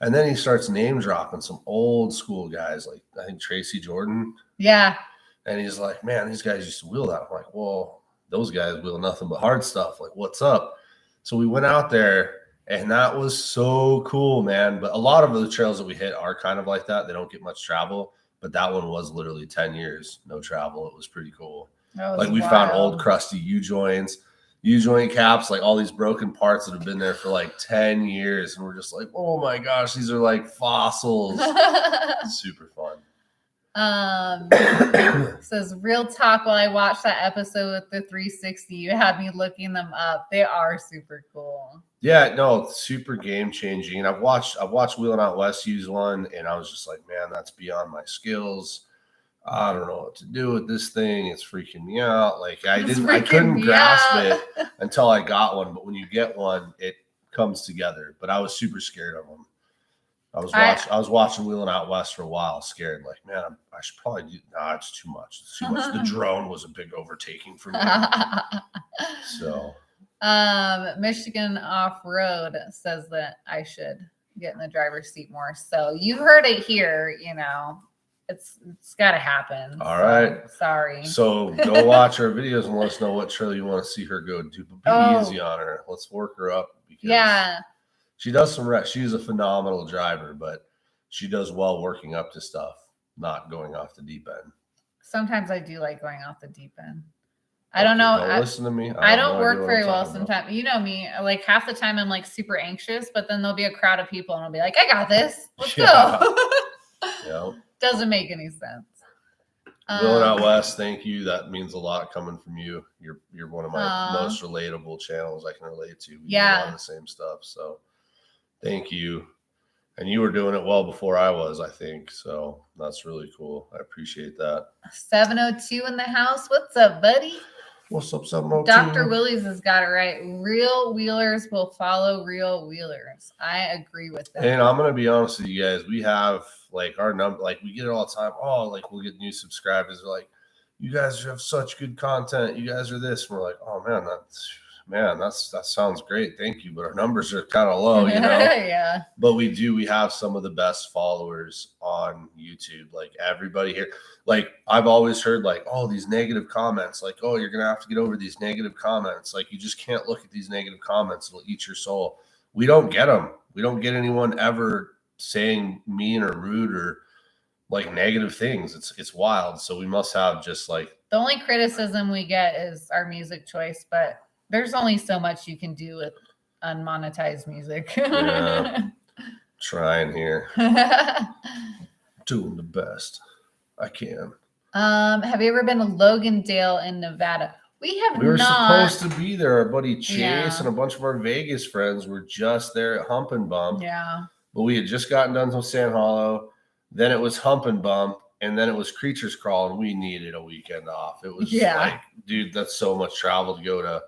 And then he starts name dropping some old school guys, like I think Tracy Jordan. Yeah. And he's like, man, these guys used to wheel that. I'm like, well, those guys wheel nothing but hard stuff. Like, what's up? So we went out there, and that was so cool, man. But a lot of the trails that we hit are kind of like that. They don't get much travel. But that one was literally 10 years, no travel. It was pretty cool. Like, we found old crusty U-joint caps, like all these broken parts that have been there for like 10 years. And we're just like, oh my gosh, these are like fossils. Super fun. Says, real talk, while I watched that episode with the 360, you had me looking them up. They are super cool. Yeah, no, super game changing. I've watched Wheeling Out West use one, and I was just like, man, that's beyond my skills. I don't know what to do with this thing. It's freaking me out. Like, I couldn't grasp it until I got one. But when you get one, it comes together. But I was super scared of them. I was watching Wheeling Out West for a while, scared. Like, man, I should probably do. Nah, it's too much. It's too much. The drone was a big overtaking for me. So, Michigan Off-Road says that I should get in the driver's seat more. So you heard it here. You know, it's got to happen. All right. Sorry. So go watch our videos and let us know what trail you want to see her go to. But be easy on her. Let's work her up. Because she does some rest. She's a phenomenal driver, but she does well working up to stuff, not going off the deep end. Sometimes I do like going off the deep end. I don't know. Don't listen to me. I don't work very well sometimes. You know me. Like, half the time I'm like super anxious, but then there'll be a crowd of people and I'll be like, I got this. Let's go. Yeah. Doesn't make any sense. Wheeling Out West, thank you. That means a lot coming from you. You're one of my most relatable channels I can relate to. We do a lot of the same stuff. So thank you. And you were doing it well before I was, I think. So that's really cool. I appreciate that. 702 in the house. What's up, buddy? What's up, 702? Dr. Willies has got it right. Real wheelers will follow real wheelers. I agree with that. And I'm going to be honest with you guys. We have like our number, like we get it all the time. Oh, like we'll get new subscribers. They're like, you guys have such good content. You guys are this. And we're like, oh man, that sounds great. Thank you. But our numbers are kind of low, you know? Yeah. But we have some of the best followers on YouTube. Like everybody here, like I've always heard like, oh, these negative comments, like, oh, you're going to have to get over these negative comments. Like, you just can't look at these negative comments. It'll eat your soul. We don't get them. We don't get anyone ever saying mean or rude or like negative things. It's wild. So we must have just like, the only criticism we get is our music choice, but there's only so much you can do with unmonetized music. Yeah. Trying here. Doing the best I can. Have you ever been to Logandale in Nevada? We were not. supposed to be there. Our buddy Chase and a bunch of our Vegas friends were just there at Hump and Bump. Yeah. But we had just gotten done with San Hollow. Then it was Hump and Bump. And then it was Creatures Crawl. And we needed a weekend off. It was like, dude, that's so much travel to go to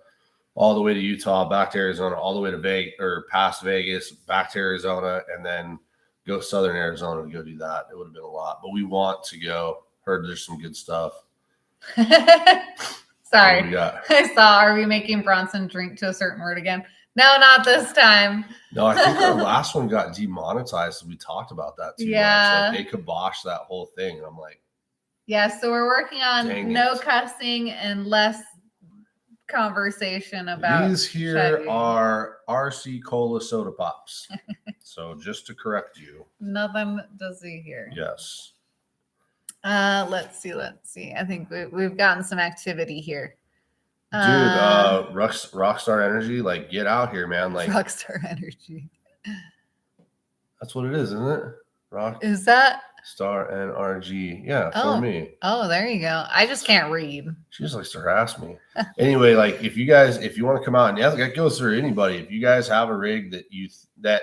all the way to Utah, back to Arizona, all the way to Vegas or past Vegas, back to Arizona, and then go Southern Arizona to go do that. It would have been a lot. But we want to go. Heard there's some good stuff. Sorry. I saw, are we making Bronson drink to a certain word again? No, not this time. No, I think our last one got demonetized. We talked about that too much. Like they kiboshed that whole thing. And I'm like, yeah, so we're working on no cussing and less conversation about these here are RC Cola soda pops. So just to correct you. Nothing to see here. Yes. Let's see. I think we've gotten some activity here. Dude, Rockstar Energy, like get out here, man. Like Rockstar Energy. That's what it is, isn't it? Is that Star NRG? Yeah, for me. Oh, there you go. I just can't read. She just likes to harass me. Anyway, like if you want to come out, and yeah, that goes for anybody. If you guys have a rig that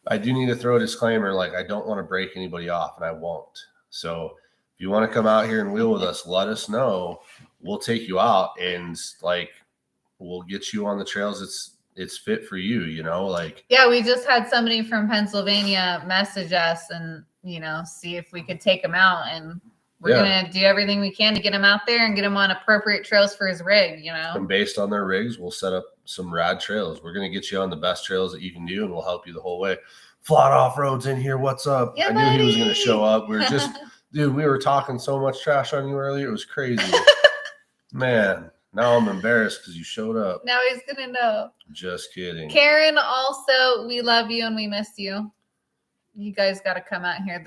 I do need to throw a disclaimer, like I don't want to break anybody off, and I won't. So if you want to come out here and wheel with us, let us know. We'll take you out and like we'll get you on the trails. It's fit for you, you know, like. Yeah, we just had somebody from Pennsylvania message us and, see if we could take him out. And we're going to do everything we can to get him out there and get him on appropriate trails for his rig, And based on their rigs, we'll set up some rad trails. We're going to get you on the best trails that you can do, and we'll help you the whole way. Flat Off-Road's in here. What's up? Yeah, I knew he was going to show up. We were just, dude, we were talking so much trash on you earlier. It was crazy. Man, now I'm embarrassed because you showed up. Now he's going to know. Just kidding. Karen, also, we love you and we miss you. You guys got to come out here.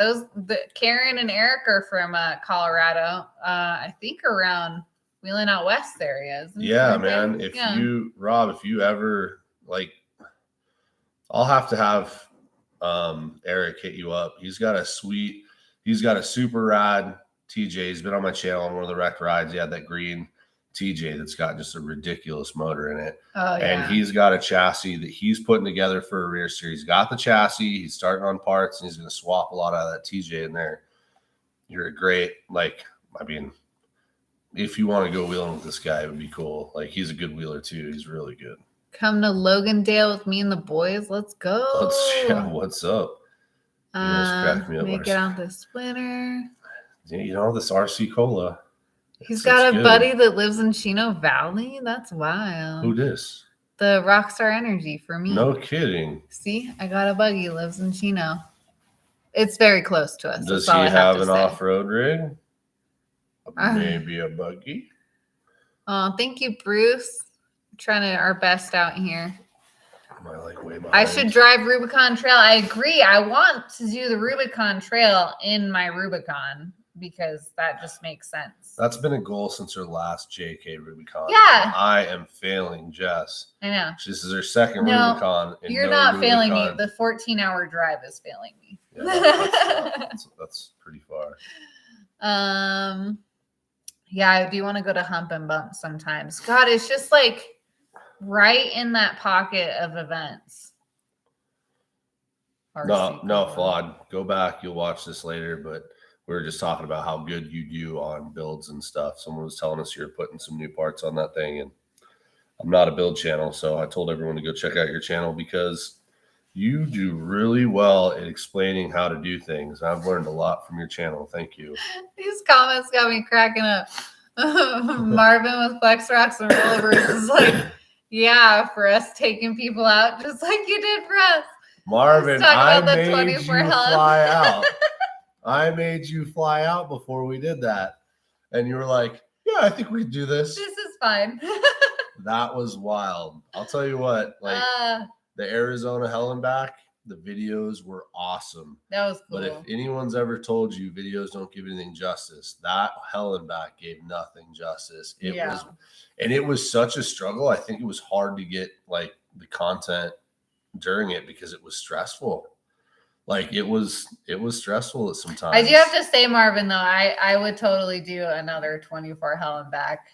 Karen and Eric are from Colorado. I think around Wheeling Out West area. Yeah, man. If you ever like, I'll have to have Eric hit you up. He's got a super rad TJ. He's been on my channel on one of the wrecked rides. He had that green TJ that's got just a ridiculous motor in it. Oh, yeah. And he's got a chassis that he's putting together for a rear series. He's got the chassis. He's starting on parts, and he's going to swap a lot out of that TJ in there. You're a great, if you want to go wheeling with this guy, it would be cool. Like, he's a good wheeler, too. He's really good. Come to Logandale with me and the boys. Let's go. What's up? You guys crack me up. Make it out this winter. This RC Cola. He's got a buddy that lives in Chino Valley. That's wild. Who this? The Rockstar Energy for me. No kidding. See, I got a buggy. Lives in Chino. It's very close to us. Does he have an off-road rig? Maybe a buggy? Oh, thank you, Bruce. We're trying our best out here. I should drive Rubicon Trail. I agree. I want to do the Rubicon Trail in my Rubicon because that just makes sense. That's been a goal since her last JK Rubicon. Yeah. I am failing Jess. I know. This is her second Rubicon. You're not failing me. The 14-hour drive is failing me. Yeah, that's pretty far. Yeah, I do want to go to Hump and Bump sometimes. God, it's just like right in that pocket of events. No, Flawed. Go back. You'll watch this later, but we were just talking about how good you do on builds and stuff. Someone was telling us you're putting some new parts on that thing, and I'm not a build channel, so I told everyone to go check out your channel because you do really well at explaining how to do things. I've learned a lot from your channel. Thank you. These comments got me cracking up. Marvin with Flex Rocks and Rollovers is like, yeah, for us taking people out just like you did for us. Marvin, I made you fly out. I made you fly out before we did that. And you were like, yeah, I think we can do this. This is fine. That was wild. I'll tell you what, the Arizona Hell and Back, the videos were awesome. That was cool. But if anyone's ever told you videos don't give anything justice, that Hell and Back gave nothing justice. It was such a struggle. I think it was hard to get the content during it because it was stressful. Like it was stressful at some times. I do have to say, Marvin, though, I would totally do another 24 hell and back.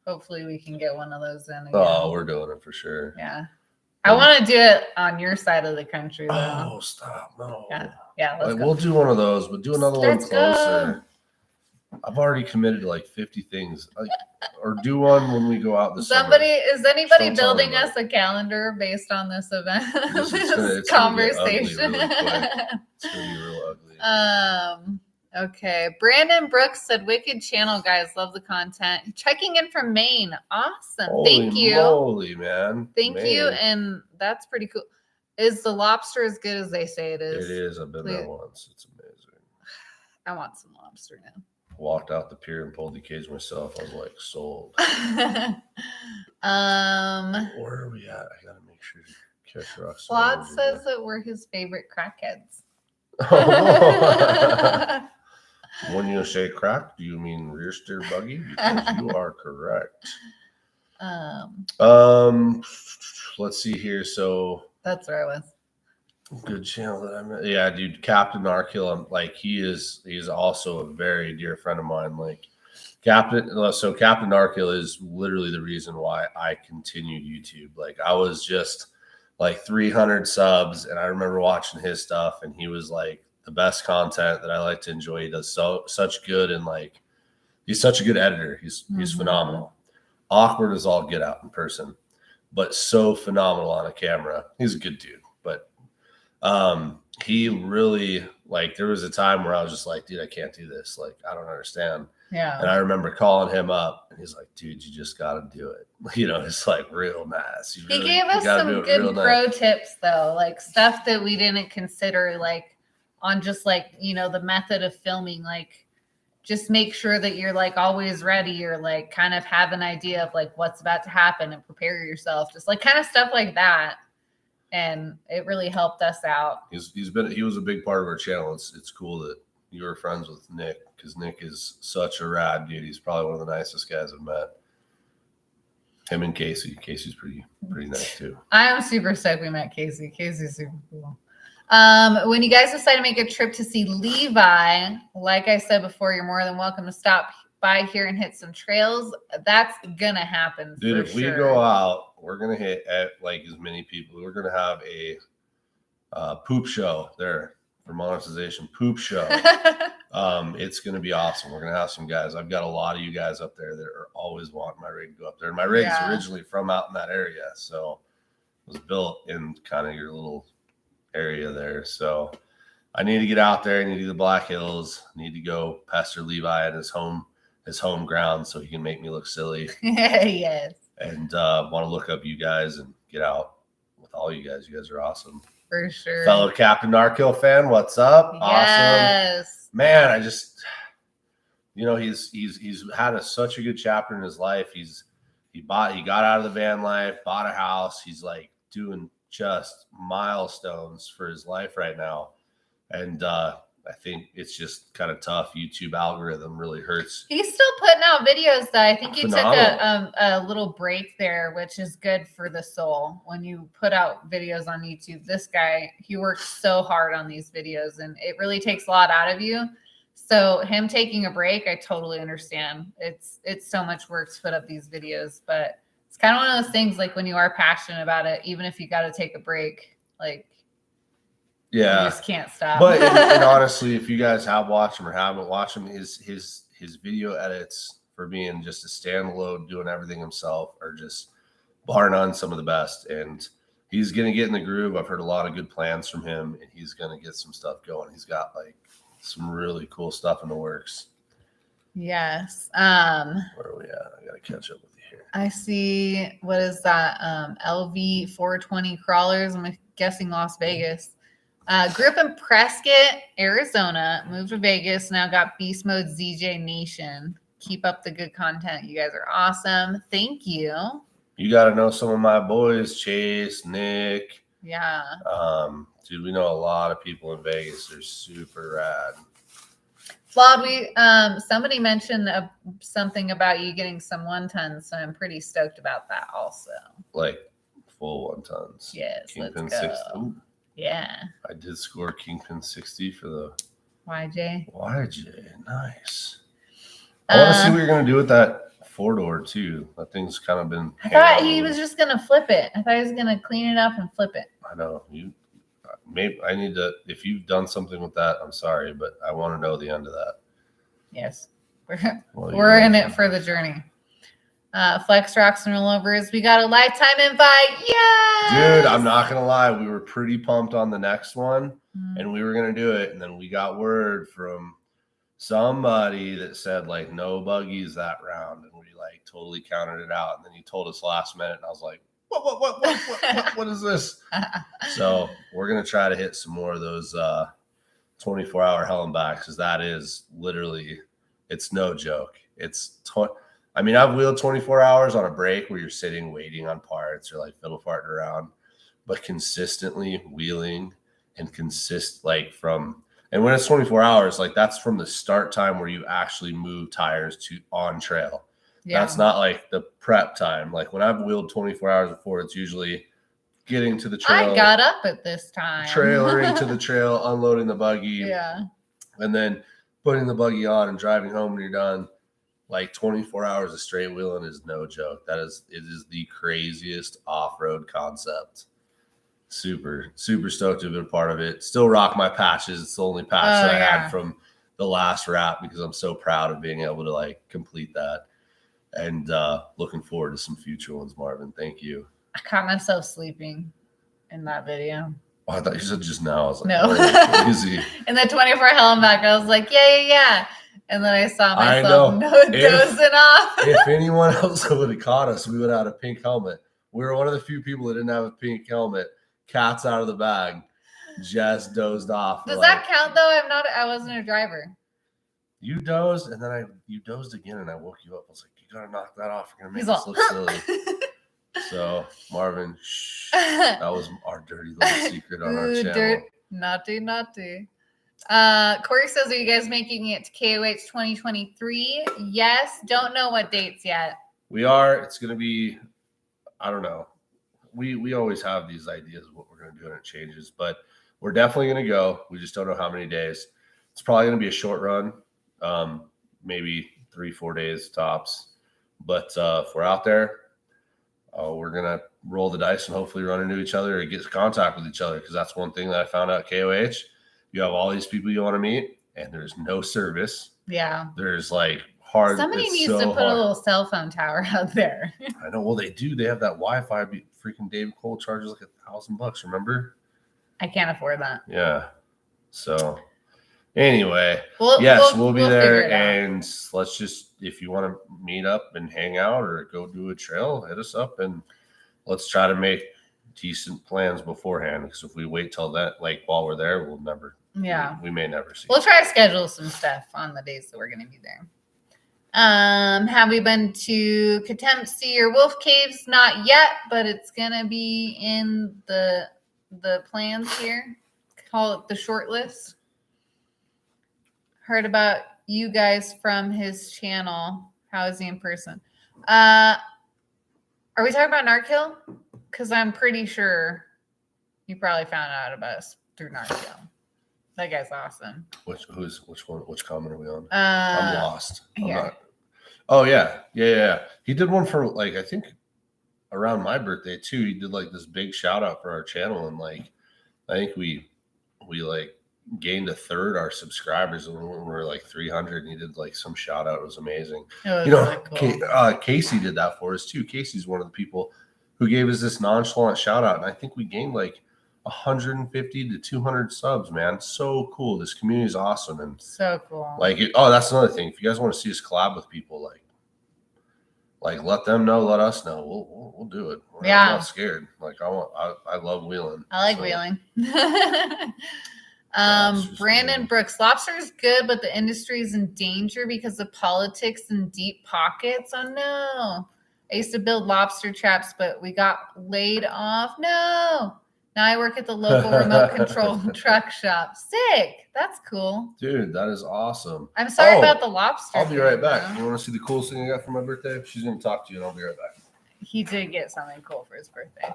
Hopefully we can get one of those in again. Oh, we're doing it for sure. Yeah. I want to do it on your side of the country, though. Oh, stop. No. Yeah, let's go. We'll do one of those, but do another one closer. Go. I've already committed to like 50 things. Or do one when we go out this summer. Is anybody building us a calendar based on this event? This conversation. It's gonna be real ugly. Okay. Brandon Brooks said, "Wicked channel, guys. Love the content. Checking in from Maine. Awesome. Thank you. Holy man. Thank you. And that's pretty cool. Is the lobster as good as they say it is? It is. I've been there once. It's amazing. I want some lobster now. Walked out the pier and pulled the cage myself. I was like, sold. Where are we at? I gotta make sure to catch rocks. Flawed says that we're his favorite crackheads. When you say crack, do you mean rear steer buggy? Because you are correct. Let's see here. So that's where I was. Good channel that I met. Yeah, dude, Captain Narkill. Like he's also a very dear friend of mine. Like Captain Narkill is literally the reason why I continued YouTube. Like I was just like 300 subs, and I remember watching his stuff, and he was like the best content that I like to enjoy. He does such good, and like he's such a good editor. He's phenomenal. Awkward as all get out in person, but so phenomenal on a camera. He's a good dude, but he really, like, there was a time where I was just like, dude, I can't do this. Like, I don't understand. Yeah. And I remember calling him up, and he's like, dude, you just got to do it. You know, it's like real nice. He gave us some good pro tips, though, like stuff that we didn't consider, like on just like, you know, the method of filming, like just make sure that you're like always ready, or like kind of have an idea of like what's about to happen and prepare yourself, just like kind of stuff like that. And it really helped us out. He was a big part of our channel. It's cool that you were friends with Nick, because Nick is such a rad dude. He's probably one of the nicest guys I've met. Him and Casey. Casey's pretty nice too. I am super stoked we met Casey. Casey's super cool. When you guys decide to make a trip to see Levi, like I said before, you're more than welcome to stop by here and hit some trails. That's gonna happen. Dude, if we go out, we're gonna hit at like as many people. We're gonna have a poop show there for monetization. Poop show. It's gonna be awesome. We're gonna have some guys. I've got a lot of you guys up there that are always wanting my rig to go up there. And my rig's originally from out in that area, so it was built in kind of your little area there. So I need to get out there. I need to do the Black Hills. I need to go pester Levi at his home ground so he can make me look silly. Yes. And want to look up you guys and get out with all you guys. You guys are awesome. For sure. Fellow Captain Narkill fan, what's up? Yes. Awesome. Man, I just, you know, he's had such a good chapter in his life. He got out of the van life, bought a house. He's like doing just milestones for his life right now. And I think it's just kind of tough. YouTube algorithm really hurts. He's still putting out videos, though. I think he took a little break there, which is good for the soul. When you put out videos on YouTube, this guy, he works so hard on these videos, and it really takes a lot out of you. So him taking a break, I totally understand. It's so much work to put up these videos, but it's kind of one of those things, like when you are passionate about it, even if you got to take a break, like, yeah, you just can't stop. But and honestly, if you guys have watched him or haven't watched him, his video edits for being just a standalone, doing everything himself, are just bar none some of the best. And he's gonna get in the groove. I've heard a lot of good plans from him, and he's gonna get some stuff going. He's got like some really cool stuff in the works. Yes. Where are we at? I gotta catch up with you here. I see. What is that? LV 420 crawlers. I'm guessing Las Vegas. Grew up in Prescott, Arizona, moved to Vegas, now got Beast Mode ZJ Nation. Keep up the good content. You guys are awesome. Thank you. You got to know some of my boys, Chase, Nick. Yeah. Dude, we know a lot of people in Vegas. They're super rad. Flawed, somebody mentioned something about you getting some 1-tons, so I'm pretty stoked about that also. Like full 1-tons. Yes, Kingpin let's go. Yeah. I did score Kingpin 60 for the YJ. Nice. I want to see what you're going to do with that 4-door too. That thing's kind of been. I thought he was just going to flip it. I thought he was going to clean it up and flip it. I know. Maybe I need to, if you've done something with that, I'm sorry, but I want to know the end of that. Yes. We're in it for the journey. Flex Rocks and Rollovers. We got a lifetime invite. Yes! Dude, I'm not going to lie. We were pretty pumped on the next one, and we were going to do it. And then we got word from somebody that said, like, no buggies that round. And we, like, totally counted it out. And then he told us last minute, and I was like, what is this? So we're going to try to hit some more of those 24-hour hell and backs, because that is literally, it's no joke. I've wheeled 24 hours on a break where you're sitting waiting on parts or like fiddle farting around, but consistently wheeling and and when it's 24 hours, like that's from the start time where you actually move tires to on trail. Yeah. That's not like the prep time. Like when I've wheeled 24 hours before, it's usually getting to the trail. I got up at this time. Trailering to the trail, unloading the buggy. Yeah. And then putting the buggy on and driving home when you're done. Like 24 hours of straight wheeling is no joke. It is the craziest off-road concept. Super, super stoked to have been a part of it. Still rock my patches. It's the only patch that I had from the last wrap because I'm so proud of being able to like complete that. And looking forward to some future ones, Marvin. Thank you. I caught myself sleeping in that video. Oh, I thought you said just now. I was like, no. Oh, easy. In the 24 hell and back, I was like, yeah. And then I saw myself dozing off. If anyone else would have caught us, we would have had a pink helmet. We were one of the few people that didn't have a pink helmet. Cat's out of the bag. Just dozed off. Does that count though? I wasn't a driver. You dozed and then you dozed again and I woke you up. I was like, you gotta knock that off. You're gonna make us look silly. So Marvin, shh. That was our dirty little secret on our channel. Naughty. Corey says, are you guys making it to KOH 2023? Yes. Don't know what dates yet. We are. It's going to be, I don't know. We always have these ideas of what we're going to do and it changes, but we're definitely going to go. We just don't know how many days. It's probably going to be a short run, maybe 3-4 days tops. But if we're out there, we're going to roll the dice and hopefully run into each other or get contact with each other, because that's one thing that I found out at KOH. You have all these people you want to meet, and there's no service. Yeah. There's like hard. Somebody needs to put a little cell phone tower out there. I know. Well, they do. They have that Wi-Fi. Freaking David Cole charges like $1,000. Remember? I can't afford that. Yeah. So anyway, we'll be there, and let's just, if you want to meet up and hang out or go do a trail, hit us up, and let's try to make decent plans beforehand, because if we wait till that, like while we're there, we'll never. Yeah, we may never see. We'll try to schedule some stuff on the days that we're going to be there. Have we been to Katemsi or Wolf Caves? Not yet, but it's going to be in the plans here. Call it the short list. Heard about you guys from his channel. How is he in person? Are we talking about Narkill? Because I'm pretty sure you probably found out about us through Narkill. That guy's awesome. Which comment are we on? I'm lost. I'm here. Not. Oh yeah. He did one for like, I think around my birthday too. He did like this big shout out for our channel, and like I think we like gained a third our subscribers when we were like 300, and he did like some shout out. It was amazing. It was really cool. Casey did that for us too. Casey's one of the people who gave us this nonchalant shout out, and I think we gained like 150 to 200 subs, man. So cool. This community is awesome. And so cool. Like, that's another thing. If you guys want to see us collab with people, like let them know, let us know. We'll do it. I'm not scared. Like I love wheeling. I like wheeling. Brandon Brooks, lobster is good, but the industry is in danger because of politics and deep pockets. Oh no. I used to build lobster traps, but we got laid off. No. Now I work at the local remote control truck shop. Sick. That's cool. Dude, that is awesome. I'm sorry about the lobster. I'll be right back. You want to see the coolest thing I got for my birthday? She's going to talk to you, and I'll be right back. He did get something cool for his birthday.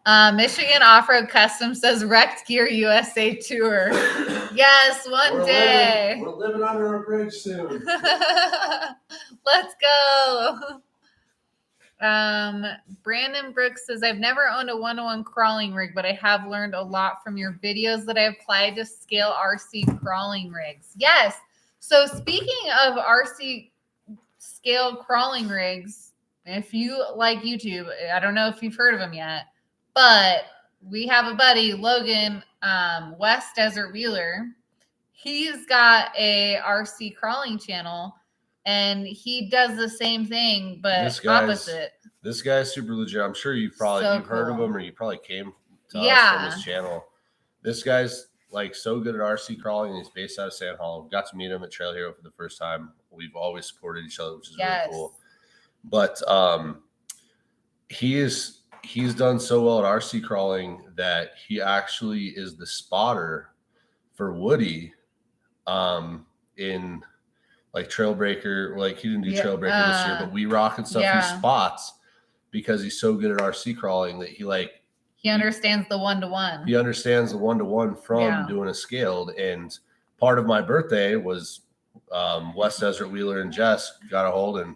Michigan Off-Road Custom says Wrecked Gear USA Tour. Yes, one day. We're living under a bridge soon. Let's go. Brandon Brooks says, I've never owned a one-to-one crawling rig, but I have learned a lot from your videos that I applied to scale RC crawling rigs. Yes. So speaking of RC scale crawling rigs, if you like YouTube, I don't know if you've heard of them yet, but we have a buddy, Logan, West Desert Wheeler. He's got a RC crawling channel, and he does the same thing, but opposite. This guy's super legit. I'm sure you've heard of him, or you probably came to us from his channel. This guy's like so good at RC crawling. He's based out of San Hollow. Got to meet him at Trail Hero for the first time. We've always supported each other, which is really cool. But he's done so well at RC crawling that he actually is the spotter for Woody in like Trailbreaker. Like he didn't do Trailbreaker this year, but We Rock and stuff. He spots because he's so good at RC crawling that he understands the one-to-one. He understands the one-to-one from doing a scaled. And part of my birthday was West Desert Wheeler and Jess got a hold, and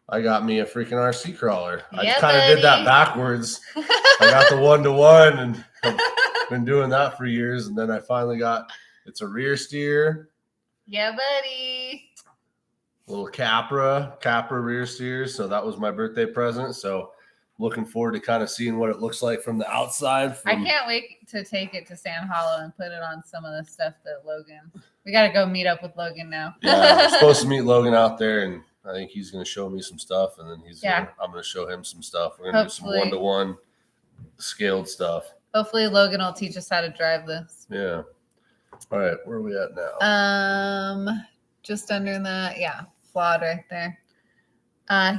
I got me a freaking RC crawler. I kind of did that backwards. I got the one-to-one, and I've been doing that for years. And then I finally it's a rear steer. Yeah, buddy. Little Capra rear steer. So that was my birthday present. So looking forward to kind of seeing what it looks like from the outside. I can't wait to take it to San Hollow and put it on some of the stuff that Logan. We got to go meet up with Logan now. Yeah, we're supposed to meet Logan out there, and I think he's going to show me some stuff, and then I'm going to show him some stuff. We're going to do some one-to-one scaled stuff. Hopefully Logan will teach us how to drive this. Yeah. All right, where are we at now? Just under that, flawed right there.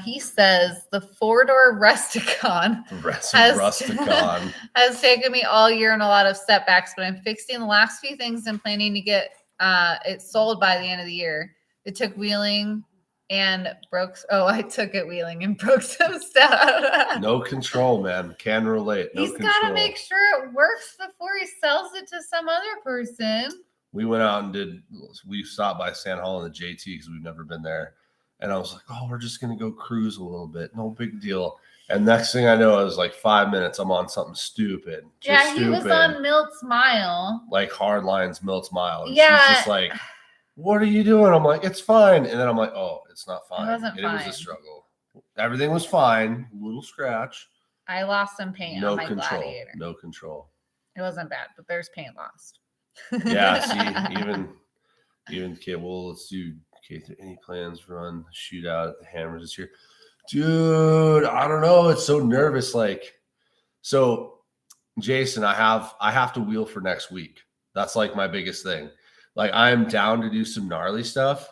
He says the 4-door Rusticon has taken me all year and a lot of setbacks, but I'm fixing the last few things and planning to get it sold by the end of the year. It took wheeling and I took it wheeling and broke some stuff. No control, man. Can relate. He's got to make sure it works before he sells it to some other person. We went out and we stopped by San Hollow and the JT because we've never been there. And I was like, we're just going to go cruise a little bit. No big deal. And next thing I know, I was like 5 minutes. I'm on something stupid. He was on Milt's Mile. Like Hardline's Milt's Mile. And she's just like, what are you doing? I'm like, it's fine. And then I'm like, it's not fine. It wasn't fine. It was a struggle. Everything was fine. A little scratch. I lost some paint on my Gladiator. No control. It wasn't bad, but there's paint lost. Yeah, see, even okay, well, let's do any plans run shootout at the Hammers this year? Dude, I don't know. It's so nervous. So Jason, I have to wheel for next week. That's like my biggest thing. Like I'm down to do some gnarly stuff.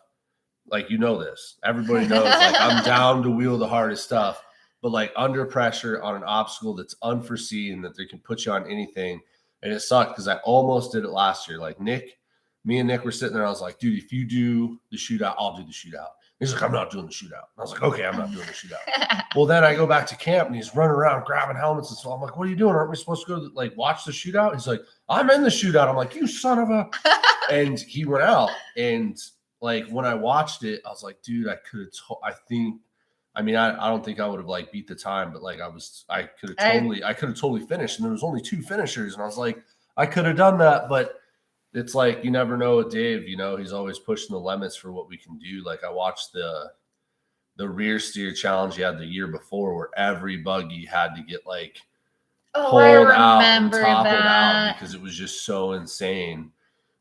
Like, this. Everybody knows I'm down to wheel the hardest stuff, but like under pressure on an obstacle that's unforeseen that they can put you on anything. And it sucked because I almost did it last year. Like me and Nick were sitting there. I was like, dude, if you do the shootout, I'll do the shootout. He's like, I'm not doing the shootout. I was like, okay, I'm not doing the shootout. Well, then I go back to camp and he's running around grabbing helmets. And so I'm like, what are you doing? Aren't we supposed to go watch the shootout? He's like, I'm in the shootout. I'm like, you son of a. And he went out. And when I watched it, I was like, dude, I could have, I don't think I would have beat the time, but I could have totally finished. And there was only 2 finishers. And I was like, I could have done that. But it's like, you never know with Dave, he's always pushing the limits for what we can do. Like I watched the rear steer challenge he had the year before where every buggy had to get pulled out and toppled out because it was just so insane.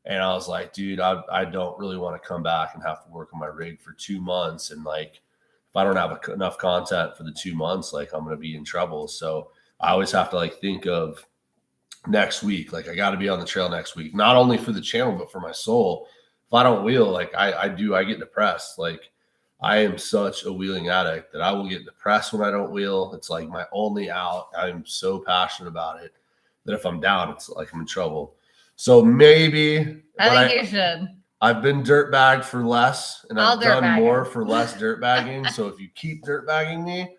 And I was like, dude, I don't really want to come back and have to work on my rig for 2 months. And if I don't have enough content for the 2 months, I'm going to be in trouble. So I always have to think of next week. I got to be on the trail next week, not only for the channel, but for my soul. If I don't wheel, I get depressed. I am such a wheeling addict that I will get depressed when I don't wheel. It's my only out. I'm so passionate about it that if I'm down, it's I'm in trouble. So maybe I think you should. I've been dirtbagged for less, and I've done more for less dirtbagging. So if you keep dirtbagging me,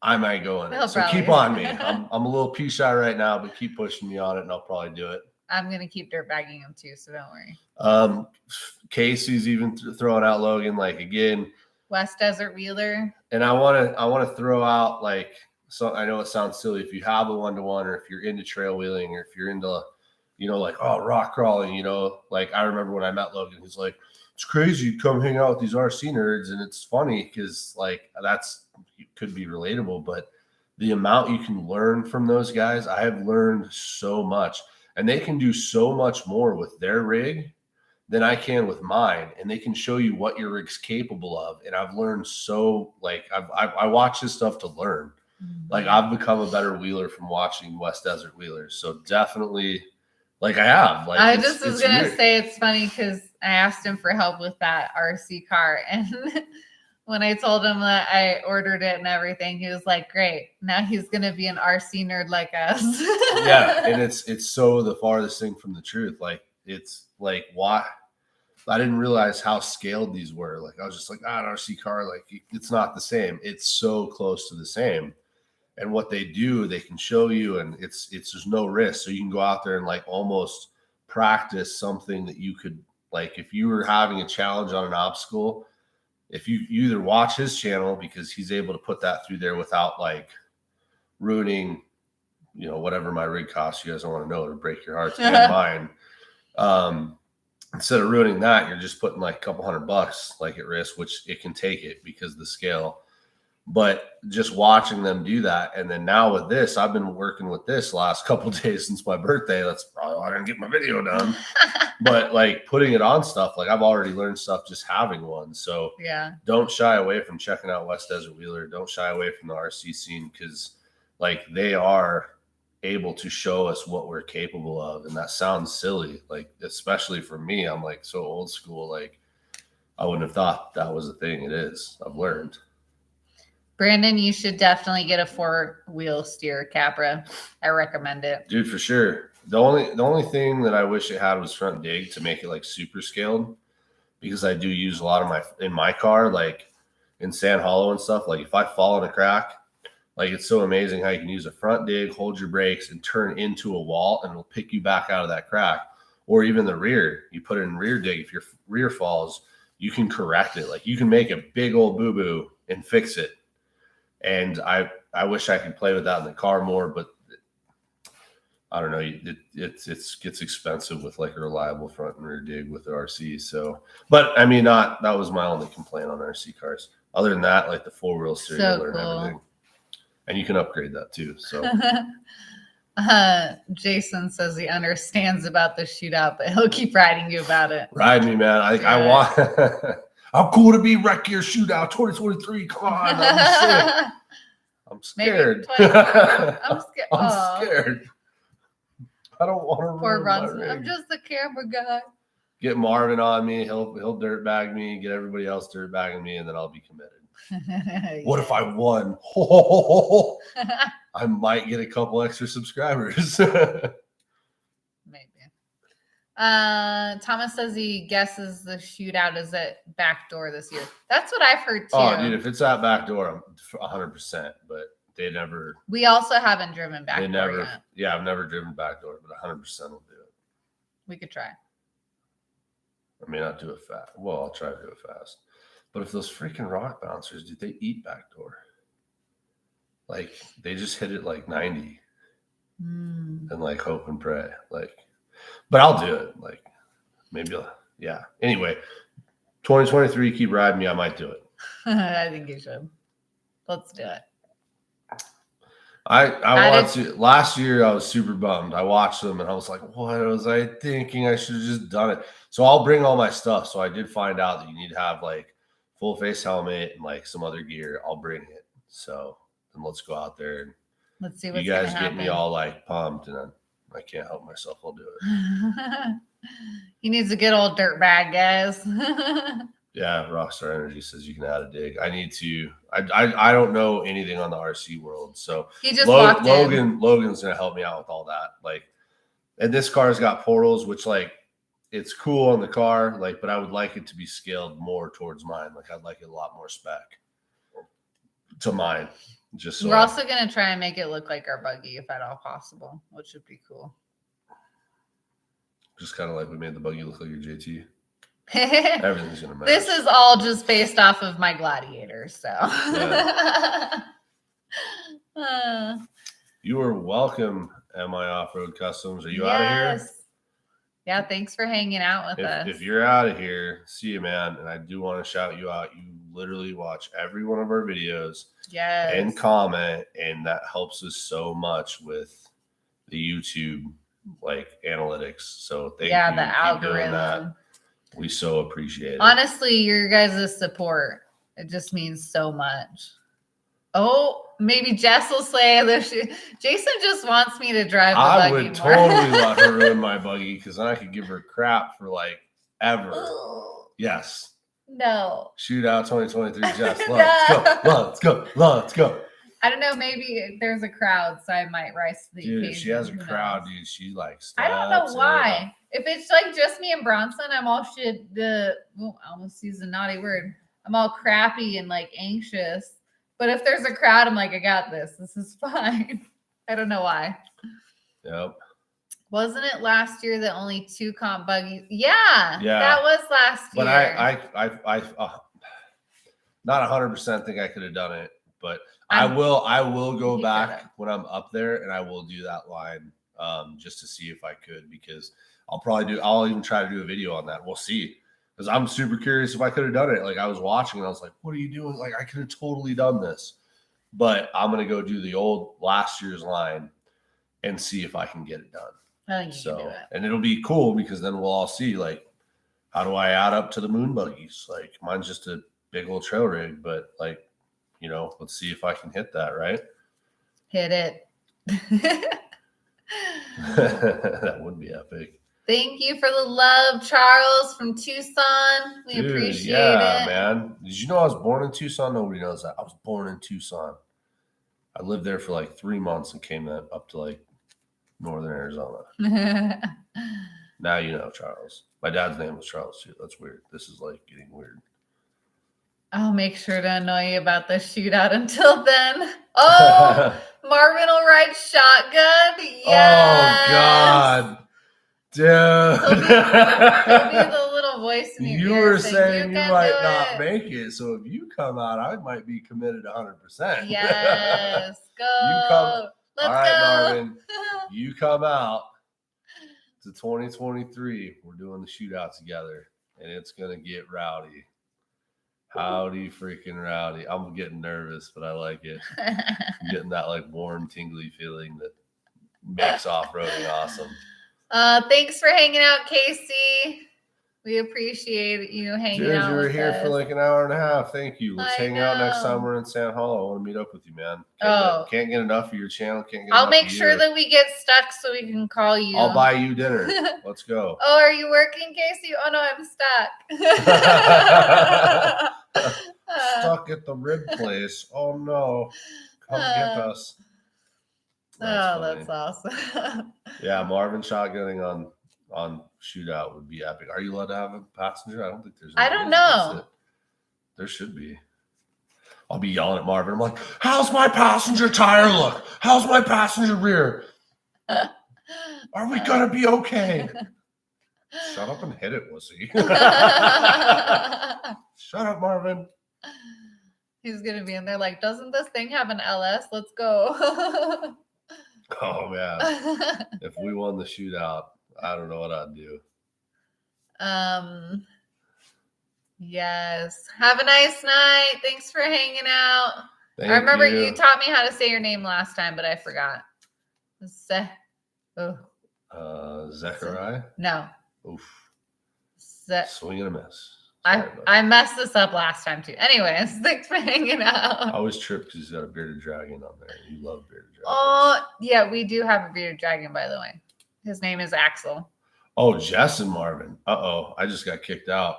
I might go in it. So keep on me. I'm a little pea shy right now, but keep pushing me on it, and I'll probably do it. I'm going to keep dirt bagging him too, so don't worry. Casey's even throwing out Logan, like, again. West Desert Wheeler. And I want to throw out, like, so I know it sounds silly. If you have a 1-to-1, or if you're into trail wheeling, or if you're into, like, rock crawling, like, I remember when I met Logan, he's like, it's crazy you come hang out with these RC nerds. And it's funny because, like, could be relatable, but the amount you can learn from those guys, I have learned so much, and they can do so much more with their rig than I can with mine. And they can show you what your rig's capable of. And I've learned so, like, I watch this stuff to learn. Like, I've become a better wheeler from watching West Desert Wheelers. So definitely, like, I have. Like, I just was going to say, it's funny because I asked him for help with that RC car. And when I told him that I ordered it and everything, he was like, great. Now he's going to be an RC nerd like us. Yeah. And it's so the farthest thing from the truth. Like, it's like, why? I didn't realize how scaled these were. Like, I was just like, an RC car, like, it's not the same. It's so close to the same. And what they do, they can show you, and it's there's no risk. So you can go out there and, like, almost practice something that you could, like, if you were having a challenge on an obstacle, if you either watch his channel, because he's able to put that through there without, like, ruining, whatever my rig costs. You guys don't want to know, to break your hearts and mine. Instead of ruining that, you're just putting like a couple $100 like at risk, which it can take it because of the scale. But just watching them do that, and then now with this, I've been working with this last couple of days since my birthday. That's probably why I didn't get my video done. But, like, putting it on stuff, like, I've already learned stuff just having one. So yeah, don't shy away from checking out West Desert Wheeler. Don't shy away from the RC scene, because, like, they are able to show us what we're capable of. And that sounds silly, like, especially for me. I'm, like, so old school. Like, I wouldn't have thought that was a thing. It is. I've learned. Brandon, you should definitely get a 4-wheel steer Capra. I recommend it, dude, for sure. The only thing that I wish it had was front dig to make it, like, super scaled, because I do use a lot of in my car, like in Sand Hollow and stuff. Like, if I fall in a crack, like, it's so amazing how you can use a front dig, hold your brakes, and turn into a wall, and it'll pick you back out of that crack. Or even the rear, you put it in rear dig. If your rear falls, you can correct it. Like, you can make a big old boo-boo and fix it. And I wish I could play with that in the car more, but I don't know. It gets expensive with, like, a reliable front and rear dig with the RC. So, but I mean, that was my only complaint on RC cars. Other than that, like, the 4-wheel steering, so learn cool. everything. And you can upgrade that too. So Jason says he understands about the shootout, but he'll keep writing you about it. Ride me, man. I want. How cool to be Wreck Gear Shootout 2023. Come on. I'm scared. I'm scared. I'm scared. I don't want to Poor ruin my Bronson. rig. I'm just the camera guy. Get Marvin on me. He'll dirtbag me. Get everybody else dirtbagging me, and then I'll be committed. What if I won? I might get a couple extra subscribers. Maybe. Thomas says he guesses the shootout is at backdoor this year. That's what I've heard too. Oh, dude, if it's at backdoor, I'm 100%. But they never. We also haven't driven backdoor. They never. Yet. Yeah, I've never driven backdoor, but 100% will do it. We could try. I may not do it fast. Well, I'll try to do it fast. But if those freaking rock bouncers, dude, they eat backdoor. Like, they just hit it like 90 and, like, hope and pray. Like, but I'll do it. Like, maybe, yeah. Anyway, 2023, keep riding me. I might do it. I think you should. Let's do it. I want to. Last year, I was super bummed. I watched them and I was like, what was I thinking? I should have just done it. So I'll bring all my stuff. So I did find out that you need to have, like, full face helmet and, like, some other gear. I'll bring it. So then let's go out there and let's see what's you guys get me all, like, pumped, and then I can't help myself. I'll do it. He needs a good old dirt bag, guys. Yeah, Rockstar Energy says you can add a dig. I need to. I don't know anything on the RC world, so he just walked in. Logan's gonna help me out with all that. Like, and this car's got portals, which, like, it's cool on the car, like, but I would like it to be scaled more towards mine. Like, I'd like it a lot more spec. to mine. Just so we're also going to try and make it look like our buggy if at all possible, which would be cool. Just kind of like we made the buggy look like your JT. Everything's going to match. This is all just based off of my gladiators, so. Yeah. You are welcome at my off-road customs. Are you out of here? Yeah, thanks for hanging out with us. If you're out of here, see you, man. And I do want to shout you out. You literally watch every one of our videos and comment, and that helps us so much with the YouTube analytics. So thank you. Yeah, the algorithm. We so appreciate it. Honestly, your guys' support, it just means so much. Oh, maybe Jess will say that Jason just wants me to drive the buggy I would totally let her ruin my buggy because then I could give her crap for ever. Yes. No. Shootout 2023, Jess. Let's go. I don't know. Maybe there's a crowd, so I might rise to the occasion. Dude, she has a crowd, dude. She I don't know why. If it's just me and Bronson, I'm all I almost used a naughty word. I'm all crappy and anxious. But if there's a crowd, I'm like, I got this. This is fine. I don't know why. Yep. Wasn't it last year that only 2 comp buggies? Yeah. That was last year. But I not 100% think I could have done it, but I will go back when I'm up there and I will do that line just to see if I could, because I'll even try to do a video on that. We'll see. Because I'm super curious if I could have done it. I was watching and I was like, what are you doing? I could have totally done this. But I'm going to go do the old last year's line and see if I can get it done. I think you can do it. And it'll be cool because then we'll all see, how do I add up to the moon buggies? Mine's just a big old trail rig, but let's see if I can hit that, right? Hit it. That would be epic. Thank you for the love, Charles from Tucson. We appreciate it. Yeah, man. Did you know I was born in Tucson? Nobody knows that. I was born in Tucson. I lived there for 3 months and came up to northern Arizona. Now you know Charles. My dad's name was Charles too. That's weird. This is getting weird. I'll make sure to annoy you about the shootout until then. Oh, Marvin will ride shotgun. Yes. Oh, God. Dude. He'll be the little voice in your ear. You were saying you might not make it. So if you come out, I might be committed 100%. Yes. Go. Let's all right, go. Marvin. You come out to 2023. We're doing the shootout together, and it's going to get rowdy. Howdy freaking rowdy. I'm getting nervous, but I like it. I'm getting that warm, tingly feeling that makes off-roading awesome. Thanks for hanging out, Casey. We appreciate you hanging out. Dude, you were here for an hour and a half. Thank you. Let's hang out next summer in San Hollow. I want to meet up with you, man. Can't get enough of your channel. I'll make sure that we get stuck so we can call you. I'll buy you dinner. Let's go. Oh, are you working, Casey? Oh no, I'm stuck. Stuck at the rib place. Oh no. Come get us. That's awesome. Yeah, Marvin shotgunning on Shootout would be epic. Are you allowed to have a passenger? I don't think there's. I don't know. There should be. I'll be yelling at Marvin. I'm like, how's my passenger tire look? How's my passenger rear? Are we going to be okay? Shut up and hit it, wussy. Shut up, Marvin. He's going to be in there doesn't this thing have an LS? Let's go. Oh, man. If we won the shootout, I don't know what I'd do. Yes. Have a nice night. Thanks for hanging out. I remember you taught me how to say your name last time, but I forgot. Zechariah? No. Oof. Swing and a miss. I messed this up last time too. Anyways, thanks for hanging out. I always trip because he's got a bearded dragon on there. You love bearded dragons. Oh, yeah, we do have a bearded dragon, by the way. His name is Axel. Oh, Jess and Marvin. Uh-oh, I just got kicked out.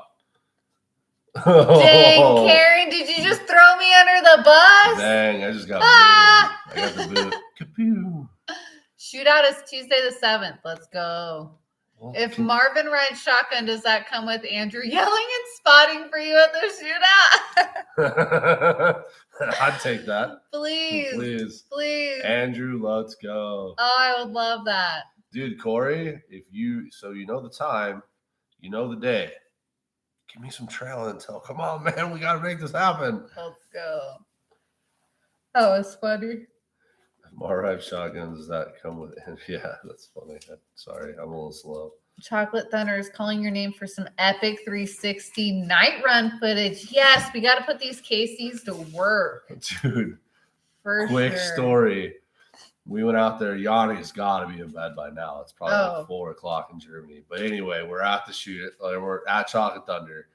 Dang, Karen, did you just throw me under the bus? Dang, I just got I got the boot. Kapoo. Shootout is Tuesday the 7th. Let's go. Well, if Marvin rides shotgun, does that come with Andrew yelling and spotting for you at the shootout? I'd take that. Please. Andrew, let's go. Oh, I would love that. Dude, Corey, you know the time, you know the day. Give me some trail intel. Come on, man. We got to make this happen. Let's go. That was funny. Marrive shotguns, does that come with it? Yeah, that's funny. Sorry, I'm a little slow. Chocolate Thunder is calling your name for some epic 360 night run footage. Yes, we got to put these Casey's to work. Dude, quick story. We went out there. Yanni's got to be in bed by now. It's probably like 4 o'clock in Germany. But anyway, we're at the shoot. We're at Chocolate Thunder.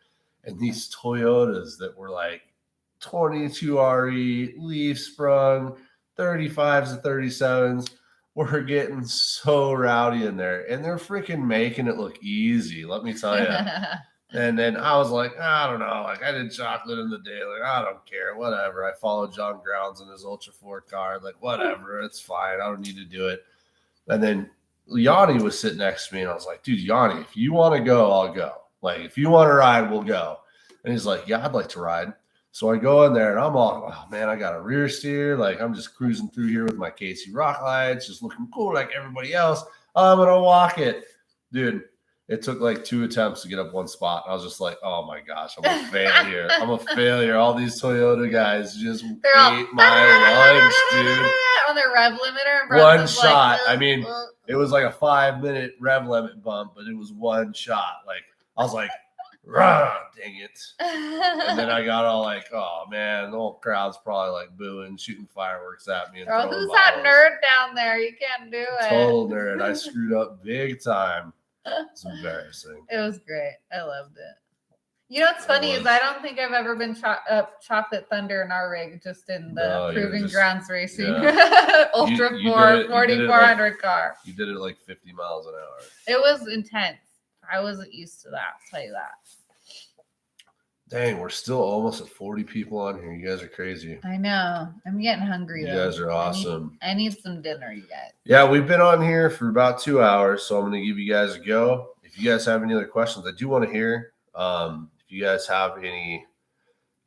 And these Toyotas that were like 22 RE, leaf sprung, 35s and 37s, were getting so rowdy in there. And they're freaking making it look easy, let me tell you. And then I was like, I don't know. Like, I did chocolate in the day. Like, I don't care. Whatever. I followed John Grounds in his Ultra 4 car. Like, whatever. It's fine. I don't need to do it. And then Yanni was sitting next to me, and I was like, dude, Yanni, if you want to go, I'll go. Like, if you want to ride, we'll go. And he's like, yeah, I'd like to ride. So I go in there, and I'm all, oh, man, I got a rear steer. Like, I'm just cruising through here with my Casey rock lights, just looking cool like everybody else. I'm going to walk it. Dude. It took like 2 attempts to get up one spot. I was just like, oh my gosh, I'm a failure. I'm a failure. All these Toyota guys just ate my lunch, dude. On their rev limiter. One shot. Like, I mean, it was like a 5-minute rev limit bump, but it was one shot. Like, I was like, rah, dang it. And then I got all like, oh man, the whole crowd's probably like booing, shooting fireworks at me. And who's that nerd down there? You can't do it. Total nerd. I screwed up big time. It's embarrassing. It was great. I loved it. You know what's funny is I don't think I've ever been Chocolate Thunder in our rig, just in the Proving Grounds racing. Yeah. Ultra 4, 4,400 car. You did it like 50 miles an hour. It was intense. I wasn't used to that, I'll tell you that. Dang, we're still almost at 40 people on here. You guys are crazy. I know. I'm getting hungry. You guys are awesome. I need some dinner, you guys. Yeah, we've been on here for about 2 hours, so I'm going to give you guys a go. If you guys have any other questions, I do want to hear. If you guys have any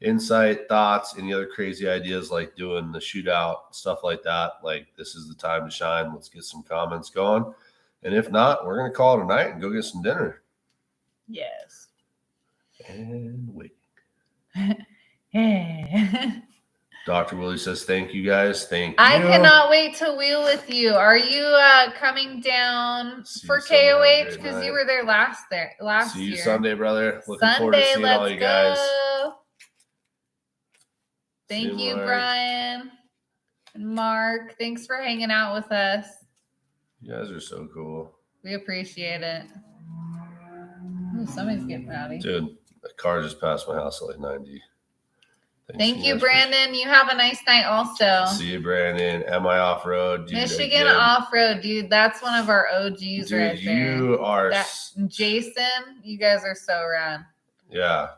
insight, thoughts, any other crazy ideas like doing the shootout, stuff like that, like this is the time to shine. Let's get some comments going. And if not, we're going to call it a night and go get some dinner. Yes. And wait. Hey. Dr. Willie says, thank you guys. Thank you. I cannot wait to wheel with you. Are you coming down for KOH? Because you were there last year. See you Sunday, brother. Looking forward to seeing all you guys. Thank you, Brian and Mark. Thanks for hanging out with us. You guys are so cool. We appreciate it. Ooh, somebody's getting rowdy. Dude, a car just passed my house at like 90. Thank you, Brandon. You have a nice night also. See you, Brandon. MI Off-Road. Dude, Michigan Off-Road, dude. That's one of our OGs, dude, right there. You are. Jason, you guys are so rad. Yeah.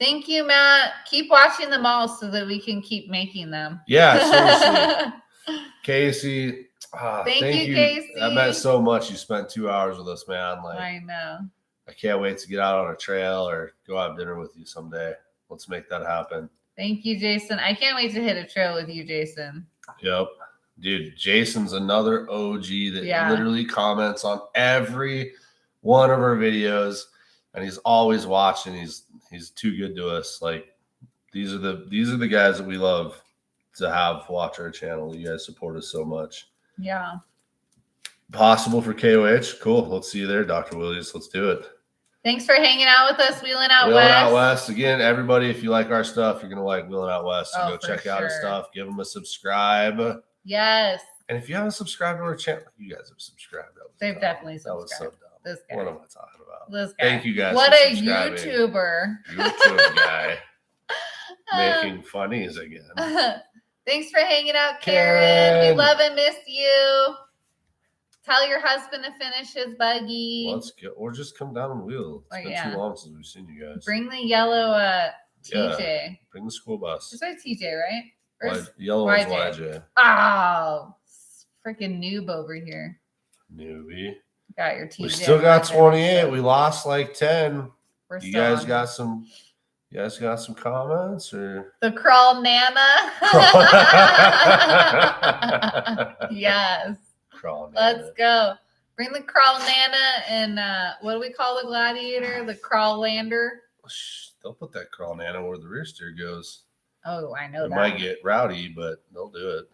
Thank you, Matt. Keep watching them all so that we can keep making them. Yeah, seriously. Casey. Thank you, Casey. That meant so much. You spent 2 hours with us, man. Like, I know. I can't wait to get out on a trail or go have dinner with you someday. Let's make that happen. Thank you, Jason. I can't wait to hit a trail with you, Jason. Yep. Dude, Jason's another OG that literally comments on every one of our videos, and he's always watching. He's too good to us. Like, these are the guys that we love to have watch our channel. You guys support us so much. Yeah. Possible for KOH. Cool. Let's see you there, Dr. Williams. Let's do it. Thanks for hanging out with us, Wheeling Out West. Wheeling Out West. Again, everybody, if you like our stuff, you're going to like Wheeling Out West. So go check out his stuff. Give him a subscribe. Yes. And if you haven't subscribed to our channel, you guys have subscribed. They've definitely subscribed. That was so dumb. This guy. What am I talking about? This guy. Thank you guys. What a YouTuber. YouTube guy. Making funnies again. Thanks for hanging out, Karen. We love and miss you. Tell your husband to finish his buggy. Let's go. Or just come down and wheel. It's been too long since we've seen you guys. Bring the yellow TJ. Yeah, bring the school bus. It's like TJ, right? Yellow one's YJ. Oh, freaking noob over here. Newbie. Got your TJ. We still got 28. We lost like 10. You guys got some You guys got some comments or the crawl nana? Yes. Crawl nana. Let's go. Bring the crawl nana and what do we call the gladiator? The crawl lander. They'll put that crawl nana where the rear steer goes. Oh, I know it that. Might get rowdy, but they'll do it.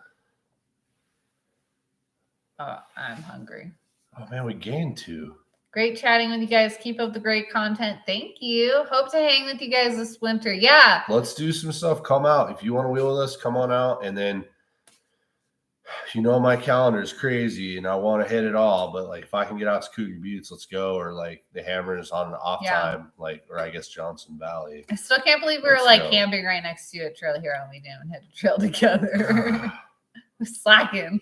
Oh, I'm hungry. Oh man, we gained 2. Great chatting with you guys. Keep up the great content. Thank you. Hope to hang with you guys this winter. Yeah. Let's do some stuff. Come out. If you want to wheel with us, come on out. And then, my calendar is crazy and I want to hit it all. But like, if I can get out to Cougar Buttes, let's go. Or like the Hammers on an off time, or I guess Johnson Valley. I still can't believe we were camping right next to you at Trail Hero and we didn't hit a trail together. We're slacking.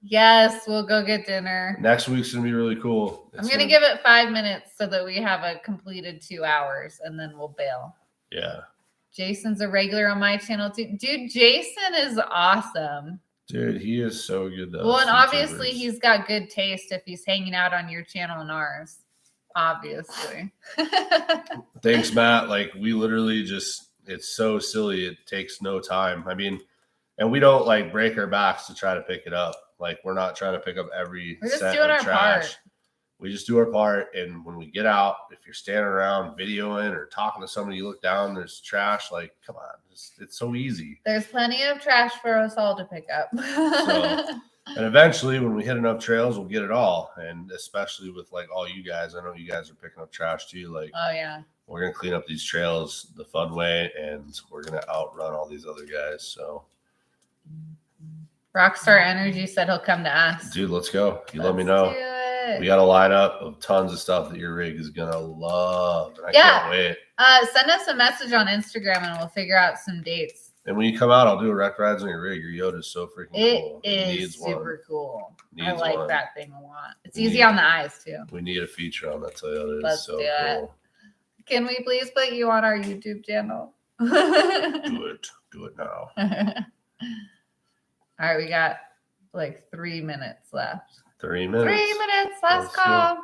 Yes, we'll go get dinner. Next week's going to be really cool. I'm going to give it 5 minutes so that we have a completed 2 hours and then we'll bail. Yeah. Jason's a regular on my channel too. Dude, Jason is awesome. Dude, he is so good though. Well, and obviously he's got good taste if he's hanging out on your channel and ours. Obviously. Thanks, Matt. Like, we literally it's so silly. It takes no time. I mean, and we don't like break our backs to try to pick it up. Like, we're not trying to pick up every set of trash. Part. We just do our part. And when we get out, if you're standing around videoing or talking to somebody, you look down, there's trash. Like, come on. It's so easy. There's plenty of trash for us all to pick up. And eventually, when we hit enough trails, we'll get it all. And especially with like all you guys, I know you guys are picking up trash too. Like, oh yeah, we're gonna clean up these trails the fun way, and we're gonna outrun all these other guys. So, Rockstar Energy said he'll come to us. Dude, let's go. Let me know. We got a lineup of tons of stuff that your rig is gonna love. And I can't wait. Send us a message on Instagram and we'll figure out some dates. And when you come out, I'll do a wreck rides on your rig. Your Yoda's so freaking cool. It is super cool. I like that thing a lot. It's easy on the eyes too. We need a feature on that Toyota. Let's do it. Can we please put you on our YouTube channel? Do it now. All right, we got like 3 minutes left. 3 minutes. 3 minutes. Last call.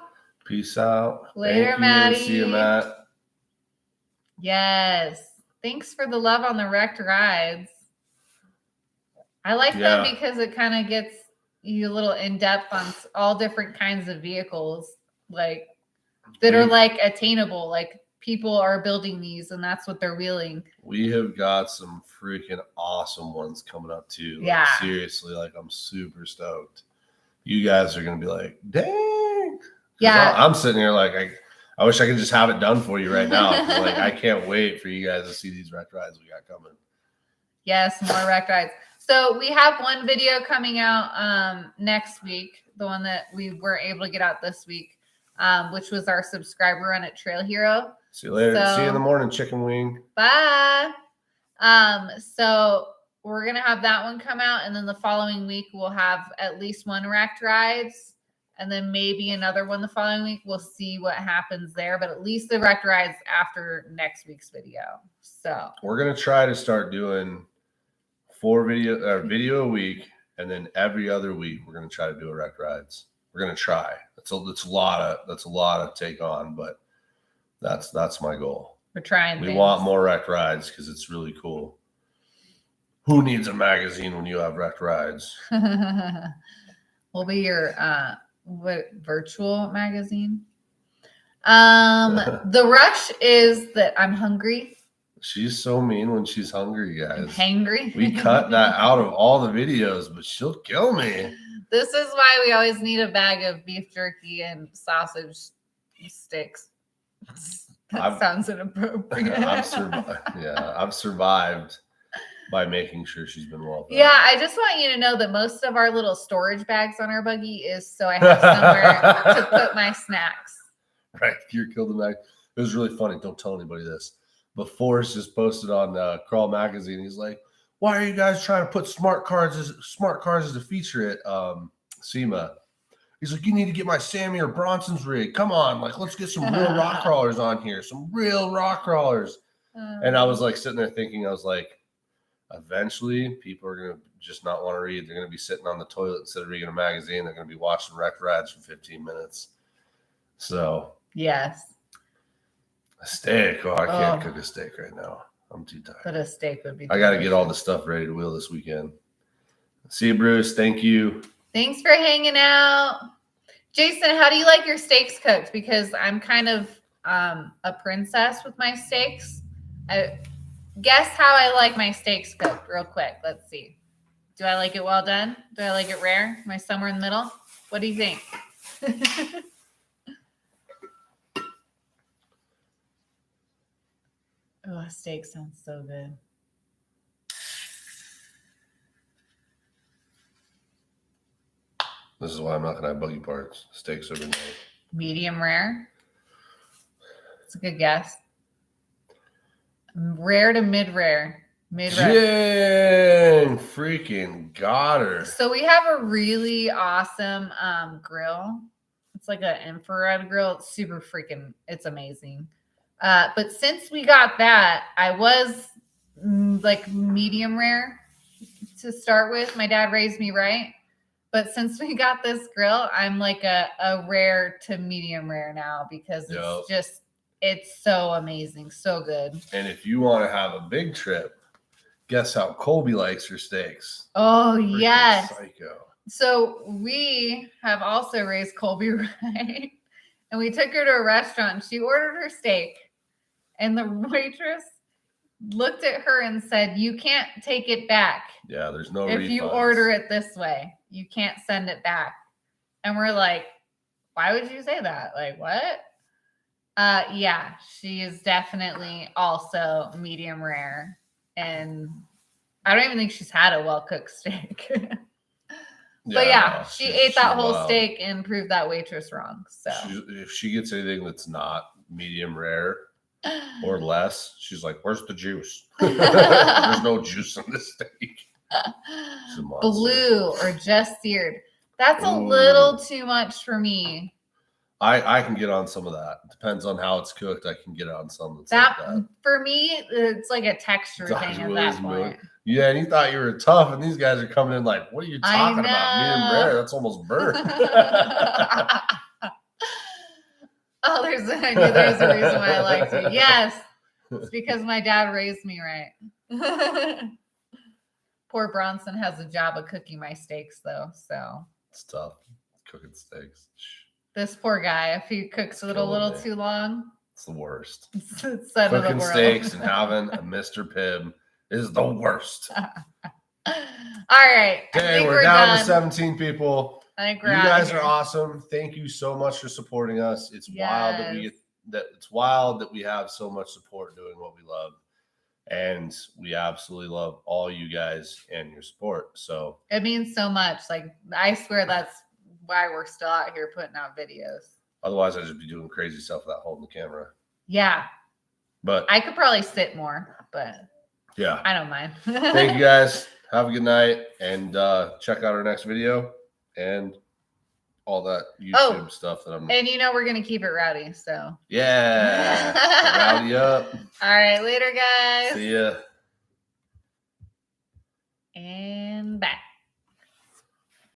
Peace out. Later, Maddie. See you, Matt. Yes. Thanks for the love on the wrecked rides. I like that because it kind of gets you a little in depth on all different kinds of vehicles, like that are like attainable. Like people are building these, and that's what they're wheeling. We have got some freaking awesome ones coming up too. Like, yeah, seriously, like I'm super stoked. You guys are gonna be like, dang. Yeah, I'm sitting here like I wish I could just have it done for you right now. Like, I can't wait for you guys to see these wreck rides we got coming. Yes, more wreck rides. So we have one video coming out next week, the one that we were able to get out this week, which was our subscriber run at Trail Hero. See you later. See you in the morning, chicken wing. Bye. So we're going to have that one come out, and then the following week we'll have at least one wrecked rides. And then maybe another one the following week. We'll see what happens there. But at least the wrecked rides after next week's video. So we're going to try to start doing 4 video a week. And then every other week, we're going to try to do a wrecked rides. We're going to try. That's a lot of take on. But that's my goal. We're trying. We want more wrecked rides because it's really cool. Who needs a magazine when you have wrecked rides? We'll be your... virtual magazine. The rush is that I'm hungry. She's so mean when she's hungry, guys. I'm hangry. We cut that out of all the videos, but she'll kill me. This is why we always need a bag of beef jerky and sausage sticks. That sounds inappropriate. I've survived by making sure she's been well fed. Yeah, I just want you to know that most of our little storage bags on our buggy is so I have somewhere to put my snacks. Right, you killed the bag. It was really funny. Don't tell anybody this. But Forrest just posted on Crawl Magazine. He's like, "Why are you guys trying to put smart cars as a feature at SEMA?" He's like, "You need to get my Sammy or Bronson's rig. Come on, like let's get some real rock crawlers on here. Some real rock crawlers." And I was like sitting there thinking, I was like, eventually, people are going to just not want to read. They're going to be sitting on the toilet instead of reading a magazine. They're going to be watching wrecked rides for 15 minutes. So, yes. Steak. Oh, I can't cook a steak right now. I'm too tired. But a steak would be I got to get all the stuff ready to wheel this weekend. See you, Bruce. Thank you. Thanks for hanging out. Jason, how do you like your steaks cooked? Because I'm kind of a princess with my steaks. Guess how I like my steaks cooked real quick. Let's see. Do I like it well done? Do I like it rare? Am I somewhere in the middle? What do you think? Oh, a steak sounds so good. This is why I'm not going to have buggy parts. Steaks are nice. Medium rare. It's a good guess. Rare to mid-rare. Jen freaking got her. So we have a really awesome grill. It's like an infrared grill. It's super freaking, it's amazing. But since we got that, I was like medium rare to start with. My dad raised me right. But since we got this grill, I'm like a rare to medium rare now because it's just, it's so amazing. So good. And if you want to have a big trip, guess how Colby likes her steaks. Oh, freaking yes. Psycho. So we have also raised Colby right. And we took her to a restaurant and she ordered her steak. And the waitress looked at her and said, "You can't take it back. Yeah, there's no if refunds. You order it this way. You can't send it back." And we're like, why would you say that? Like, what? Yeah, she is definitely also medium rare. And I don't even think she's had a well-cooked steak. But yeah, she ate that whole steak and proved that waitress wrong. So if she gets anything that's not medium rare or less, she's like, "Where's the juice?" There's no juice in this steak. Blue or just seared. That's a little too much for me. I can get on some of that. Depends on how it's cooked. I can get on some of that. For me, it's like a texture thing at that point. Yeah, and you thought you were tough, and these guys are coming in like, "What are you talking about? Medium rare? That's almost burnt." Oh, I knew there was a reason why I liked you. Yes, it's because my dad raised me right. Poor Bronson has a job of cooking my steaks, though. So it's tough cooking steaks. This poor guy, if he cooks it a little too long, it's the worst. Cooking steaks and having a Mr. Pibb is the worst. All right. Okay, we're down to 17 people. I think you guys are awesome. Thank you so much for supporting us. It's wild that we have so much support doing what we love. And we absolutely love all you guys and your support. So it means so much. Like, I swear that's why we're still out here putting out videos. Otherwise, I'd just be doing crazy stuff without holding the camera. Yeah. But I could probably sit more, but yeah, I don't mind. Thank you guys. Have a good night. And check out our next video and all that YouTube stuff that I'm. And we're gonna keep it rowdy, so yeah, rowdy up. All right, later, guys. See ya. And